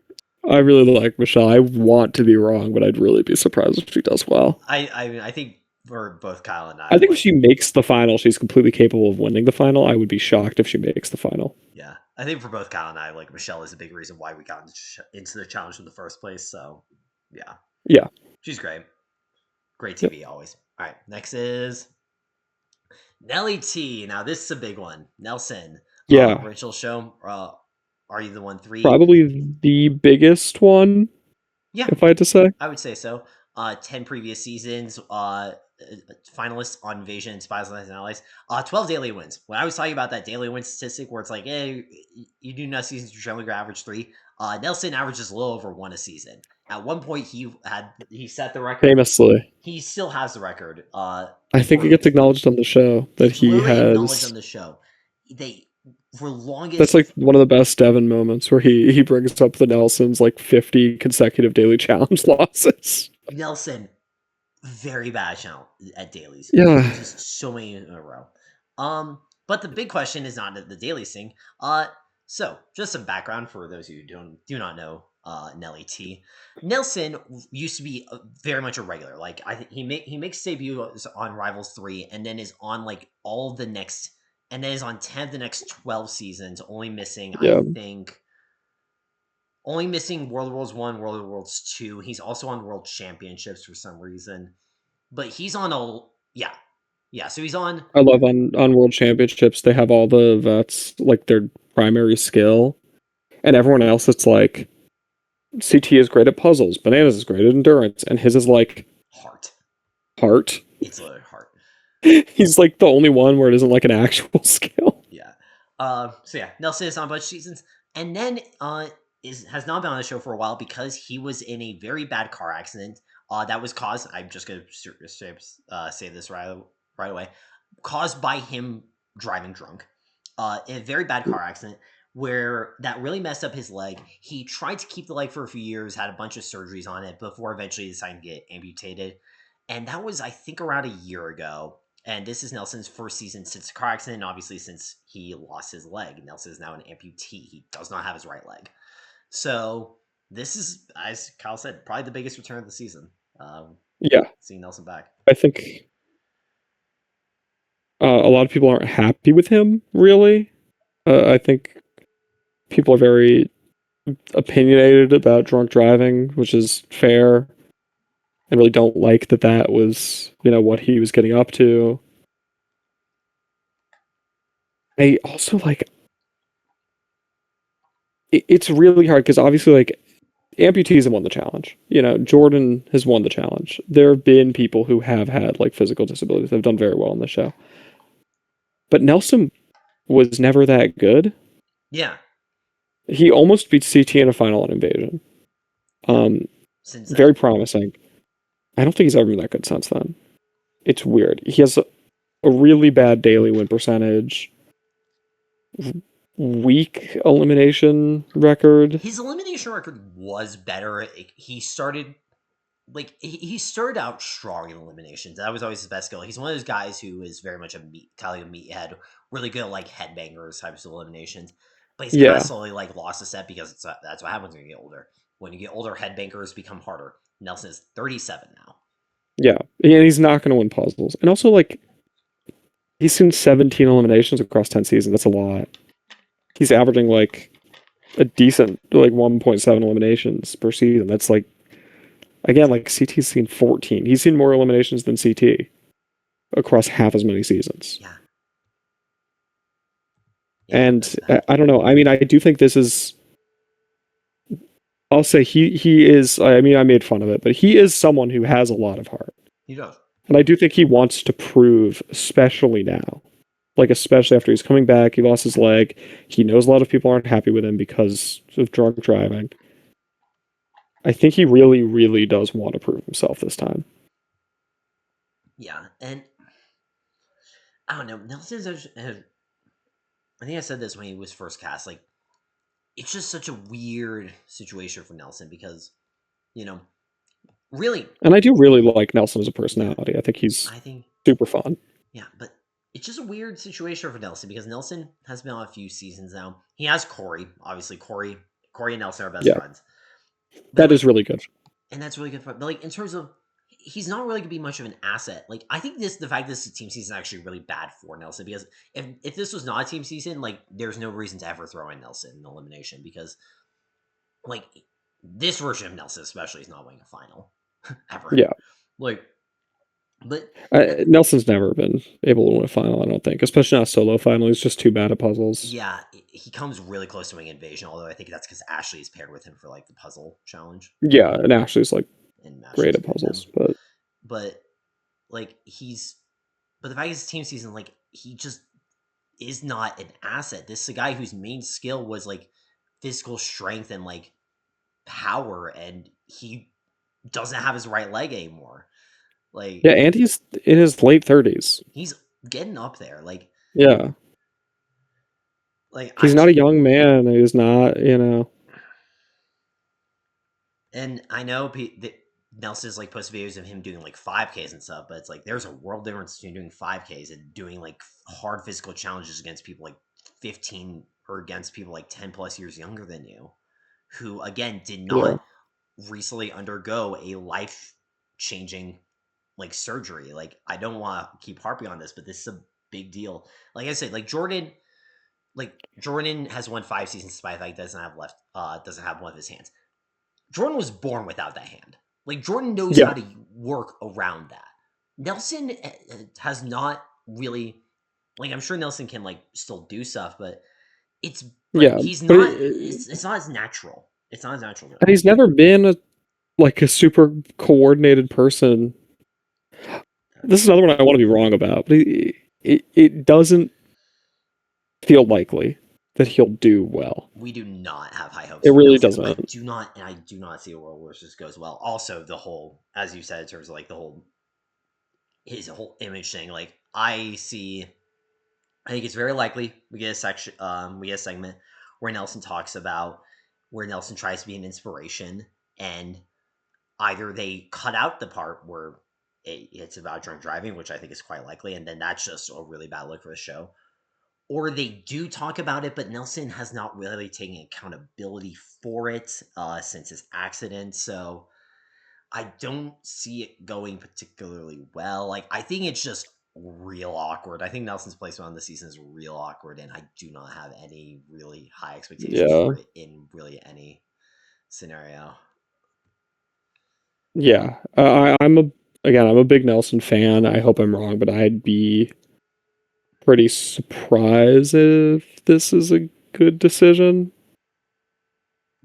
I really like Michelle. I want to be wrong, but I'd really be surprised if she does well. I think for both Kyle and I, I think if like, she makes the final, she's completely capable of winning the final. I would be shocked if she makes the final. yeah, I think for both Kyle and I, like Michelle is a big reason why we got into the challenge in the first place. So, yeah, Yeah, she's great. Great yep. TV always. All right, next is Nelly T. Now this is a big one. Nelson, Yeah. original show. Are you the one three? Probably the biggest one, Yeah, if I had to say. I would say so. 10 previous seasons, finalists on Invasion and Spies, Lies, and Allies. 12 daily wins. When I was talking about that daily win statistic where it's like, hey, you do enough seasons, you're generally going to average 3. Nelson averages a little over 1 a season. At one point, he set the record. Famously. He still has the record. I think it gets acknowledged on the show that It's he literally acknowledged on has. the show. They, for longest, That's like one of the best Devin moments where he brings up the Nelsons like 50 consecutive daily challenge losses. Nelson, very bad channel at dailies. Yeah. Just so many in a row. But the big question is not the dailies thing. So, just some background for those who do not know Nelly T. Nelson used to be very much a regular. Like I think he makes debut on Rivals 3, and then is on like all the next, and then is on 10 of the next 12 seasons, only missing Yeah, World of Worlds 1, World of Worlds 2. He's also on World Championships for some reason, but he's on a yeah. So he's on I love on World Championships they have all the vets like their primary skill, and everyone else it's like CT is great at puzzles, Bananas is great at endurance, and his is like Heart. heart. It's literally Heart. He's like the only one where it isn't like an actual skill. Yeah. So yeah, Nelson is on a bunch of seasons, and then has not been on the show for a while because he was in a very bad car accident. That was caused. I'm just gonna say this right away. Caused by him driving drunk. In a very bad car accident where that really messed up his leg. He tried to keep the leg for a few years, had a bunch of surgeries on it before eventually deciding to get amputated. And that was, I think, around a year ago. And this is Nelson's first season since the car accident. Obviously, since he lost his leg, Nelson is now an amputee. He does not have his right leg. So this is, as Kyle said, probably the biggest return of the season. Yeah, Seeing Nelson back. I think a lot of people aren't happy with him. Really, I think people are very opinionated about drunk driving, which is fair. I really don't like that that was, what he was getting up to. I also like it's really hard because obviously like amputees have won the challenge. Jordan has won the challenge. There have been people who have had like physical disabilities that have done very well on the show. But Nelson was never that good. Yeah. He almost beat CT in a final on Invasion. Um, Since Very then, promising. I don't think he's ever been that good since then. It's weird. He has a really bad daily win percentage, weak elimination record. his elimination record was better. He started he started out strong in eliminations. That was always his best skill. He's one of those guys who is very much a meathead, really good at like headbangers types of eliminations. But he's kind of Yeah, slowly like lost a step because that's what happens when you get older. When you get older, headbangers become harder. Nelson is 37 now. yeah. And he's not going to win puzzles. And also, like, he's seen 17 eliminations across 10 seasons. That's a lot. He's averaging like a decent like 1.7 eliminations per season. That's like again like CT's seen 14. He's seen more eliminations than CT across half as many seasons. Yeah, yeah, And that's bad. I don't know. I mean, I do think this is. I'll say he is. I mean, I made fun of it, but he is someone who has a lot of heart, He does. and I do think he wants to prove, especially now, like especially after he's coming back. He lost his leg. He knows a lot of people aren't happy with him because of drunk driving. I think he really, really does want to prove himself this time. Yeah, and I don't know. Nelson's. I think I said this when he was first cast. Like, it's just such a weird situation for Nelson because, you know, really, And I do really like Nelson as a yeah, personality. I think he's I think, super fun. yeah, but it's just a weird situation for Nelson because Nelson has been on a few seasons now. He has Corey, obviously. Corey and Nelson are best Yeah, friends, but that is like, really good. and that's really good for. But like, in terms of, he's not really gonna be much of an asset. Like, I think the fact this team season is actually really bad for Nelson because if this was not a team season, like, there's no reason to ever throw in Nelson in elimination because like this version of Nelson especially is not winning a final ever. Yeah, Like, but Nelson's never been able to win a final. I don't think, especially not a solo final. He's just too bad at puzzles. yeah, he comes really close to winning Invasion. Although I think that's because Ashley is paired with him for like the puzzle challenge, Yeah, and Ashley's like and great Ashley's at good at them. puzzles, but But like but the fact is, team season, like, he just is not an asset. This is a guy whose main skill was like physical strength and like power, and he doesn't have his right leg anymore. Like, yeah, and he's in his late 30s. he's getting up there. Yeah, Like I he's not just a young man. He's not. And I know that Nelson's like post videos of him doing like 5Ks and stuff, but it's like there's a world difference between doing 5Ks and doing like hard physical challenges against people like 15 are against people like 10 plus years younger than you, who again did Yeah. not recently undergo a life changing like surgery. Like I don't want to keep harping on this, but this is a big deal. Like I said, like Jordan has won 5 seasons despite the fact doesn't have one of his hands. Jordan was born without that hand. Like Jordan knows Yeah. how to work around that. Nelson has not really, like I'm sure Nelson can like still do stuff, but it's like Yeah. he's But not. It's not as natural. It's not as natural to and him. he's never been like a super coordinated person. This is another one I want to be wrong about, but it doesn't feel likely that he'll do well. We do not have high hopes It for really Nelson. doesn't. I do not see a world where this goes well. Also, the whole, as you said, in terms of like the whole his whole image thing. Like I think it's very likely we get a segment where Nelson talks about where Nelson tries to be an inspiration, and either they cut out the part where it's about drunk driving, which I think is quite likely, and then that's just a really bad look for the show, or they do talk about it, but Nelson has not really taken accountability for it since his accident. So I don't see it going particularly well. Like I think it's just real awkward. I think Nelson's placement on the season is real awkward, and I do not have any really high expectations Yeah. for it in really any scenario. Yeah. I'm a big Nelson fan. I hope I'm wrong, but I'd be pretty surprised if this is a good decision.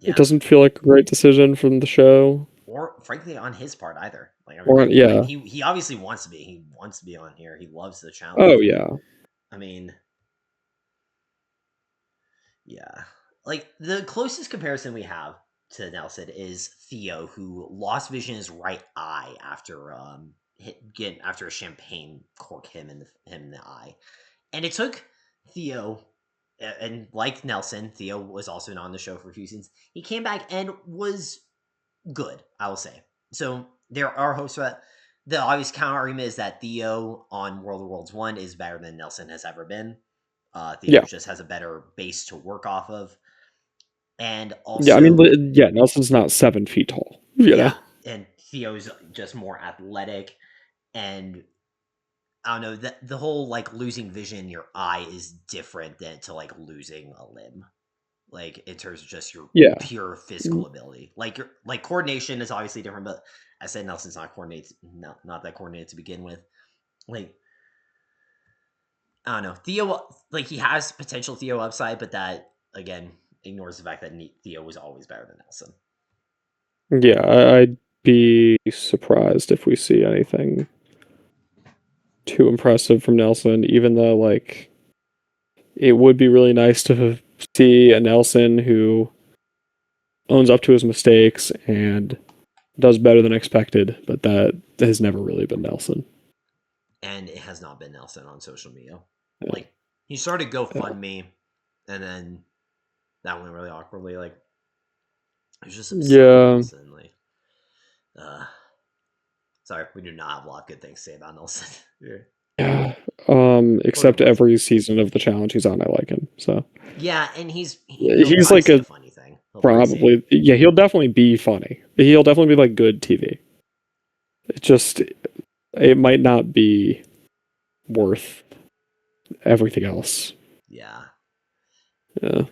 It Yeah, doesn't feel like a great decision from the show. or frankly on his part either. Like Or I mean, yeah. he obviously wants to be. He wants to be on here. He loves the Oh challenge. yeah. I mean, yeah. Like the closest comparison we have to Nelson is Theo, who lost vision in his right eye after after a champagne cork him in the eye, and it took Theo. And like Nelson, Theo was also not on the show for a few seasons. He came back and was good, I will say. So there are hopes for that. The obvious counter argument is that Theo on World of Worlds 1 is better than Nelson has ever been. Theo Yeah. just has a better base to work off of. And Yeah. I mean, also, yeah. Nelson's not 7 feet tall. You know. yeah, and Theo's just more athletic. And I don't know, the whole like losing vision in your eye is different than to like losing a limb. Like in terms of just your Yeah. pure physical ability. Like your like coordination is obviously different, but I said Nelson's not that coordinated to begin with. Like I don't know, Theo like he has potential Theo upside, but that again ignores the fact that Theo was always better than Nelson. Yeah. I'd be surprised if we see anything too impressive from Nelson, even though like it would be really nice to see a Nelson who owns up to his mistakes and does better than expected, but that has never really been Nelson. And it has not been Nelson on social media. Yeah. Like he started Yeah. GoFundMe, and then that went really awkwardly. Like it was just some stuff with Yeah. Nelson. Like, uh, sorry, we do not have a lot of good things to say about Nelson. Yeah. Yeah. Or good Except ones. every season of the challenge he's on, I like him. So Yeah, and he'll he's probably like say a a funny thing. He'll probably say yeah, he'll definitely be funny. He'll definitely be like good TV. It just it might not be worth everything else. yeah. Yeah.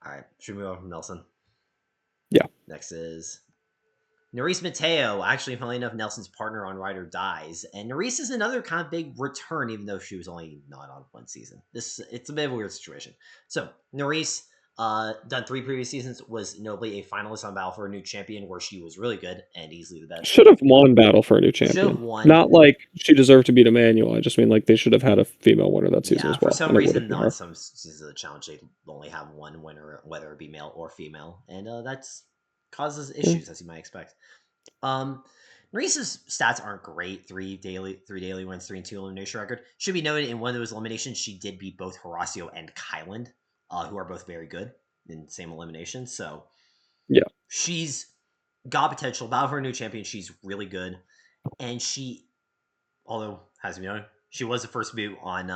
All right, should we move on from Nelson? Yeah. Next is Nerys Mateo. Actually, funnily enough, Nelson's partner on Ride or Dies, and Nerys is another kind of big return, even though she was only not on one season. It's a bit of a weird situation. So Nerys, done 3 previous seasons, was notably a finalist on Battle for a New Champion, where she was really good and easily the best. Should have won Battle for a New Should have Champion. won. Not like she deserved to beat Emmanuel. I just mean like they should have had a female winner that season Yeah, as for well, some and it would have reason been on her. some seasons of the challenge they only have one winner, whether it be male or female, and that's causes Yeah. issues as you might expect. Um, Maurice's stats aren't great. Three daily wins, 3-2 elimination record. Should be noted in one of those eliminations, she did beat both Horacio and Kyland, who are both very good in the same elimination. So Yeah. she's got potential. Battle for a new champion, she's really good, and she, although has to be known, she was the first boot on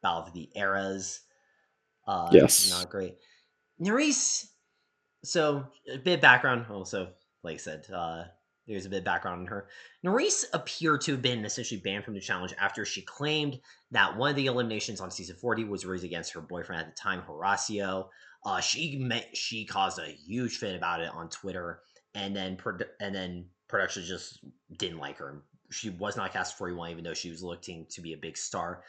Battle of the Eras. Yes. Not great. Nerys. So a bit of background. Also, like I said, there's a bit of background on her. Nerys appeared to have been essentially banned from the challenge after she claimed that one of the eliminations on season 40 was raised against her boyfriend at the time, Horacio. She caused a huge fit about it on Twitter, and then production just didn't like her. She was not cast 41, even though she was looking to be a big star.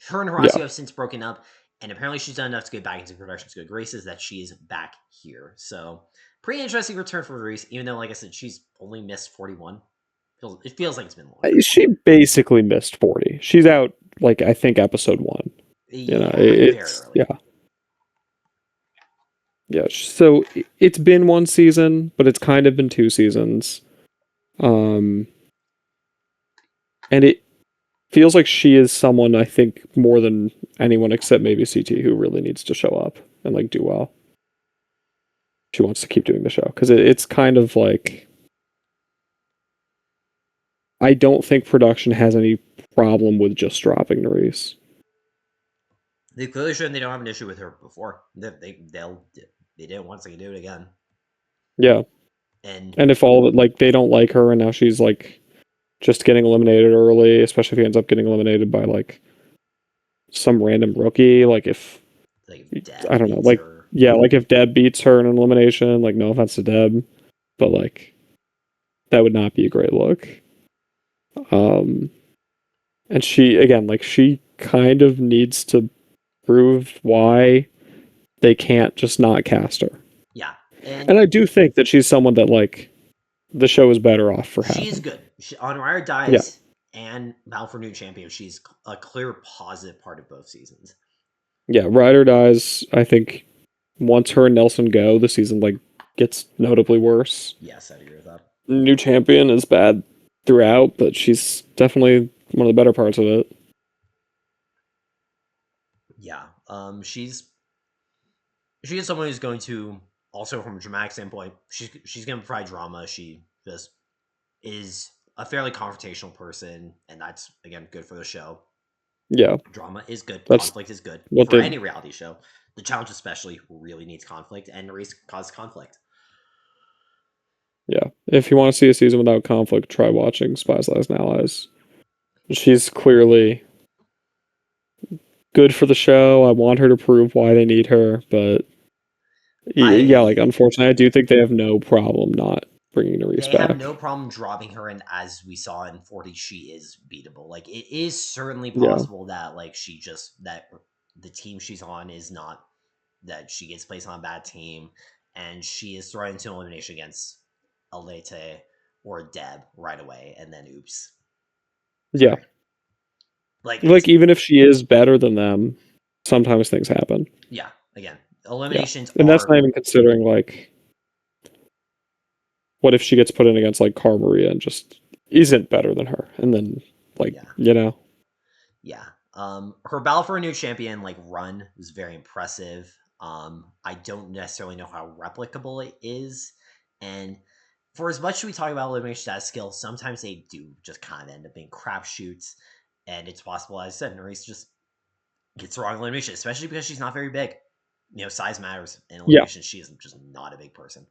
Her and Yeah. Horacio have since broken up, and apparently she's done enough to get back into production's good graces that she is back here. So, pretty interesting return for Reese, even though, like I said, she's only missed 41. It feels like it's been longer. She basically missed 40. She's out, like, I think episode 1. Yeah, very It's, early. yeah. Yeah, so it's been 1 season, but it's kind of been 2 seasons. Um, and it feels like she is someone, I think, more than anyone except maybe CT, who really needs to show up and, like, do well. She wants to keep doing the show because it's kind of like, I don't think production has any problem with just dropping Nerys. They clearly showed they don't have an issue with her before. They did it once, they can do it again. Yeah, And and if all like they don't like her and now she's like just getting eliminated early, especially if he ends up getting eliminated by like some random rookie, like if like Deb I don't know, beats like her. yeah, like if Deb beats her in an elimination, like no offense to Deb, but like that would not be a great look. Um, and she again, like she kind of needs to prove why they can't just not cast her. Yeah, And and I do think that she's someone that like the show is better off for she's having. good. On Ride Yeah. Dies and Battle for New Champion, she's a clear positive part of both seasons. Yeah, Ryder dies, I think once her and Nelson go, the season like gets notably worse. Yes, I agree with that. New champion is bad throughout, but she's definitely one of the better parts of it. Yeah, she is someone who's going to also from a dramatic standpoint. She's going to provide drama. She just is a fairly confrontational person, and that's again good for the show. Yeah, Drama is good. that's Conflict is good what for they. any reality show. The challenge especially really needs conflict, and Nerys caused conflict. Yeah, if you want to see a season without conflict, try watching Spies, Lies, and Allies. She's clearly good for the show. I want her to prove why they need her, but yeah, like I unfortunately, I do think they have no problem not bringing Nerys They have back. no problem dropping her, and as we saw in 40, she is beatable. Like it is certainly Yeah, possible that like she just that the team she's on is not that she gets placed on a bad team, and she is thrown into elimination against Alete or Deb right away, and then oops, yeah. sorry. Like it's Like even if she is better than them, sometimes things happen. yeah. Again, Yeah, eliminations and that's are not even considering like what if she gets put in against like Cara Maria and just isn't better than her, and then like yeah. Yeah. Her battle for a new champion like run was very impressive. I don't necessarily know how replicable it is, and for as much as we talk about elimination status skills, sometimes they do just kind of end up being crapshoots, and it's possible, as I said, Nerys just gets the wrong elimination, especially because she's not very big. You know, size matters in Yeah, elimination. She is just not a big person.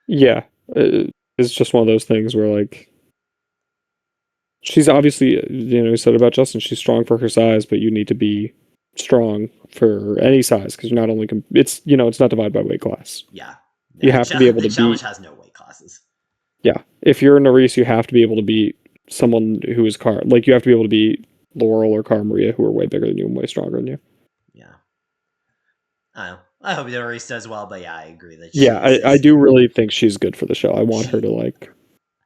yeah. It's just one of those things where like she's obviously you said about Justin, she's strong for her size, but you need to be strong for any size because you're not only it's it's not divided by weight class. Yeah, You yeah. have to be able The to challenge beat. has no weight classes. Yeah, if you're a Nerys, you have to be able to beat someone who is like you have to be able to beat Laurel or Cara Maria who are way bigger than you and way stronger than you. Yeah, I don't know. I hope Nerys does well, but yeah, I agree that Yeah, she's I just do really think she's good for the show. I want her to she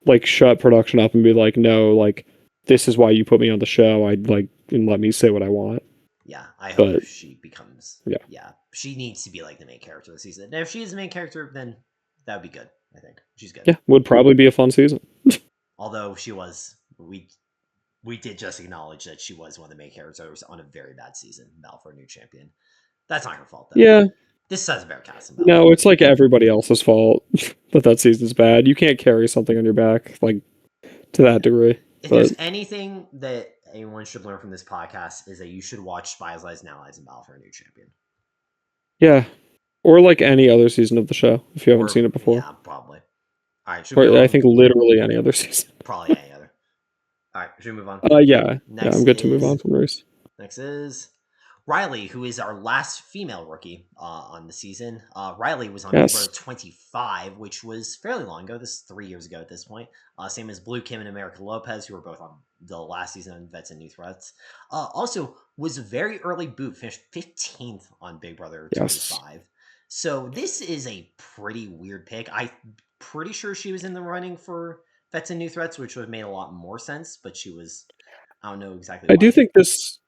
like shut production up and be like, no, like this is why you put me on the show. I'd like and let me say what I want. yeah, I hope But she becomes yeah, yeah. She needs to be like the main character of the season. And if she is the main character, then that would be good. I think she's good. yeah, would probably be a fun season. Although she was we did just acknowledge that she was one of the main characters on a very bad season, Battle for a New Champion. That's not her fault though. Yeah, This says better casting Battle for a no, New it's like Champion. everybody else's fault that season's bad. You can't carry something on your back like to that Yeah. degree. If But there's anything that anyone should learn from this podcast is that you should watch Spies, Lies, and Allies and Battle for a New Champion. Yeah. Or like any other season of the show, if you haven't Or seen it before. yeah, probably. All right, should we Or I go? think literally any other season. Probably any other. All right, should we move on? Yeah. Yeah, Next I'm good to move on is from race. next is Riley, who is our last female rookie on the season. Riley was on Big Yes. Brother 25, which was fairly long ago. This is 3 years ago at this point. Same as Blue Kim and America Lopez, who were both on the last season on Vets and New Threats. Also, was a very early boot, finished 15th on Big Brother Yes. 25. So this is a pretty weird pick. I'm pretty sure she was in the running for Vets and New Threats, which would have made a lot more sense, but she was, I don't know exactly I why. do think this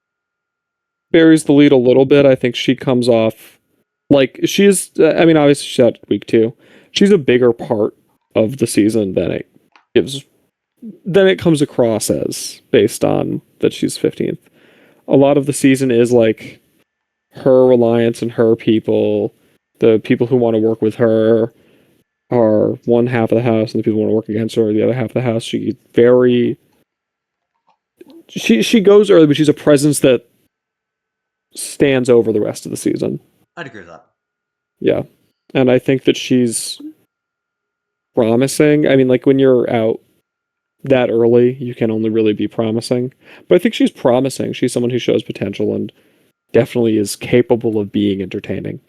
buries the lead a little bit. I think she comes off like she's. I mean, obviously she's out week 2. She's a bigger part of the season than it gives. Than it comes across as, based on that she's 15th. A lot of the season is like her reliance and her people. The people who want to work with her are one half of the house, and the people who want to work against her are the other half of the house. She goes early, but she's a presence that stands over the rest of the season. I'd agree with that. Yeah. And I think that she's promising. I mean, like when you're out that early, you can only really be promising. But I think she's promising. She's someone who shows potential and definitely is capable of being entertaining.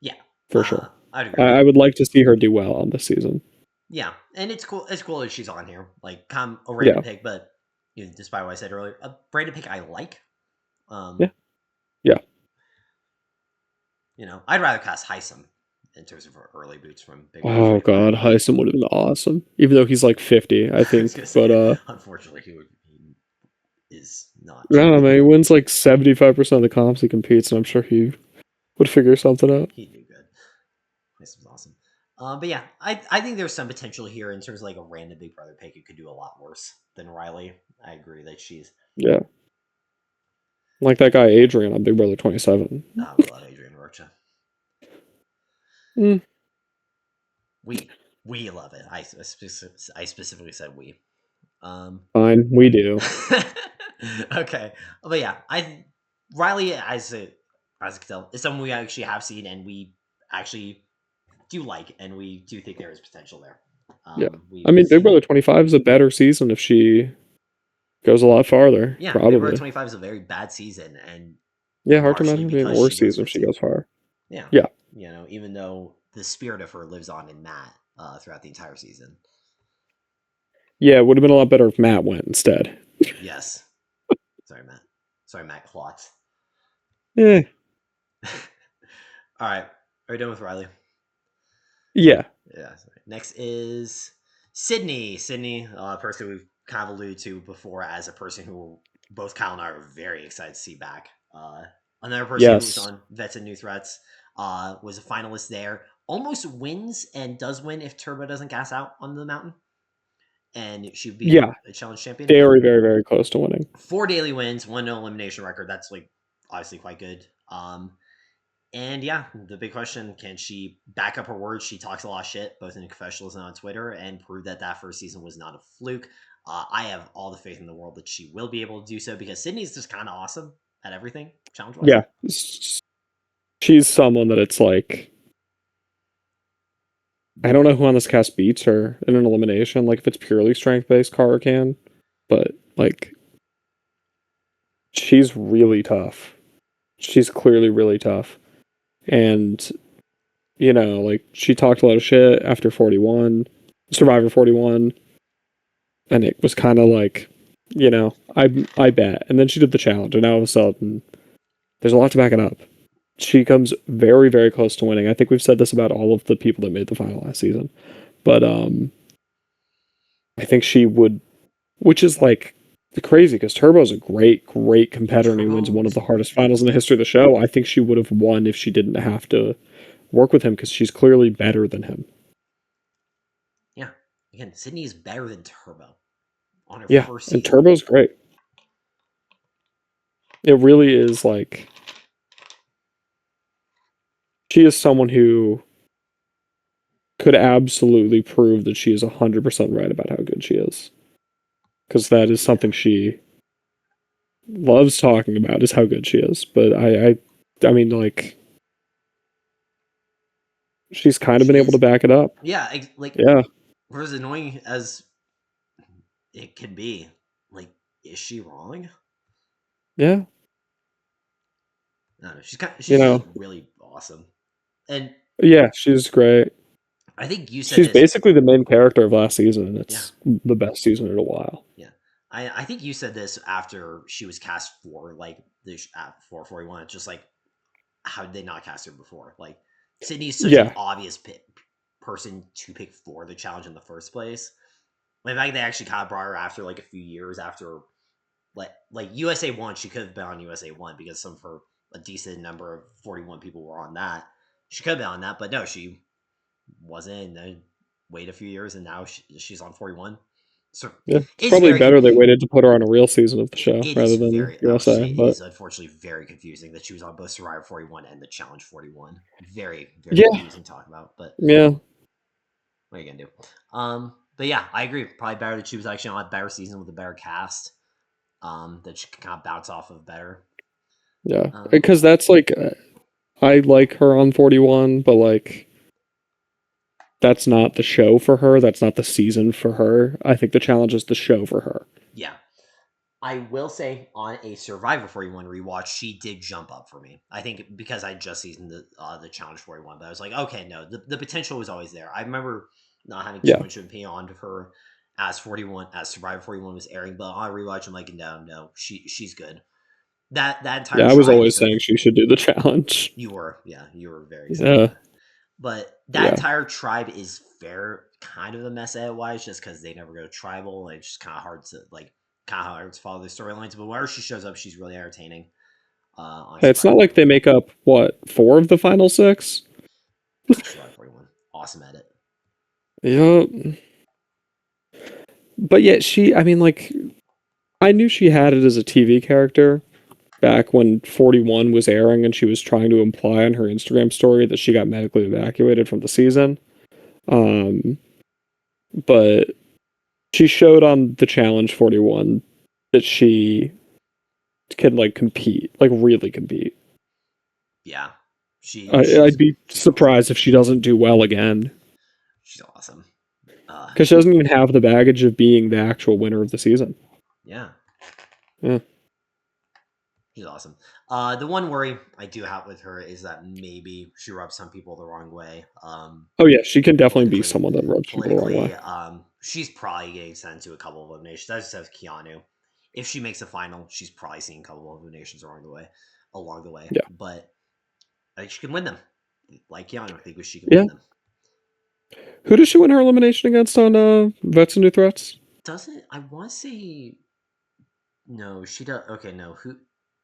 Yeah. For sure. I'd agree. I would like to see her do well on this season. Yeah. And it's cool. It's cool that she's on here. Like, kind of a random pick, but despite what I said earlier, a random pick I like. Yeah. Yeah. I'd rather cast Heisem in terms of early boots from Big Brother. Oh god, Heisem would have been awesome. Even though he's like 50, I think. But unfortunately he is not. I don't know, man. He wins like 75% of the comps he competes, and I'm sure he would figure something out. He'd do good. Heisem's awesome. But yeah, I think there's some potential here in terms of like a random Big Brother pick. It could do a lot worse than Riley. I agree that she's. Yeah. Like that guy Adrian on Big Brother 27. Oh, we love Adrian Rocha. We love it. I specifically said we. Fine, we do. Okay, but yeah, Riley as I can tell is someone we actually have seen and we actually do like, and we do think there is potential there. Yeah, I mean, Big Brother 25 is a better season if she goes a lot farther. Yeah, probably. Big Brother 25 is a very bad season, and yeah, hard to imagine being a worse season if she goes far. Yeah, yeah. Even though the spirit of her lives on in Matt throughout the entire season. Yeah, it would have been a lot better if Matt went instead. Yes. Sorry, Matt Klotz. Yeah. All right. Are we done with Riley? Yeah. Yeah. Next is Sydney. Sydney, a person we've kind of alluded to before as a person who both Kyle and I are very excited to see back. Another person who was on Vets and New Threats was a finalist there. Almost wins and does win if Turbo doesn't gas out on the mountain. And she would be a challenge champion. Very, very, very close to winning. 4 daily wins, 1 no elimination record. That's like obviously quite good. And yeah, the big question, can she back up her words? She talks a lot of shit, both in confessionals and on Twitter, and prove that first season was not a fluke. I have all the faith in the world that she will be able to do so because Sydney's just kind of awesome at everything, challenge-wise. Yeah. She's someone that it's like, I don't know who on this cast beats her in an elimination. Like, if it's purely strength-based, Kara can. But, like, she's really tough. She's clearly really tough. And, like, she talked a lot of shit after 41, Survivor 41. And it was kind of like, I bet. And then she did the challenge, and now all of a sudden, there's a lot to back it up. She comes very, very close to winning. I think we've said this about all of the people that made the final last season. But I think she would, which is like crazy because Turbo's a great, great competitor and he wins one of the hardest finals in the history of the show. I think she would have won if she didn't have to work with him because she's clearly better than him. Yeah. Again, Sydney is better than Turbo on her first season. And Turbo's great. It really is like, she is someone who could absolutely prove that she is 100% right about how good she is. Because that is something she loves talking about is how good she is. But I mean, like, she's kind of been She able to is. back it up. Yeah, like Yeah, for as annoying as it could be, like, is she wrong? yeah. I don't know. You She's just know, really awesome. And yeah, she's great. I think you said She's this. basically the main character of last season, and Yeah, it's the best season in a while. yeah. I think you said this after she was cast for like the at 441. It's just like, how did they not cast her before? Like, Sydney's such an Yeah, obvious person to pick for the challenge in the first place. In fact, they actually kind of brought her after like a few years after, like USA One. She could have been on USA One because some of her a decent number of 41 people were on that. She could have been on that, but no, she wasn't. And wait a few years, and now she's on 41. So yeah. It's it's probably very better they waited to put her on a real season of the show it is rather than very I will USA. say it But is unfortunately very confusing that she was on both Survivor 41 and the Challenge 41. Very very yeah, confusing to talk about, but yeah, what are you gonna do? But yeah, I agree. Probably better that she was actually on a better season with a better cast. That she can kind of bounce off of better. yeah. Um, Because that's like, I like her on 41, but like, that's not the show for her. That's not the season for her. I think the challenge is the show for her. yeah, I will say on a Survivor 41 rewatch, she did jump up for me. I think because I just seen the Challenge 41, but I was like, okay, no, the potential was always there. I remember not having too Yeah, much opinion on her as 41 as Survivor 41 was airing, but on a rewatch, I'm like, no, no, she's good. That entire yeah. I was tribe always is good. saying she should do the challenge. You were, yeah, you were very excited about Yeah, that. But that yeah. entire tribe is fair, kind of a mess edit wise, just because they never go tribal. And it's just kind of hard to like, kind of hard to follow the storylines. But wherever she shows up, she's really entertaining. On It's Survivor not like they 41, make up what, four of the final six. Survivor 41, awesome edit. Yep. But yet she, I mean, like, I knew she had it as a TV character back when 41 was airing and she was trying to imply on her Instagram story that she got medically evacuated from the season. Um, but she showed on the Challenge 41 that she can, like, compete, like, really compete. Yeah, I'd be she's awesome. surprised if she doesn't do well again. She's awesome. Because she doesn't even have the baggage of being the actual winner of the season. Yeah, Yeah. she's awesome. The one worry I do have with her is that maybe she rubs some people the wrong way. Oh, yeah, she can definitely be Politically, someone that rubs people the wrong way. she's probably getting sent to a couple of eliminations. As says Keanu. If she makes a final, she's probably seeing a couple of eliminations along the way. Yeah. But I think she can win them. Like Keanu, I think she can Yeah. win them. Who does she win her elimination against on Vets and New Threats? Doesn't I want to say no? She does. Okay, no. Who?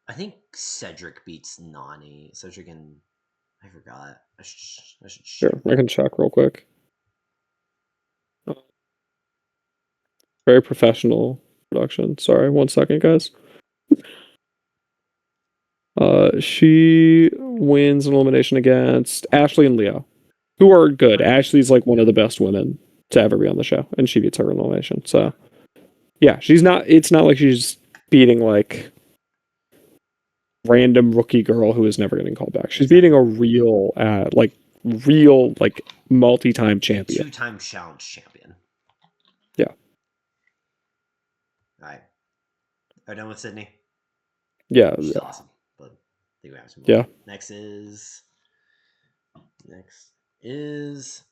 I think Cedric beats Nani. Cedric and I forgot. I should Sure, check I that. can check real quick. Very professional production. Sorry, 1 second, guys. She wins an elimination against Ashley and Leo, who are good. Okay. Ashley's like one of the best women to ever be on the show, and she beats her in elimination. So yeah, she's not. It's not like she's beating like random rookie girl who is never getting called back. She's beating Exactly. a real like multi-time A champion. two-time challenge champion. Yeah, All right. Are done with Sydney? yeah, She's yeah, awesome. But I think we have to move on. yeah. Next is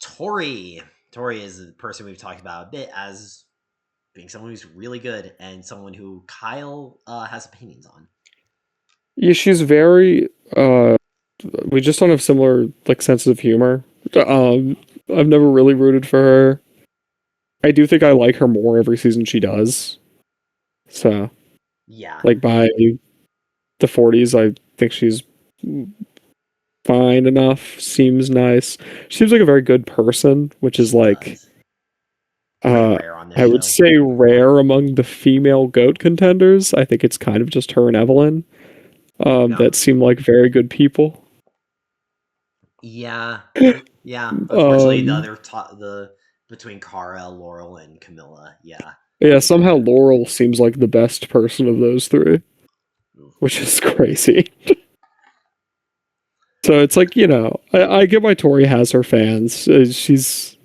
Tori. Tori is the person we've talked about a bit as being someone who's really good and someone who Kyle has opinions on. Yeah, she's very. We just don't have similar like senses of humor. Um, I've never really rooted for her. I do think I like her more every season she does. So, Yeah. like by the 40s, I think she's fine enough. Seems nice. She seems like a very good person, which is She like does. Very rare on this I would show. say rare among the female goat contenders. I think it's kind of just her and Evelyn Yeah. that seem like very good people. Yeah. Yeah. Unfortunately, the Um, other the between Cara, Laurel, and Camilla. Yeah. Yeah, somehow Laurel seems like the best person of those three, which is crazy. So it's like, I get why Tori has her fans. She's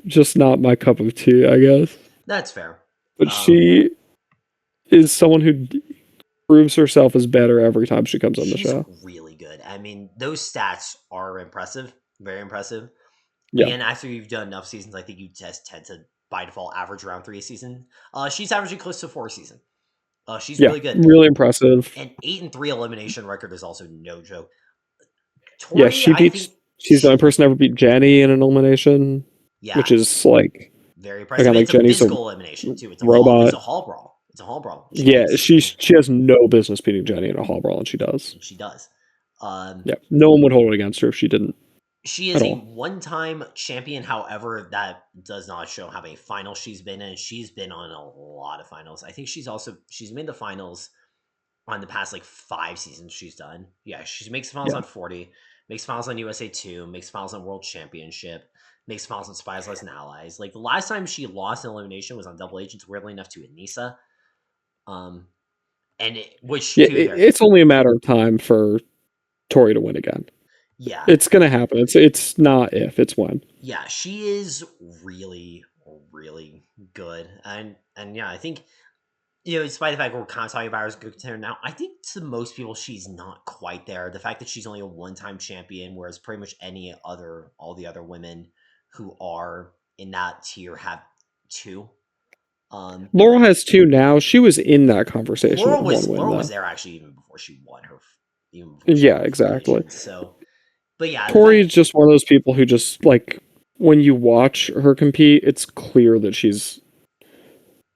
just not my cup of tea, I guess. That's fair. But Um, she is someone who proves herself as better every time she comes on the she's show. really good. I mean, those stats are impressive, very impressive. Yeah. Again, after you've done enough seasons, I think you just tend to by default average around 3 a season. She's averaging close to 4 a season. She's Yeah. really good. Really impressive. An 8-3 elimination record is also no joke. Yeah, Tori, I think she's the only person to ever beat Jenny in an elimination, yeah, which is like, very impressive. again, And like it's a Jenny's a physical elimination too. It's robot. a hall brawl. It's a hall brawl. She Yeah, wins, she has no business beating Jenny in a hall brawl, and she does. and she does. Um, Yeah, no one would hold it against her if she didn't she at is a all. one-time champion. However, that does not show how many finals she's been in. She's been on a lot of finals. I think she's made the finals on the past like 5 seasons she's done. Yeah, she makes finals Yeah, on 40, makes finals on USA 2, makes finals on World Championship, makes finals on Spies Less and Allies. Like the last time she lost an elimination was on Double Agents, weirdly enough to Anissa. Um, which yeah. to be fair, It's only a matter of time for Tori to win again. yeah, It's gonna happen. It's not if, it's when. yeah, she is really, really good, and yeah, I think despite the fact we're kind of talking about her as a good contender now, I think to most people she's not quite there. The fact that she's only a one-time champion, whereas pretty much all the other women who are in that tier have two. Um, Laurel has two now. She was in that conversation with one win Laurel was though. there actually even before she Yeah, won her exactly. elimination. So, but yeah, the Tori fact is just one of those people who just like when you watch her compete, it's clear that she's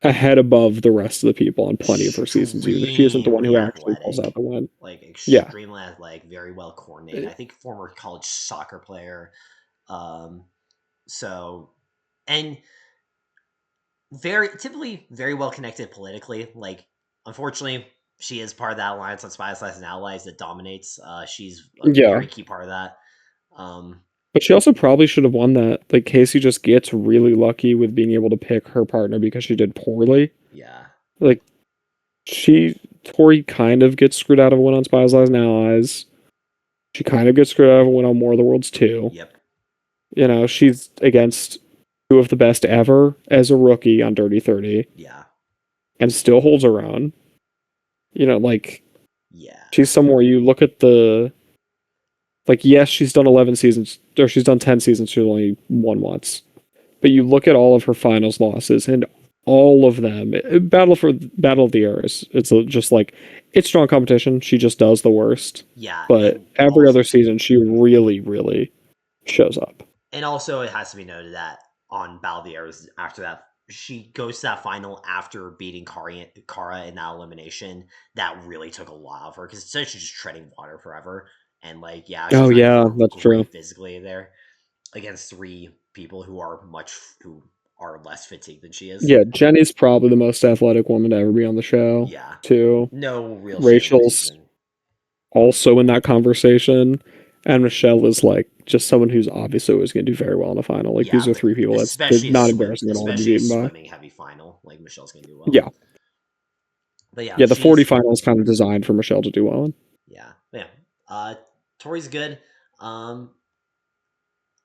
a head above the rest of the people on plenty of her seasons, even if she isn't the one who extremely actually pulls athletic, out the win. like Yeah. extremely athletic, very well coordinated. I think former college soccer player. Um, so and typically very well connected politically. Like, unfortunately, she is part of that alliance on Spies, Lies, and Allies that dominates. She's a Yeah. very key part of that. Um, But she also probably should have won that. Like Casey just gets really lucky with being able to pick her partner because she did poorly. yeah. Like Tori kind of gets screwed out of a win on Spies, Lies, and Allies. She kind of gets screwed out of a win on More of the Worlds too. Yep. She's against two of the best ever as a rookie on Dirty 30 Yeah. and still holds her own. Like Yeah. she's somewhere you look at yes, she's done 11 seasons or she's done 10 seasons, she's only won once. But you look at all of her finals losses and all of them, Battle of the Eras, just like it's strong competition. She just does the worst. Yeah. But every other season, she really, really shows up. And also, it has to be noted that on Battle of the Airs, after that, she goes to that final after beating Kara in that elimination. That really took a lot of her because essentially just treading water forever. And like, yeah, Oh she's not gonna yeah, look that's true. great physically there against three people who are less fatigued than she is. Yeah, Jenny's probably the most athletic woman to ever be on the show, Yeah, too. no real shame in Rachel's Houston. also in that conversation. And Michelle is like just someone who's obviously always going to do very well in the final. Like Yeah, these are three people that's not embarrassing at all to be especially a beaten by. swimming heavy final. Like Michelle's gonna do well. Yeah, But yeah, yeah. The 40 she's final is kind of designed for Michelle to do well in. yeah, yeah. Tori's good. Um,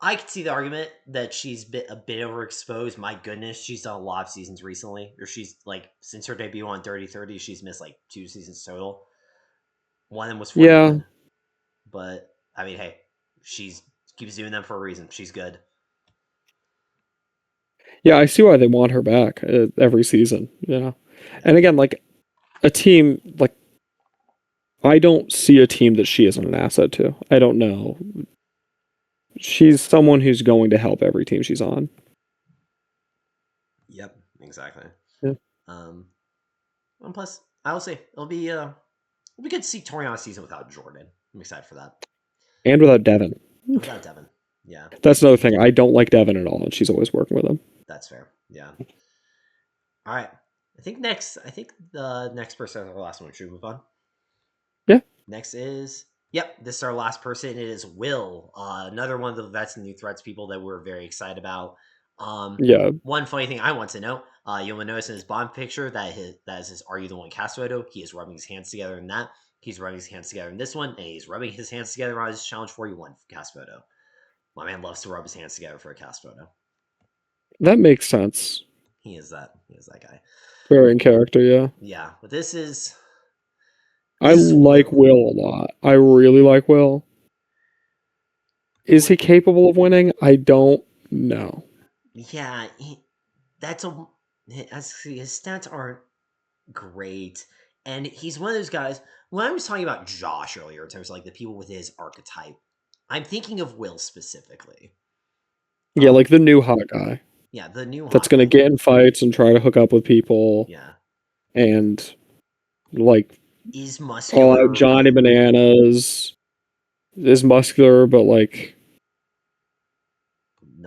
I could see the argument that she's a bit overexposed. My goodness, she's done a lot of seasons recently, or she's like since her debut on Dirty 30, she's missed like 2 seasons total. One of them was Yeah, 41, but I mean, hey, she's keeps doing them for a reason. She's good. yeah. I see why they want her back every season. Yeah, And again, like a team, like I don't see a team that she isn't an asset to. I don't know. She's someone who's going to help every team she's on. yep, exactly. Yeah. Um, and plus, I will say it'll be good to see Tori on a season without Jordan. I'm excited for that. And without Devin. And without Devin, yeah, That's another thing. I don't like Devin at all, and she's always working with him. that's fair. Yeah. All right. I think the next person is our last one. Should we move on? Yeah. Next is this is our last person. It is Will, another one of the vets and new threats people that we're very excited about. Yeah. One funny thing I want to know: You'll notice in his Bond picture that is his "Are You the One" cast photo. He is rubbing his hands together in that. He's rubbing his hands together in this one, and he's rubbing his hands together on his Challenge 41 cast photo. My man loves to rub his hands together for a cast photo. That makes sense. He is that. He is that guy. Very in character, yeah. Yeah, but this is I like Will. Will a lot. I really like Will. Is he capable of winning? I don't know. Yeah, that's a his stats aren't great, and he's one of those guys. When I was talking about Josh earlier, in terms of like the people with his archetype, I'm thinking of Will specifically. Yeah, Um, like the new hot guy yeah, the new that's hot gonna guy. get in fights and try to hook up with people Yeah, and like is call out muscular, Johnny but Bananas. Is muscular, but like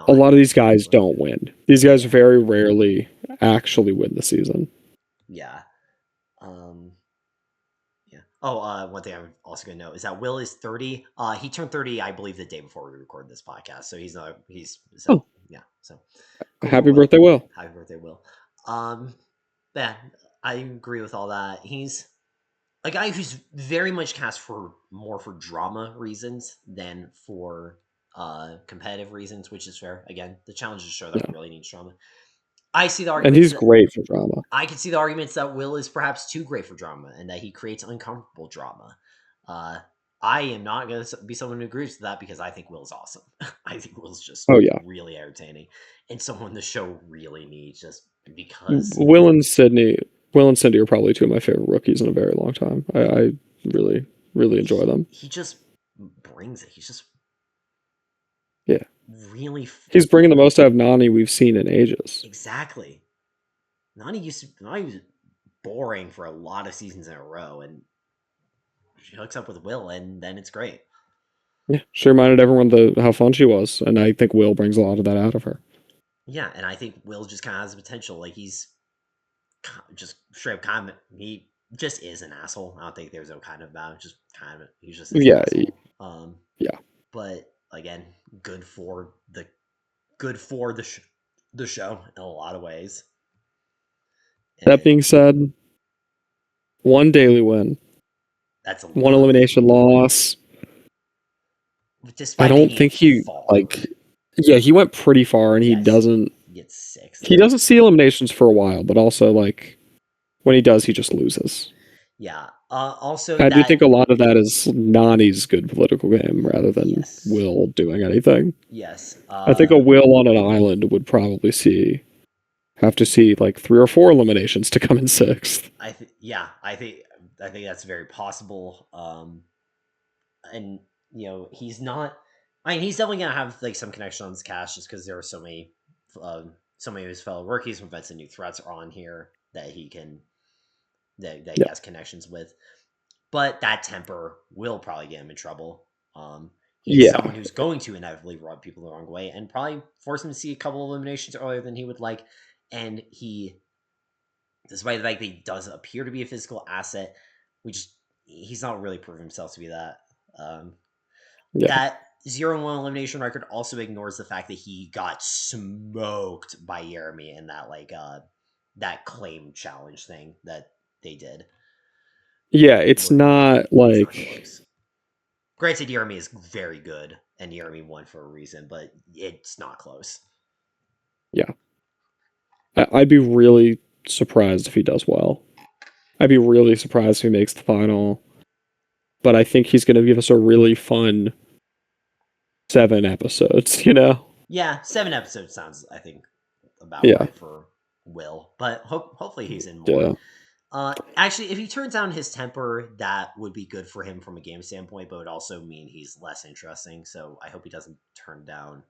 a not lot of these guys like don't win. These guys yeah, very rarely actually win the season. yeah. Um, Yeah. Oh, one thing I'm also gonna note is that Will is 30. He turned 30, I believe, the day before we recorded this podcast. So he's not. He's so Oh, yeah. So cool for happy Will. birthday, Will. Happy birthday, Will. Um, yeah, I agree with all that. He's a guy who's very much cast for more for drama reasons than for competitive reasons, which is fair. Again, the challenge is a show that Yeah. really needs drama. I see the And arguments he's that great for drama. I can see the arguments that Will is perhaps too great for drama and that he creates uncomfortable drama. Uh, I am not going to be someone who agrees with that because I think Will's awesome. I think Will's just Oh yeah. really entertaining and someone the show really needs just because Will and Sydney Will and Cindy are probably two of my favorite rookies in a very long time. I really, really enjoy them. he just brings it. He's just Yeah. really He's bringing the most out of Nani we've seen in ages. exactly. Nani was boring for a lot of seasons in a row, and she hooks up with Will, and then it's great. Yeah. She reminded everyone how fun she was, and I think Will brings a lot of that out of her. Yeah, and I think Will just kind of has the potential. Like he's just straight up kind of he just is an asshole. I don't think there's no kind of about him. Just kind of he just is an Yeah, asshole. yeah. But again, good for the good for the show in a lot of ways. That And being said, one daily win, that's a one lot. elimination loss. I Despite don't making it think he far. like. Yeah, he went pretty far, and he Yes, doesn't. he gets sixth. He doesn't see eliminations for a while, but also like when he does, he just loses. Yeah. Also I do that think a lot of that is Nani's good political game rather than yes. Will doing anything. Yes. I think a Will on an island would probably have to see like 3 or 4 eliminations to come in sixth. Yeah, I think that's very possible. And he's not. I mean, he's definitely gonna have like some connection on his cash just because there are so many of his fellow rookies from Vets and New Threats are on here that that he Yeah, has connections with. But that temper will probably get him in trouble. He is yeah, someone who's going to inevitably rub people the wrong way and probably force him to see a couple of eliminations earlier than he would like. And despite the fact that he does appear to be a physical asset, he's not really proven himself to be that. Um, yeah, that 0-1 elimination record also ignores the fact that he got smoked by Jeremy in that that claim challenge thing that they did. yeah. It's Where not it's not like close. Granted, Jeremy is very good, and Jeremy won for a reason, but it's not close. yeah. I'd be really surprised if he does well. I'd be really surprised if he makes the final. But I think he's going to give us a really fun 7 episodes. You know? Yeah, 7 episodes sounds, I think, about Yeah, right for Will, but hopefully he's in more. yeah, Actually, if he turns down his temper, that would be good for him from a game standpoint, but it would also mean he's less interesting. So I hope he doesn't turn down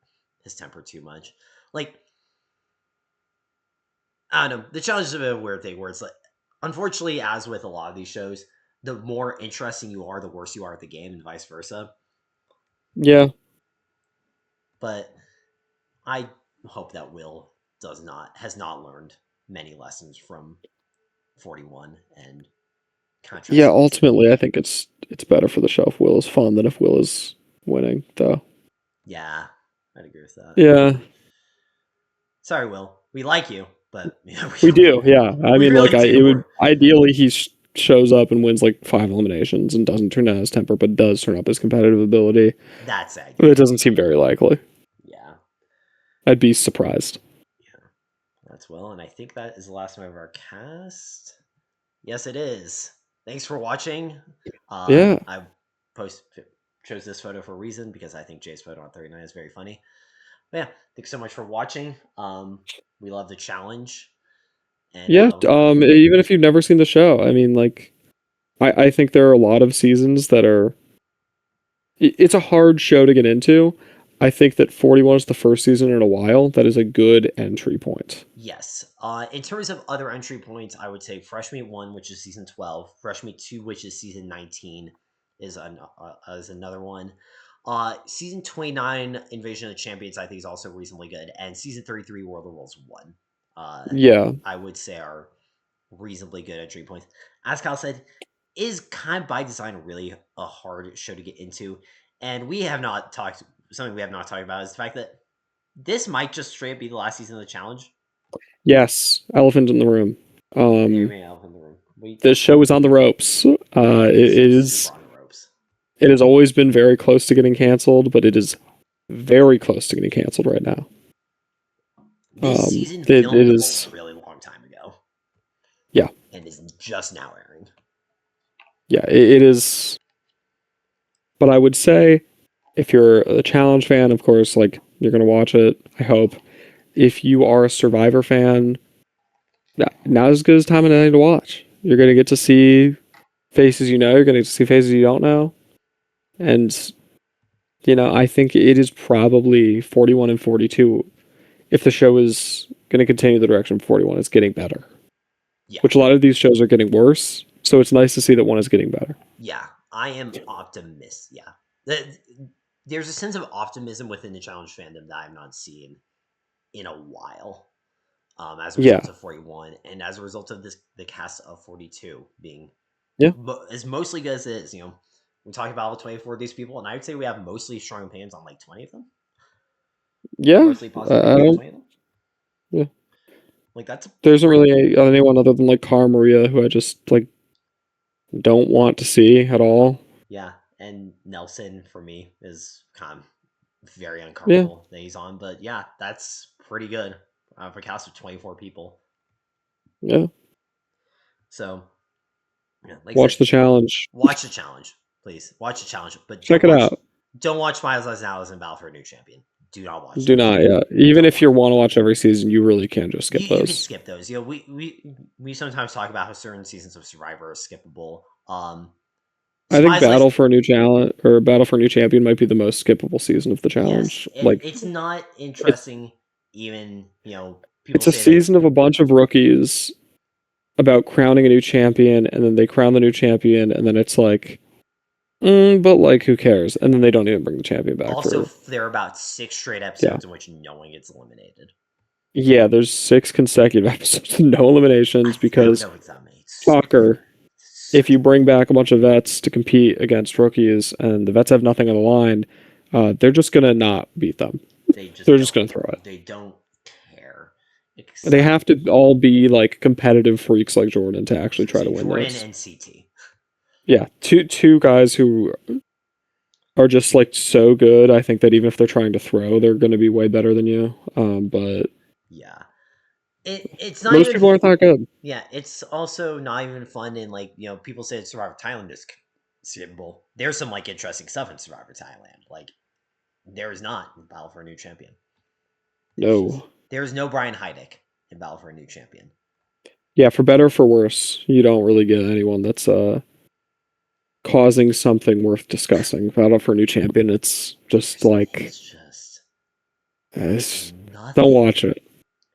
his temper too much. Like, I don't know. The challenge is a bit of a weird thing where it's like, unfortunately, as with a lot of these shows, the more interesting you are, the worse you are at the game, and vice versa. yeah. But I hope that Will has not learned many lessons from 41 and Yeah, contrast. ultimately, I think it's better for the show if Will is fun than if Will is winning, though. Yeah, I'd agree with that. Yeah, Sorry, Will. We like you, but We do, yeah. I we mean, really like, it would do. ideally shows up and wins like 5 eliminations and doesn't turn down his temper, but does turn up his competitive ability. That's the But it ideal. doesn't seem very likely. Yeah, I'd be surprised. yeah, that's well, and I think that is the last member of our cast. Yes, it is. Thanks for watching. Yeah, I post chose this photo for a reason because I think Jay's photo on 39 is very funny. But yeah, thanks so much for watching. We love the challenge, and yeah. Even if you've never seen the show, I mean, like, I think there are a lot of seasons that are. It's a hard show to get into. I think that 41 is the first season in a while. That is a good entry point. yes. In terms of other entry points, I would say Fresh Meat 1, which is season 12, Fresh Meat 2, which is season 19, is another one. Season 29, Invasion of the Champions, I think is also reasonably good, and season 33, World of Worlds 1, Yeah, I would say are reasonably good entry points. As Kyle said, is kind of by design really a hard show to get into, and we have not talked. Something we have not talked about is the fact that this might just straight up be the last season of the challenge. yes, elephant in the room. There Um, we go in the room. this show is on the ropes. It It is super is. on the ropes. It has always been very close to getting canceled, but it is very close to getting canceled right now. This season It filmed a is. really long time ago Yeah, and is just now airing. yeah, it is. But I would say, if you're a challenge fan, of course, like you're gonna watch it. I hope. If you are a Survivor fan, now's as good as time of night to watch. You're gonna get to see faces you know. You're gonna get to see faces you don't know, and I think it is probably 41 and 42. If the show is gonna continue the direction of 41, it's getting better. Yeah, Which a lot of these shows are getting worse. So it's nice to see that one is getting better. yeah, I am optimistic. Yeah, there's a sense of optimism within the challenge fandom that I'm not seeing in a while. As a Yeah, result of 41, and as a result of this, the cast of 42 being yeah, as mostly good as it is. We talk about all 24 of these people, and I would say we have mostly strong opinions on like 20 of them, or yeah. mostly positive I opinions on don't. 20 of them. Yeah, Like that's a there isn't pretty really anyone other than like Cara Maria who I just like don't want to see at all. yeah. And Nelson for me is kind of very Yeah, uncomfortable that he's on, but yeah, that's pretty good for a cast of 24 people. yeah. So yeah, like I Watch said, the challenge. watch the challenge, please. Watch the challenge, but Check it out. don't watch Miles Morales and Battle for a New Champion. Do not watch Do those. not. Yeah. Even Don't if you watch them. want to watch every season, you really can just skip You can those. skip those. We sometimes talk about how certain seasons of Survivor are skippable. I think Spies like Battle for a New Challenge or Battle for a New Champion might be the most skippable season of the yes, challenge. Like it's not it's interesting. Even people it's a say that season of a bunch of rookies about crowning a new champion, and then they crown the new champion, and then it's like, but like, who cares? And then they don't even bring the champion back also for, there are about 6 straight yeah, episodes in which no one gets eliminated. yeah. There's 6 consecutive episodes, no I eliminations don't because know if that makes shocker. If such you a bring back a bunch of vets to compete against rookies, and the vets have nothing on the line, they're just gonna not beat them. they just They're just don't gonna throw it. they don't care They except have to all be like competitive freaks like Jordan to actually try so to win Jordan this. and CT. Yeah, two guys who are just like so good. I think that even if they're trying to throw, they're going to be way better than you. But Yeah. It's not most even people aren't that good. yeah, it's also not even fun in like, people say Survivor Thailand is skippable. There's some like interesting stuff in Survivor Thailand. Like there is not in Battle for a New Champion. There's just No. there's no Brian Heidick in Battle for a New Champion. Yeah, for better or for worse, you don't really get anyone that's causing something worth discussing. Battle for a New Champion, it's just like It's just it's it's, don't nothing. watch it.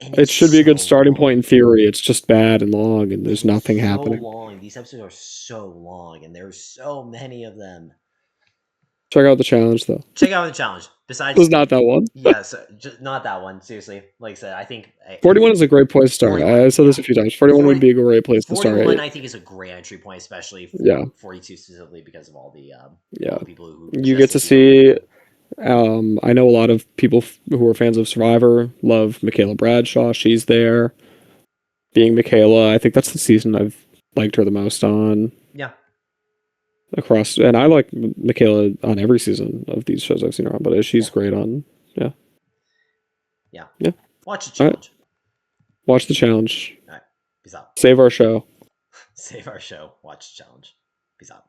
And It it's should be a good so starting point long. in theory. It's just bad and long, and And there's it's nothing so happening. long. These episodes are so long and there's so many of them. Check out the challenge though. Check out the challenge. It was Besides not that one. yes, just not that one. Seriously, like I said, I think 41 is a great place to start. 41. I said Yeah, this a few times. 41 would 40, be a great place to start. 41 I think is a great entry point, especially Yeah, for 42 specifically because of yeah. all the people who You just get to simply don't. see. I know a lot of people who are fans of Survivor love Michaela Bradshaw. She's there. being Michaela. I think that's the season I've liked her the most on Yeah. across. And I like Michaela on every season of these shows I've seen her on, but she's great on. Yeah. Yeah. Yeah. Watch the All right. challenge. Watch the challenge. All right. Peace out. Save our show. Save our show. Watch the challenge. Peace out.